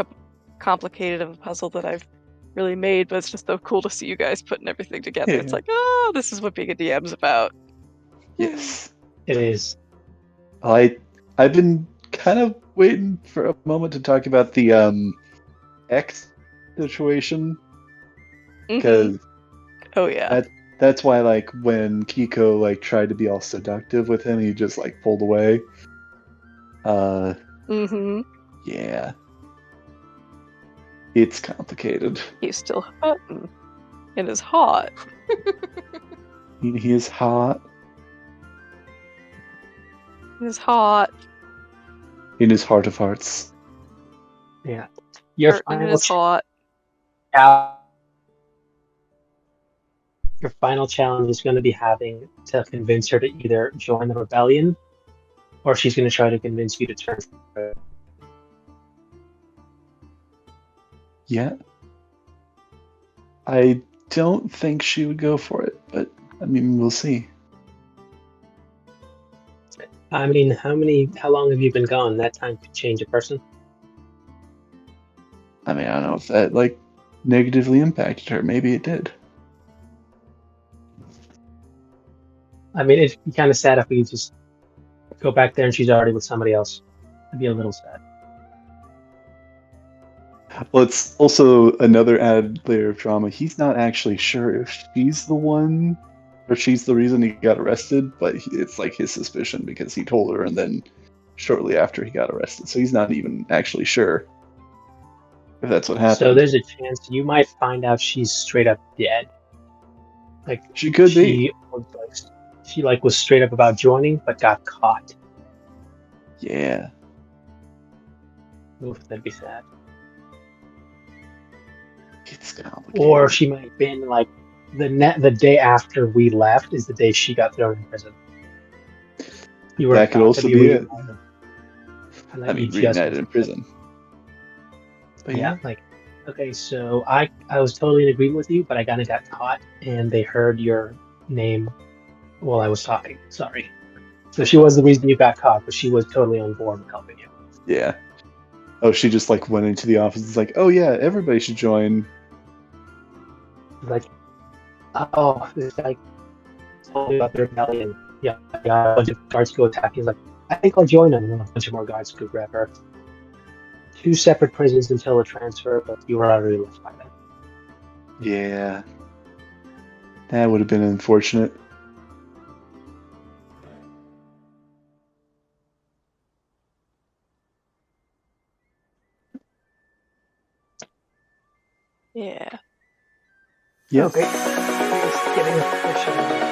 complicated of a puzzle that I've really made, but it's just so cool to see you guys putting everything together. It's Yeah. like, oh, this is what being a DM's about. Yes. It is. I've been kind of waiting for a moment to talk about the X situation Mhm. because Oh yeah. that's why like when Kiko like tried to be all seductive with him, he just like pulled away. Mm-hmm. Yeah. It's complicated. He's still hutting. It is hot. He is hot. It is hot. In his heart of hearts. Yeah. Your And it final is hot. your final challenge is going to be having to convince her to either join the rebellion, or she's going to try to convince you to turn. Yeah. I don't think she would go for it, but I mean, we'll see. I mean, how long have you been gone? That time could change a person. I mean, I don't know if that like negatively impacted her. Maybe it did. I mean, it'd be kind of sad if we just go back there and she's already with somebody else. It'd be a little sad. Well, it's also another added layer of drama. He's not actually sure if she's the one or she's the reason he got arrested, but it's like his suspicion because he told her and then shortly after he got arrested. So he's not even actually sure if that's what happened. So there's a chance you might find out she's straight up dead. Like She could be. She was straight up about joining, but got caught. Yeah. Oof, that'd be sad. It's complicated. Or she might have been like the day after we left is the day she got thrown in prison. That could also be it. And I mean, reunited in prison. But yeah, like, okay, so I was totally in agreement with you, but I kind of got caught, and they heard your name while I was talking. Sorry. So she was the reason you got caught, but she was totally on board with helping you. Yeah. Oh, she just like went into the office. It's like, oh yeah, everybody should join. Like, oh, this guy told me about the rebellion. Yeah, a bunch of guards go attack. He's like, I think I'll join them. And a bunch of more guards go grab her. 2 separate prisons until the transfer, but you were already left by then. Yeah. That would have been unfortunate. Yeah. Yeah. Okay. Just getting a question.